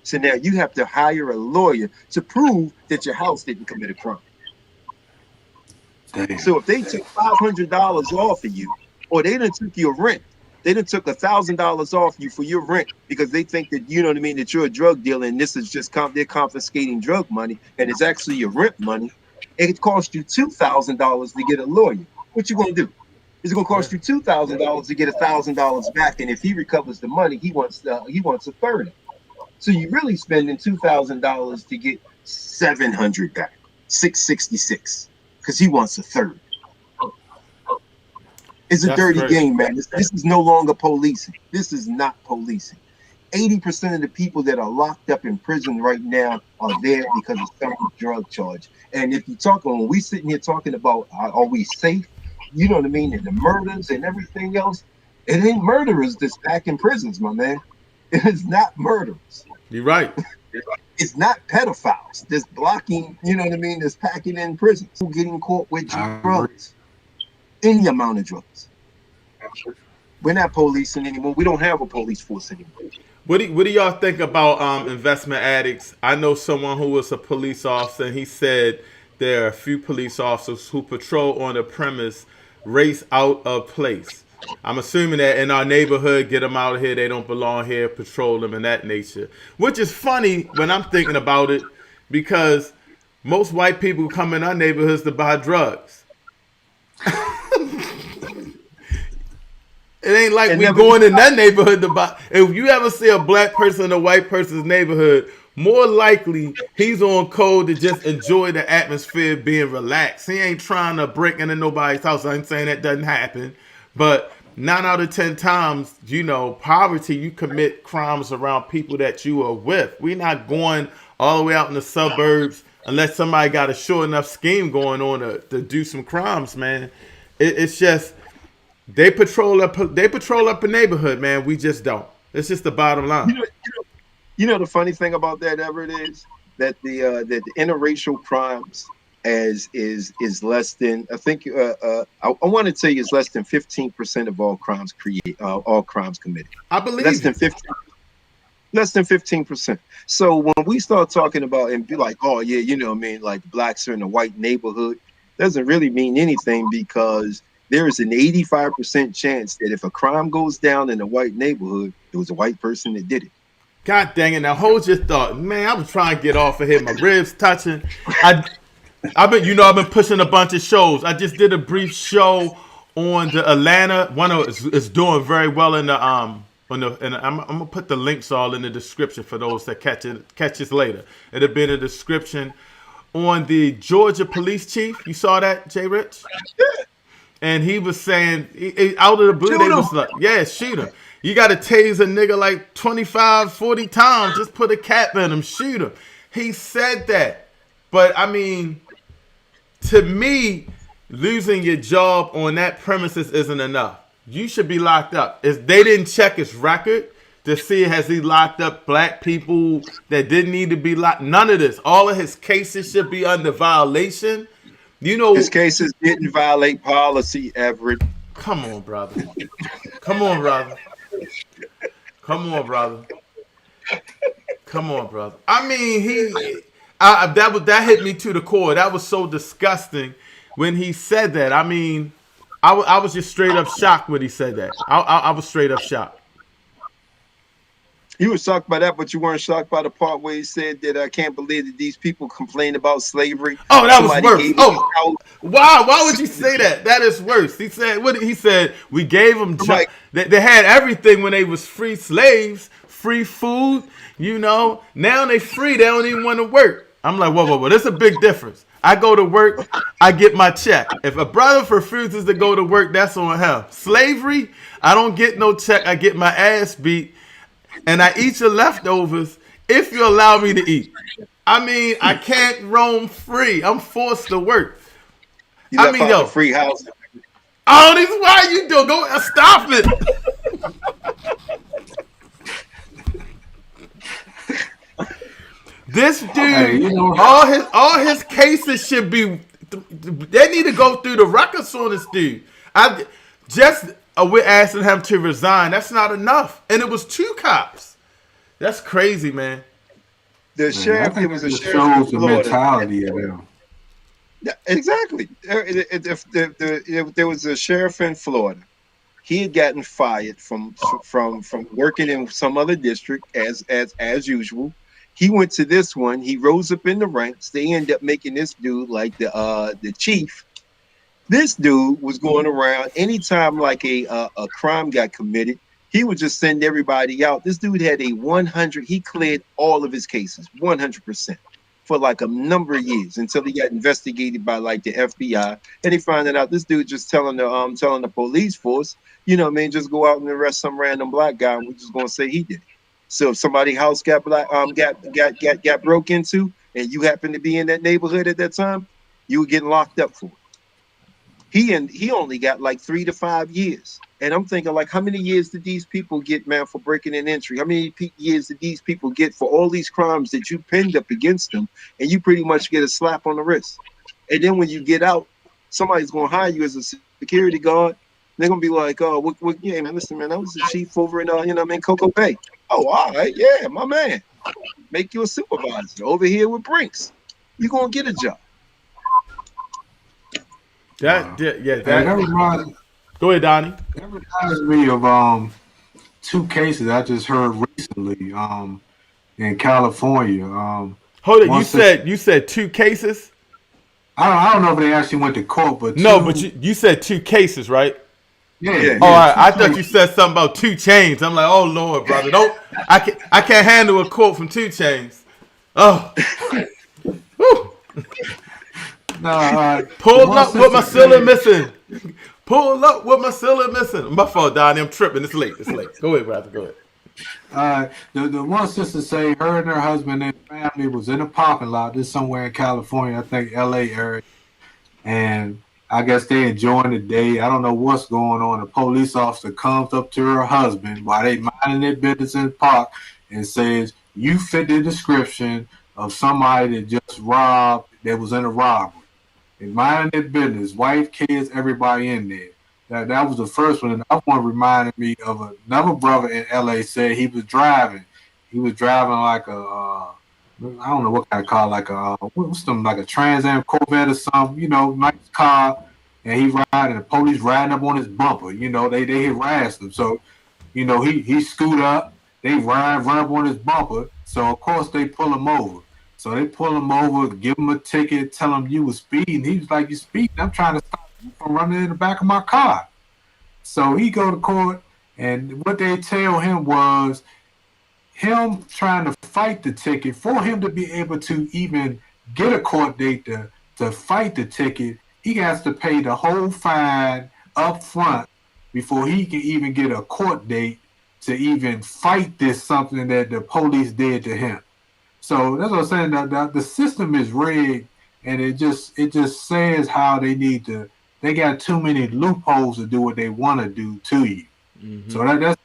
So now you have to hire a lawyer to prove that your house didn't commit a crime. Damn. So if they took $500 off of you, or they done took your rent, they done took $1,000 off you for your rent because they think that that you're a drug dealer and this is just they're confiscating drug money and it's actually your rent money. It cost you $2,000 to get a lawyer. What you gonna do? It's gonna cost you $2,000 to get $1,000 back, and if he recovers the money, he wants a third. So you're really spending $2,000 to get 700 back, 666, because he wants a third. It's a That's dirty crazy. game, man. This is no longer policing. This is not policing. 80% of the people that are locked up in prison right now are there because of some drug charge. And if you talk when we sitting here talking about are we safe, you know what I mean, and the murders and everything else, it ain't murderers that's back in prisons, my man. It is not murderers. You're right. It's not pedophiles that's blocking, you know what I mean, that's packing in prisons. Getting caught with I agree. drugs, any amount of drugs. We're not policing anymore. We don't have a police force anymore. What do y'all think about investment addicts? I know someone who was a police officer, and he said there are a few police officers who patrol on the premise, race out of place. I'm assuming that in our neighborhood, get them out of here. They don't belong here. Patrol them in that nature, which is funny when I'm thinking about it, because most white people come in our neighborhoods to buy drugs. It ain't like And we never going in that neighborhood to buy. If you ever see a black person in a white person's neighborhood, more likely he's on code to just enjoy the atmosphere, being relaxed. He ain't trying to break into nobody's house. I ain't saying that doesn't happen, but 9 out of 10 times, poverty, you commit crimes around people that you are with. We're not going all the way out in the suburbs unless somebody got a sure enough scheme going on to do some crimes, man. It's just they patrol up a neighborhood, man. We just don't. It's just the bottom line. The funny thing about that, Everett, is that the interracial crimes is less than, I think, I want to tell you, it's less than 15% of all crimes committed. I believe Less than it. 15. Less than 15%. So when we start talking about and be like, oh yeah, what I mean, like blacks are in a white neighborhood, doesn't really mean anything, because there is an 85% chance that if a crime goes down in a white neighborhood, it was a white person that did it. God dang it! Now hold your thought, man. I was trying to get off of here. My ribs touching. I've been pushing a bunch of shows. I just did a brief show on the Atlanta. One of is doing very well in the and I'm gonna put the links all in the description for those that catch this later. It'll be in the description on the Georgia police chief. You saw that, Jay Rich? And he was saying, out of the blue, they was like, yeah, shoot him. You got to tase a nigga like 25, 40 times. Just put a cap in him, shoot him. He said that. But, I mean, to me, losing your job on that premises isn't enough. You should be locked up. If they didn't check his record to see has he locked up black people that didn't need to be locked. None of this. All of his cases should be under violation. His cases didn't violate policy, Everett. Come on, brother. Come on, brother. Come on, brother. Come on, brother. I mean, that hit me to the core. That was so disgusting when he said that. I mean, I was just straight up shocked when he said that. I was straight up shocked. You were shocked by that, but you weren't shocked by the part where he said that I can't believe that these people complain about slavery. Oh, that was worse. Oh, wow. Why would you say that? That is worse. He said, he said, we gave them jobs. They had everything when they was free slaves, free food, Now they free. They don't even want to work. I'm like, whoa. There's a big difference. I go to work, I get my check. If a brother refuses to go to work, that's on him. Slavery, I don't get no check. I get my ass beat. And I eat your leftovers if you allow me to eat. I mean, I can't roam free. I'm forced to work. I mean, yo, free house. Oh, this is why you do. Go stop it. This dude, all his cases should be. They need to go through the records on this dude. We're asking him to resign. That's not enough. And it was 2 cops. That's crazy, man. The sheriff, it was a sheriff. Shows the mentality of them. Yeah, exactly. There was a sheriff in Florida. He had gotten fired from working in some other district as usual. He went to this one. He rose up in the ranks. They end up making this dude like the chief. This dude was going around anytime like a crime got committed, he would just send everybody out. This dude had a 100. He cleared all of his cases, 100%. for like a number of years until he got investigated by like the FBI, and he found out this dude just telling the police force, just go out and arrest some random black guy, and we're just gonna say he did it. So if somebody's house got broke into, and you happen to be in that neighborhood at that time, you were getting locked up for it. He only got like 3 to 5 years. And I'm thinking, like, how many years did these people get, man, for breaking an entry? How many years did these people get for all these crimes that you pinned up against them? And you pretty much get a slap on the wrist. And then when you get out, somebody's going to hire you as a security guard. They're going to be like, oh, yeah, man, listen, man, I was the chief over in, Cocoa Bay. Oh, all right, yeah, my man. Make you a supervisor over here with Brinks. You're going to get a job. That reminds Go ahead, Donnie. That reminds me of two cases I just heard recently in California. Hold it. You said 2 cases? I don't know if they actually went to court, but no, but you said 2 cases, right? Yeah. All right. I thought you said something about 2 chains. I'm like, oh Lord, brother, don't. I can't handle a quote from 2 chains. Oh. No, pull up with my cylinder missing. Pull up with my cylinder missing. My fault, Donnie. I'm tripping. It's late. Go ahead, brother. Go ahead. The one sister say her and her husband and family was in a parking lot. This somewhere in California, I think LA area, and I guess they enjoying the day. I don't know what's going on. A police officer comes up to her husband while they minding their business in the park and says, "You fit the description of somebody that just robbed. That was in a robbery." And minding their business, wife, kids, everybody in there. That was the first one. And that one reminded me of another brother in LA said he was driving. He was driving like I don't know what kind of car, like like a Trans Am Corvette or something, nice car. And he riding, the police riding up on his bumper. They harassed him. So, he scoot up, they run up on his bumper. So of course they pull him over. So they pull him over, give him a ticket, tell him you was speeding. He was like, "You speeding? I'm trying to stop you from running in the back of my car." So he go to court, and what they tell him was him trying to fight the ticket. For him to be able to even get a court date to fight the ticket, he has to pay the whole fine up front before he can even get a court date to even fight this something that the police did to him. So that's what I'm saying. The system is rigged, and it just says how they got too many loopholes to do what they want to do to you. Mm-hmm. So that's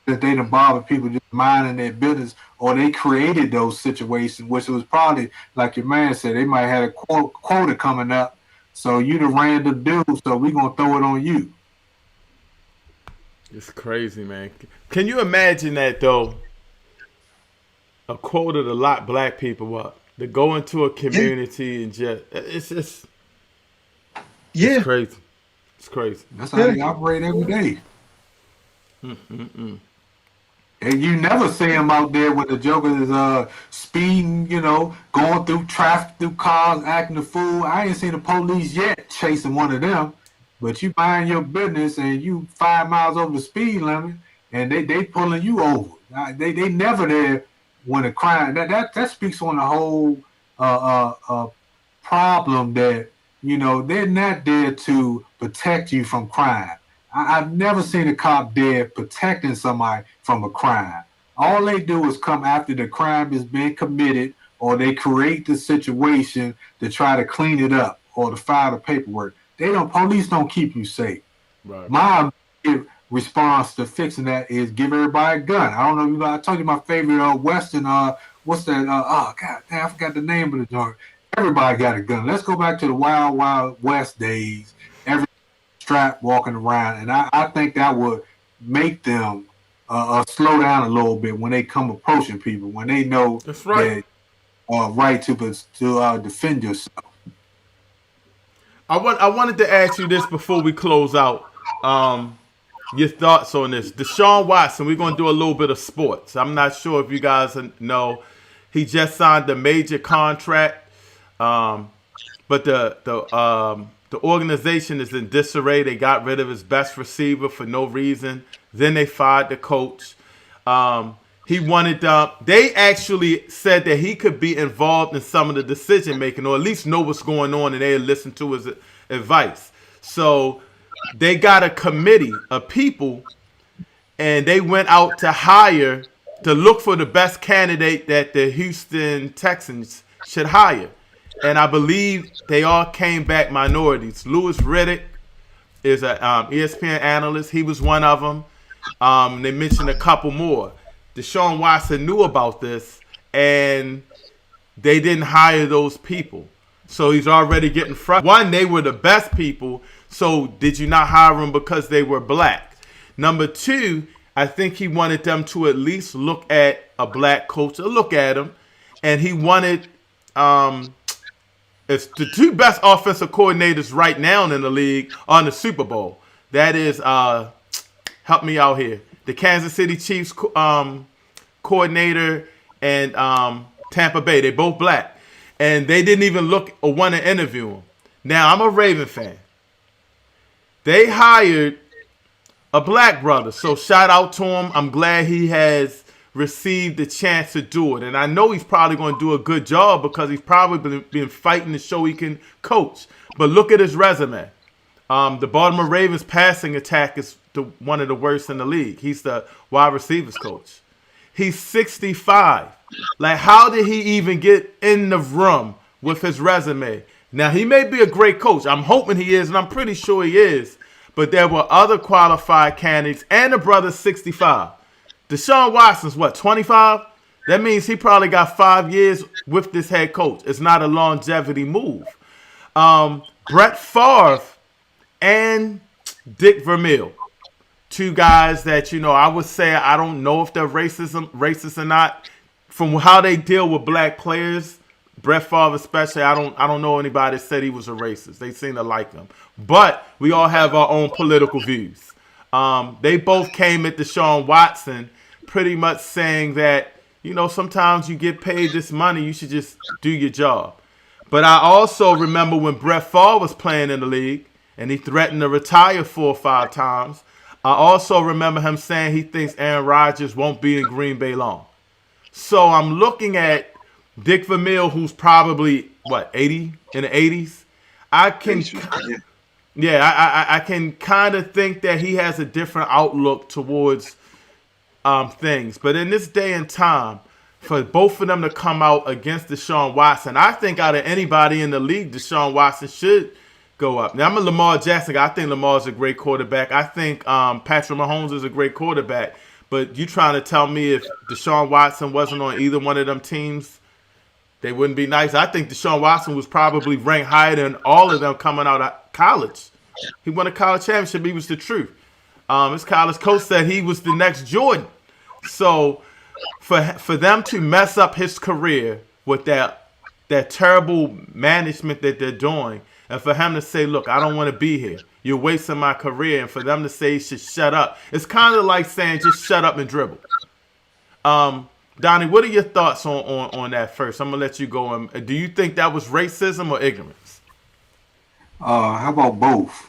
that they done bother people just minding their business, or they created those situations, which was probably, like your man said, they might have a quota coming up. So you the random dude, so we gonna throw it on you. It's crazy, man. Can you imagine that though? A quota to lock black people up, to go into a community and it's crazy. It's crazy. That's how they operate every day. And you never see them out there with the jokers speeding, going through traffic, through cars, acting a fool. I ain't seen the police yet chasing one of them, but you mind your business and you 5 miles over the speed limit and they pulling you over. They never there. When a crime that speaks on the whole problem that they're not there to protect you from crime. I've never seen a cop there protecting somebody from a crime. All they do is come after the crime has been committed, or they create the situation to try to clean it up or to file the paperwork. Police don't keep you safe. Right. My response to fixing that is give everybody a gun. I don't know. I told you my favorite Western. What's that? Oh God, damn, I forgot the name of the joint. Everybody got a gun. Let's go back to the Wild Wild West days. Every strap walking around, and I think that would make them slow down a little bit when they come approaching people, when they know that's right. That, right to defend yourself. I wanted to ask you this before we close out. Your thoughts on this. Deshaun Watson, we're going to do a little bit of sports. I'm not sure if you guys know. He just signed a major contract, but the organization is in disarray. They got rid of his best receiver for no reason. Then they fired the coach. He wanted they actually said that he could be involved in some of the decision making, or at least know what's going on, and they listen to his advice. So they got a committee of people, and they went out to look for the best candidate that the Houston Texans should hire. And I believe they all came back minorities. Louis Riddick is an ESPN analyst. He was one of them. They mentioned a couple more. Deshaun Watson knew about this, and they didn't hire those people. So he's already getting frustrated. One, they were the best people, so did you not hire them because they were black? Number two, I think he wanted them to at least look at a black coach, look at him, and he wanted it's the two best offensive coordinators right now in the league on the Super Bowl. That is, help me out here, the Kansas City Chiefs coordinator and Tampa Bay. They both black, and they didn't even look or want to interview him. Now, I'm a Raven fan. They hired a black brother, so shout out to him. I'm glad he has received the chance to do it, and I know he's probably going to do a good job because he's probably been fighting to show he can coach. But look at his resume. The Baltimore Ravens passing attack is one of the worst in the league. He's the wide receivers coach. He's 65. Like, how did he even get in the room with his resume? Now, he may be a great coach. I'm hoping he is, and I'm pretty sure he is. But there were other qualified candidates, and the brother's 65. Deshaun Watson's what, 25? That means he probably got 5 years with this head coach. It's not a longevity move. Brett Favre and Dick Vermeil, two guys that, I would say I don't know if they're racist or not. From how they deal with black players, Brett Favre especially, I don't know anybody that said he was a racist. They seem to like him. But we all have our own political views. They both came at Deshaun Watson pretty much saying that, sometimes you get paid this money, you should just do your job. But I also remember when Brett Favre was playing in the league and he threatened to retire 4 or 5 times. I also remember him saying he thinks Aaron Rodgers won't be in Green Bay long. So I'm looking at Dick Vermeil, who's probably, 80 in the 80s. I can kind of think that he has a different outlook towards things. But in this day and time, for both of them to come out against Deshaun Watson, I think out of anybody in the league, Deshaun Watson should go up. Now, I'm a Lamar Jackson guy. I think Lamar's a great quarterback. I think Patrick Mahomes is a great quarterback. But you trying to tell me if Deshaun Watson wasn't on either one of them teams, they wouldn't be nice? I think Deshaun Watson was probably ranked higher than all of them coming out of college. He won a college championship. He was the truth. His college coach said he was the next Jordan. So for them to mess up his career with that terrible management that they're doing, and for him to say, look, I don't want to be here. You're wasting my career. And for them to say he should shut up. It's kind of like saying just shut up and dribble. Donnie, what are your thoughts on that first? I'm going to let you go. Do you think that was racism or ignorance? How about both?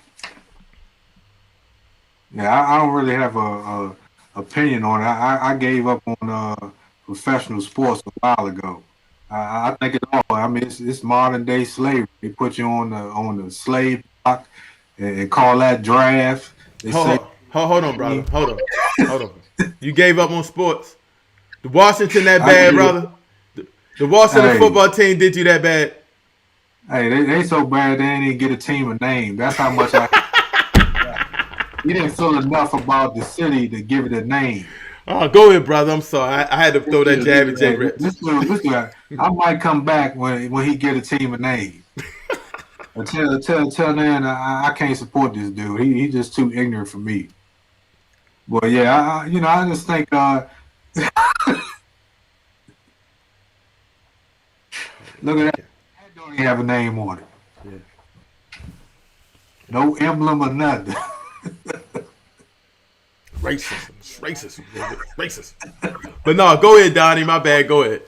Yeah, I don't really have a opinion on it. I gave up on professional sports a while ago. I think it all. I mean, it's modern day slavery. They put you on the slave block and call that draft. Hold on, brother. Hold on. You gave up on sports. The Washington that bad, brother. The Washington football team did you that bad. Hey, they so bad they didn't even get a team a name. That's how much he didn't feel enough about the city to give it a name. Oh, go ahead, brother. I'm sorry. I had to throw that jab at Jay Rich. Listen, I might come back when he get a team a name. Until then, I can't support this dude. He's just too ignorant for me. But yeah, I just think look at that. That don't even have a name on it. Yeah. No emblem or nothing. Racism. But no, go ahead, Donnie. My bad. Go ahead.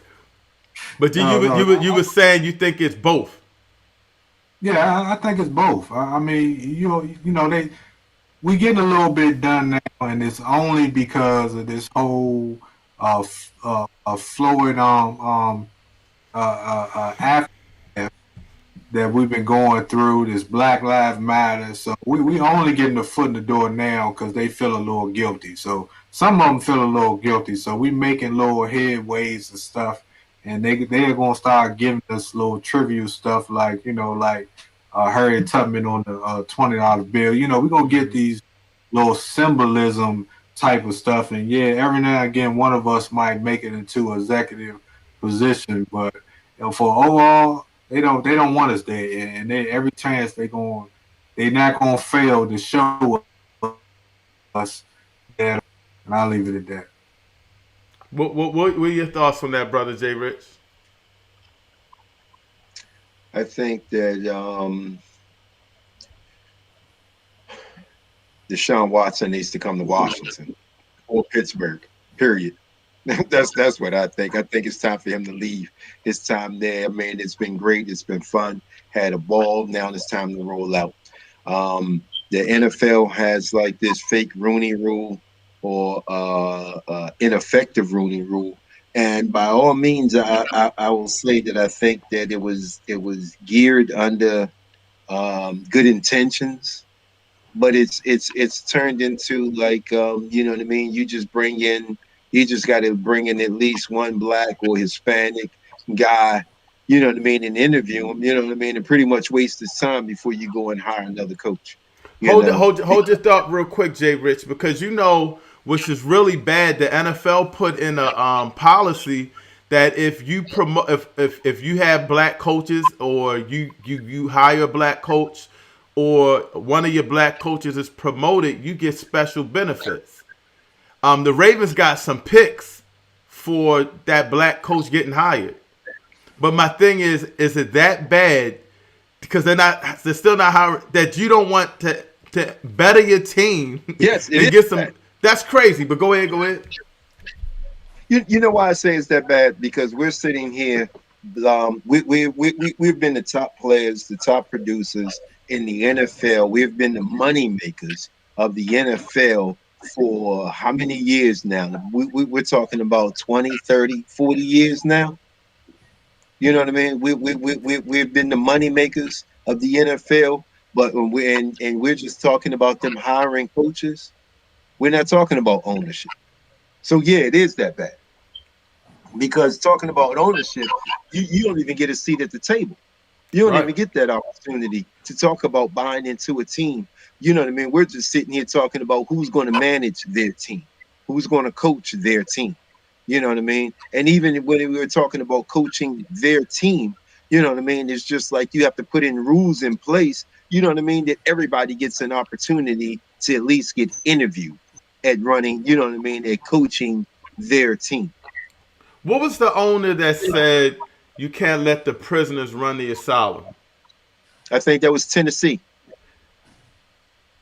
But you were saying you think it's both. Yeah, I think it's both. I mean, we getting a little bit done now, and it's only because of this whole a fluid aftermath that we've been going through, this Black Lives Matter. So we only getting the foot in the door now because they feel a little guilty. So some of them feel a little guilty. So we making little headways and stuff, and they're gonna start giving us little trivial stuff like Harriet Tubman on the $20 bill. We're gonna get these little symbolism type of stuff, and yeah, every now and again one of us might make it into an executive position, but for overall they don't want us there, and every chance they not gonna fail to show us that, and I'll leave it at that. What are your thoughts on that, brother J. Rich? I think that Deshaun Watson needs to come to Washington or Pittsburgh. Period. That's what I think. I think it's time for him to leave. His time there, I mean, it's been great. It's been fun. Had a ball. Now it's time to roll out. The NFL has like this fake Rooney Rule or ineffective Rooney Rule, and by all means, I will say that I think that it was geared under good intentions, but it's turned into like you know what I mean. You just got to bring in at least one black or Hispanic guy, you know what I mean, and interview him, you know what I mean, and pretty much waste his time before you go and hire another coach. You know, Hold your thought real quick, Jay Rich, because which is really bad. The NFL put in a policy that if you promote, if you have black coaches or you hire a black coach or one of your black coaches is promoted, you get special benefits. The Ravens got some picks for that black coach getting hired, but my thing is it that bad? Because they're still not hiring, that you don't want to better your team. Yes, and get some. That's crazy. But go ahead. You know why I say it's that bad? Because we're sitting here. We've been the top players, the top producers in the NFL. We've been the money makers of the NFL for how many years now? We're talking about 20, 30, 40 years now. You know what I mean? We've been the money makers of the NFL, but when we're just talking about them hiring coaches. We're not talking about ownership. So yeah, it is that bad. Because talking about ownership, you don't even get a seat at the table. You don't even get that opportunity to talk about buying into a team. You know what I mean? We're just sitting here talking about who's going to manage their team, who's going to coach their team. You know what I mean? And even when we were talking about coaching their team, you know what I mean? It's just like you have to put in rules in place, you know what I mean, that everybody gets an opportunity to at least get interviewed at running, you know what I mean, at coaching their team. What was the owner that said you can't let the prisoners run the asylum? I think that was Tennessee.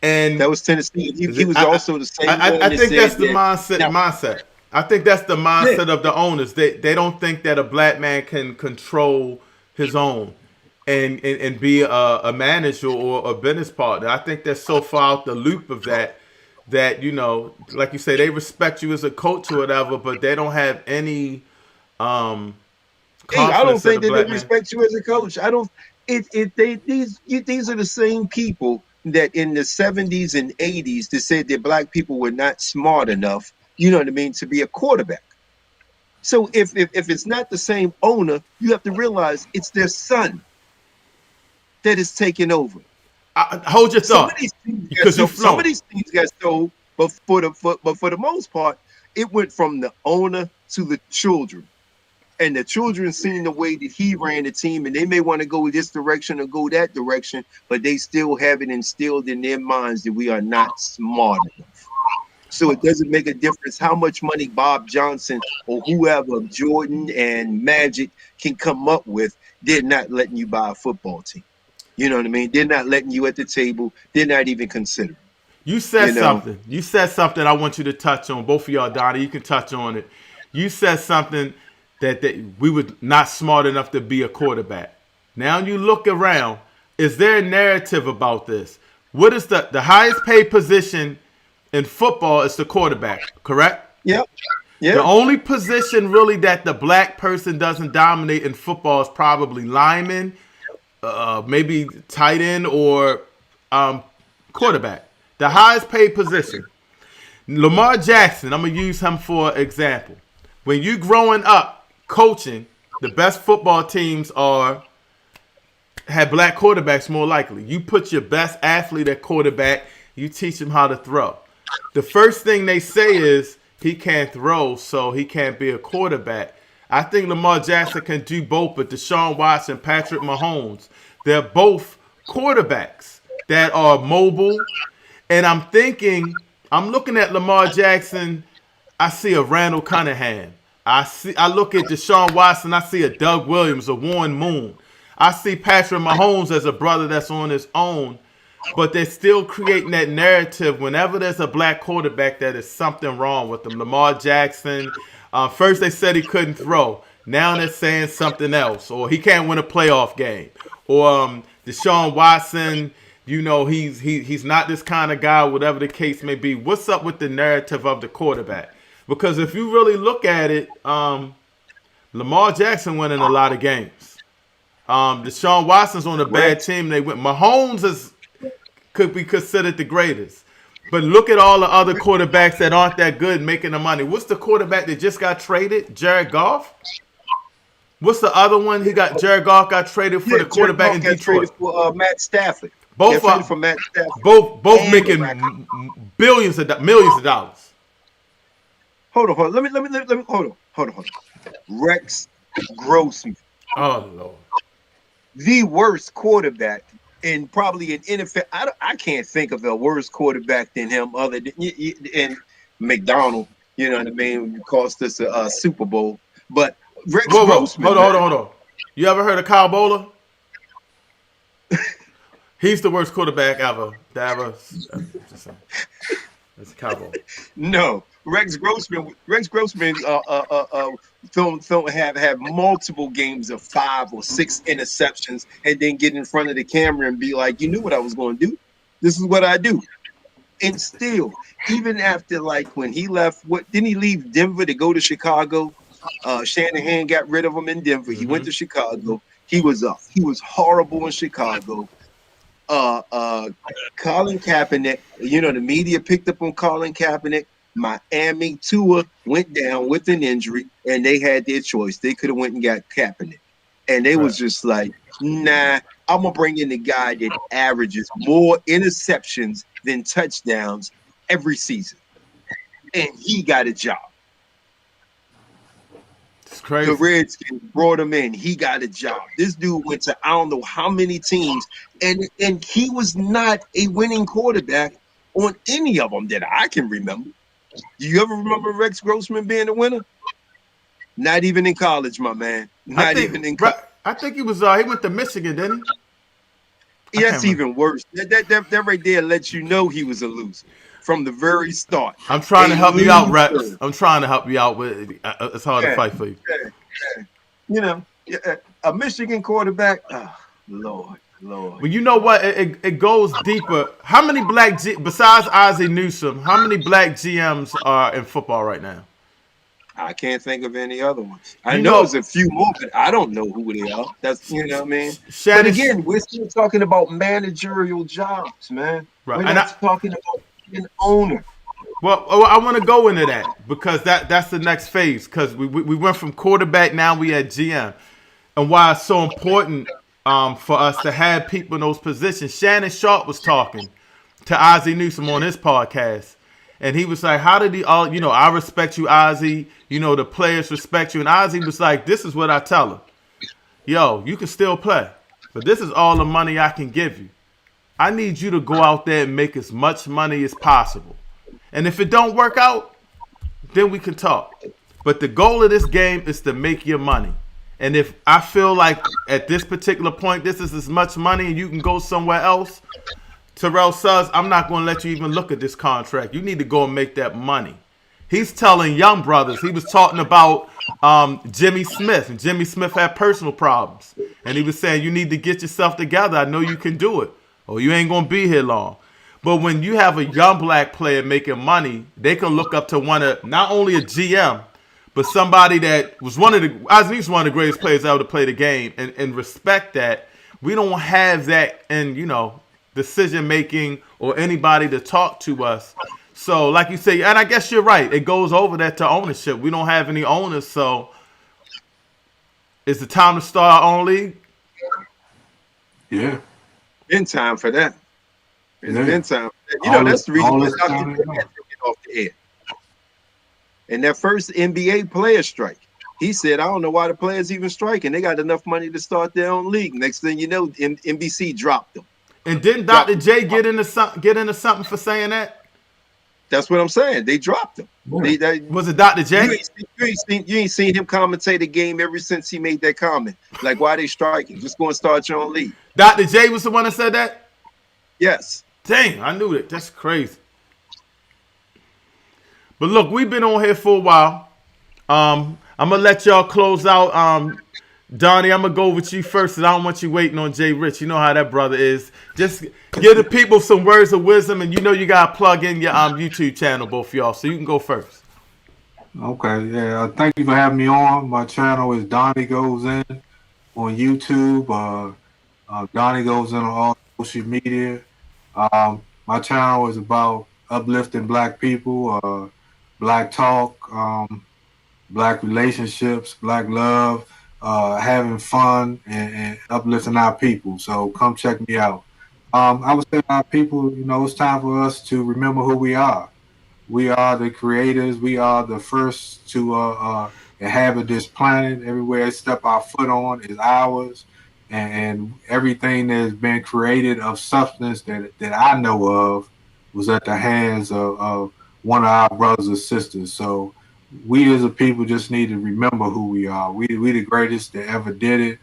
And that was Tennessee. He was also the same. I think that's the mindset. I think that's the mindset of the owners. They don't think that a black man can control his own and be a manager or a business partner. I think they're so far out the loop of that, like you say, they respect you as a coach or whatever, but they don't have any I don't think that they respect you as a coach. I don't. These are the same people that in the 70s and 80s that said that black people were not smart enough, you know what I mean, to be a quarterback. So if it's not the same owner, you have to realize it's their son that is taking over. Hold your thought. Some of these things got sold, but for the most part, it went from the owner to the children. And the children seen the way that he ran the team, and they may want to go this direction or go that direction, but they still have it instilled in their minds that we are not smart enough. So it doesn't make a difference how much money Bob Johnson or whoever, Jordan and Magic, can come up with. They're not letting you buy a football team. You know what I mean? They're not letting you at the table. They're not even considering. You said something. You said something I want you to touch on. Both of y'all, Donnie, you can touch on it. You said something that we were not smart enough to be a quarterback. Now you look around, is there a narrative about this? What is the highest paid position in football is the quarterback, correct? Yep. The Yeah. only position really that the black person doesn't dominate in football is probably lineman, maybe tight end or quarterback. The highest paid position. Lamar Jackson, I'm going to use him for example. When you growing up coaching, the best football teams had black quarterbacks more likely. You put your best athlete at quarterback, you teach him how to throw. The first thing they say is he can't throw, so he can't be a quarterback. I think Lamar Jackson can do both, but Deshaun Watson, Patrick Mahomes, they're both quarterbacks that are mobile. And I'm looking at Lamar Jackson, I see a Randall Cunningham. I look at Deshaun Watson, I see a Doug Williams, a Warren Moon. I see Patrick Mahomes as a brother that's on his own, but they're still creating that narrative whenever there's a black quarterback that is something wrong with them. Lamar Jackson, first they said he couldn't throw. Now they're saying something else, or he can't win a playoff game. Or Deshaun Watson, he's not this kind of guy, whatever the case may be. What's up with the narrative of the quarterback? Because if you really look at it, Lamar Jackson winning a lot of games. Deshaun Watson's on a bad team. They went. Mahomes could be considered the greatest. But look at all the other quarterbacks that aren't that good making the money. What's the quarterback that just got traded? Jared Goff? What's the other one? Jared Goff got traded for the quarterback in Detroit. For Matt Stafford. Both for Matt Stafford. Both making millions of dollars. Hold on. Let me hold on. Rex Grossman. Oh Lord. The worst quarterback in probably an NFL. I can't think of a worse quarterback than him other than and McDonald. You know what I mean? Cost us a Super Bowl. But Rex Grossman. Hold on. You ever heard of Kyle Bowler? He's the worst quarterback ever. It's Kyle Bowler. No. Rex Grossman have multiple games of 5 or 6 interceptions and then get in front of the camera and be like, you knew what I was going to do. This is what I do. And still, even after when he left, didn't he leave Denver to go to Chicago? Shanahan got rid of him in Denver. He went to Chicago. He was horrible in Chicago. Colin Kaepernick, the media picked up on Colin Kaepernick. Miami Tua went down with an injury, and they had their choice. They could have went and got Kaepernick, and they was just like, "Nah, I'm gonna bring in the guy that averages more interceptions than touchdowns every season," and he got a job. It's crazy. The Redskins brought him in. He got a job. This dude went to I don't know how many teams, and he was not a winning quarterback on any of them that I can remember. Do you ever remember Rex Grossman being a winner? Not even in college, my man. Not even in college. I think he was. He went to Michigan, didn't he? That's even worse. That right there lets you know he was a loser from the very start. I'm trying to help you out, Rex. I'm trying to help you out with. It's hard to fight for you. A Michigan quarterback. Oh, Lord. Well, you know what? It goes deeper. How many besides Ozzie Newsome, how many black GMs are in football right now? I can't think of any other ones. I know there's a few more, but I don't know who they are. That's what I mean. But again, we're still talking about managerial jobs, man. Right. We're not talking about an owner. Well, I want to go into that because that's the next phase. Because we went from quarterback, now we at GM, and why it's so important. For us to have people in those positions. Shannon Sharp was talking to Ozzie Newsome on his podcast, and he was like, how did I respect you, Ozzie, the players respect you, and Ozzie was like, this is what I tell him. Yo, you can still play, but this is all the money I can give you. I need you to go out there and make as much money as possible. And if it don't work out, then we can talk. But the goal of this game is to make your money. And if I feel like at this particular point, this is as much money and you can go somewhere else, Terrell Suggs, I'm not going to let you even look at this contract. You need to go and make that money. He's telling young brothers. He was talking about Jimmy Smith. And Jimmy Smith had personal problems. And he was saying, you need to get yourself together. I know you can do it. Or you ain't going to be here long. But when you have a young black player making money, they can look up to not only a GM, but somebody that was at least one of the greatest players ever to play the game, and respect that. We don't have that in, decision making or anybody to talk to us. So, like you say, and I guess you're right. It goes over that to ownership. We don't have any owners, so it's the time to start our own league. Yeah. Been time for that. It's Yeah. been time. That's the reason why Dr. time J had to get off the air. And that first NBA player strike, he said, I don't know why the players even striking. They got enough money to start their own league. Next thing you know, NBC dropped them. And didn't Dr. J get into something for saying that? That's what I'm saying. They dropped him. Yeah. Was it Dr. J? You ain't seen him commentate a game ever since he made that comment. Like, why they striking? Just go and start your own league. Dr. J was the one that said that? Yes. Dang, I knew it. That's crazy. But look, we've been on here for a while. I'm gonna let y'all close out. Donnie, I'm gonna go with you first, and I don't want you waiting on Jay Rich. You know how that brother is. Just give the people some words of wisdom, and you gotta plug in your YouTube channel, both of y'all. So you can go first. Okay, yeah. Thank you for having me on. My channel is Donnie Goes In on YouTube. Donnie Goes In on all social media. My channel is about uplifting black people, black talk, black relationships, black love, having fun, and uplifting our people. So come check me out. I would say our people, it's time for us to remember who we are. We are the creators. We are the first to inhabit this planet. Everywhere step our foot on is ours. And everything that has been created of substance that I know of was at the hands of one of our brothers or sisters. So we as a people just need to remember who we are. We the greatest that ever did it.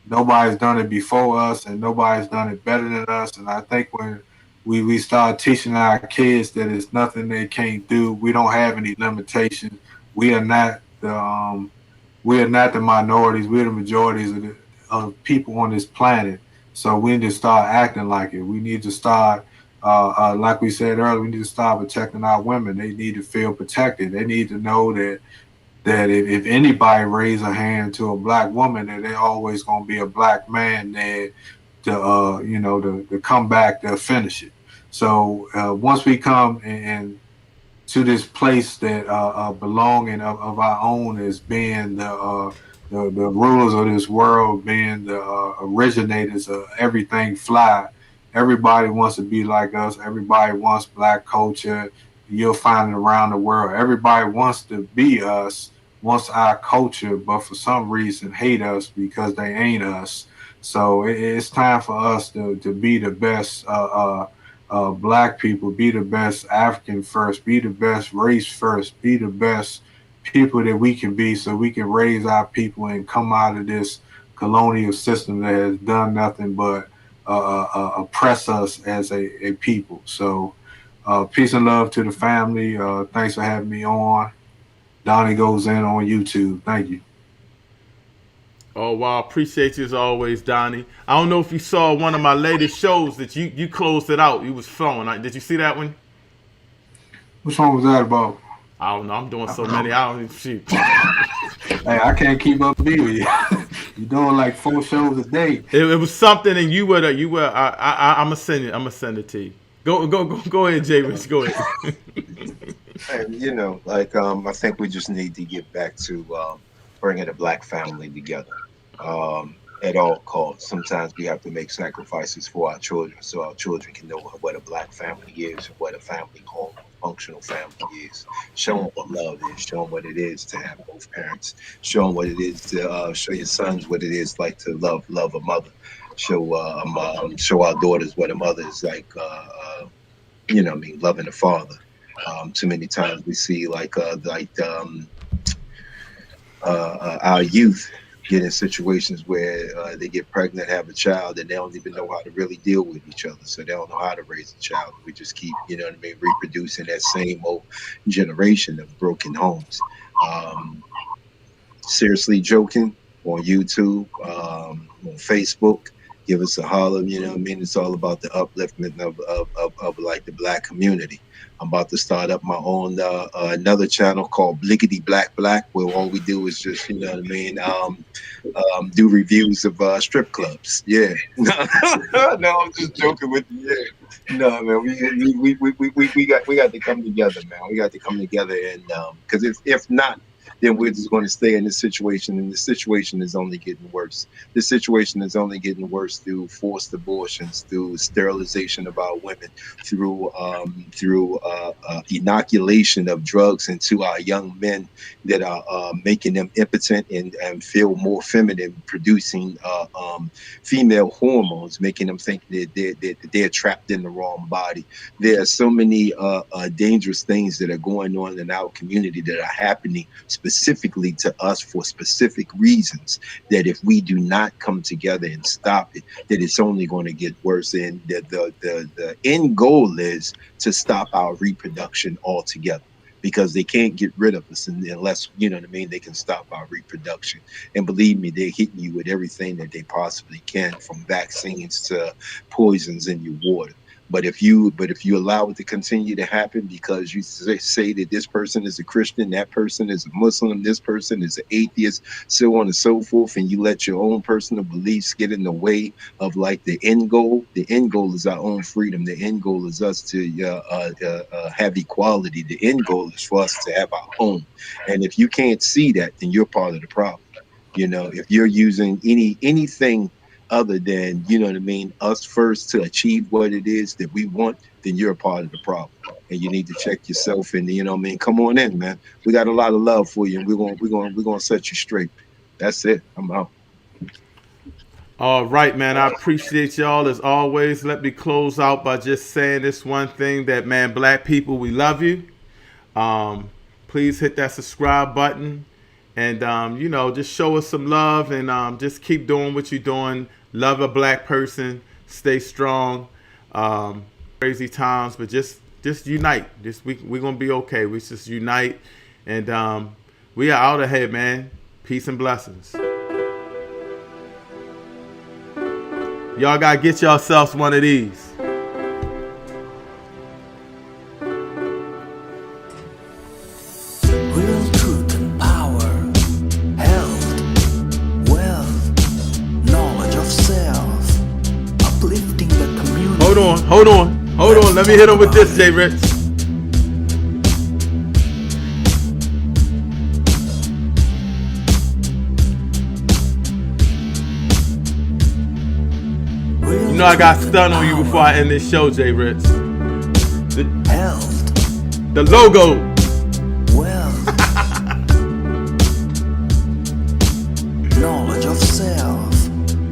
Nobody's done it before us, and nobody's done it better than us. And I think when we start teaching our kids that it's nothing they can't do, we don't have any limitations. We are not the minorities. We're the majorities of people on this planet. So we need to start acting like it. We need to start, like we said earlier, we need to start protecting our women. They need to feel protected. They need to know that if anybody raise a hand to a black woman, that they're always going to be a black man there to come back to finish it. So once we come and to this place that belonging of our own as being the rulers of this world, being the originators of everything fly. Everybody wants to be like us. Everybody wants black culture. You'll find it around the world. Everybody wants to be us, wants our culture, but for some reason hate us because they ain't us. So it's time for us to be the best black people, be the best African first, be the best race first, be the best people that we can be, so we can raise our people and come out of this colonial system that has done nothing but oppress us as a people. So peace and love to the family. Thanks for having me on. Donnie Goes In on YouTube. Thank you. Oh, wow. Appreciate you as always, Donnie. I don't know if you saw one of my latest shows that you closed it out. You was flowing. Did you see that one? Which one was that about? I don't know. I'm doing so many. I don't even shoot. Hey, I can't keep up with you. You're doing like 4 shows a day. It was something, and you were. I'm gonna send it. I'm gonna send it to you. Go ahead, Jay Rich. Go ahead. And I think we just need to get back to bringing the black family together at all costs. Sometimes we have to make sacrifices for our children, so our children can know what a black family is, what a family home, functional family is. Show them what love is. Show them what it is to have both parents. Show them what it is to show your sons what it is like to love a mother. Show our daughters what a mother is like. Loving a father. Too many times we see our youth get in situations where they get pregnant, have a child, and they don't even know how to really deal with each other. So they don't know how to raise a child. We just keep, reproducing that same old generation of broken homes. Seriously joking on YouTube, on Facebook, give us a holler. You know what I mean? It's all about the upliftment of like the black community. I'm about to start up my own another channel called Blickety Black Black, where all we do is just, you know what I mean, do reviews of strip clubs. Yeah. No, I'm just joking with you. Yeah. No, man, we got to come together, man. We got to come together, and because if not, then we're just going to stay in this situation, and the situation is only getting worse. This situation is only getting worse through forced abortions, through sterilization of our women, through inoculation of drugs into our young men that are making them impotent and feel more feminine, producing female hormones, making them think that they're trapped in the wrong body. There are so many dangerous things that are going on in our community that are happening specifically to us for specific reasons, that if we do not come together and stop it, that it's only going to get worse. And the end goal is to stop our reproduction altogether, because they can't get rid of us unless, you know what I mean, they can stop our reproduction. And believe me, they're hitting you with everything that they possibly can, from vaccines to poisons in your water. But if you allow it to continue to happen, because you say that this person is a Christian, that person is a Muslim, this person is an atheist, so on and so forth, and you let your own personal beliefs get in the way of like the end goal is our own freedom. The end goal is us to have equality. The end goal is for us to have our own. And if you can't see that, then you're part of the problem. You know, if you're using anything other than, you know what I mean, us first to achieve what it is that we want, then you're a part of the problem. And you need to check yourself, and, you know what I mean, come on in, man. We got a lot of love for you, and we're gonna set you straight. That's it. I'm out. All right, man. I appreciate y'all as always. Let me close out by just saying this one thing, that, man, black people, we love you. Please hit that subscribe button, and you know, just show us some love, and just keep doing what you're doing. Love a black person. Stay strong. Crazy times, but just unite. We're gonna be okay. We just unite, and we are out of here, man. Peace and blessings. Y'all gotta get yourselves one of these. Real truth and power, health, wealth, knowledge of self, uplifting the community. Hold on. Let me hit him with this, J. Rich. You know I got stunned on you before I end this show, J. Rich. Health. The logo.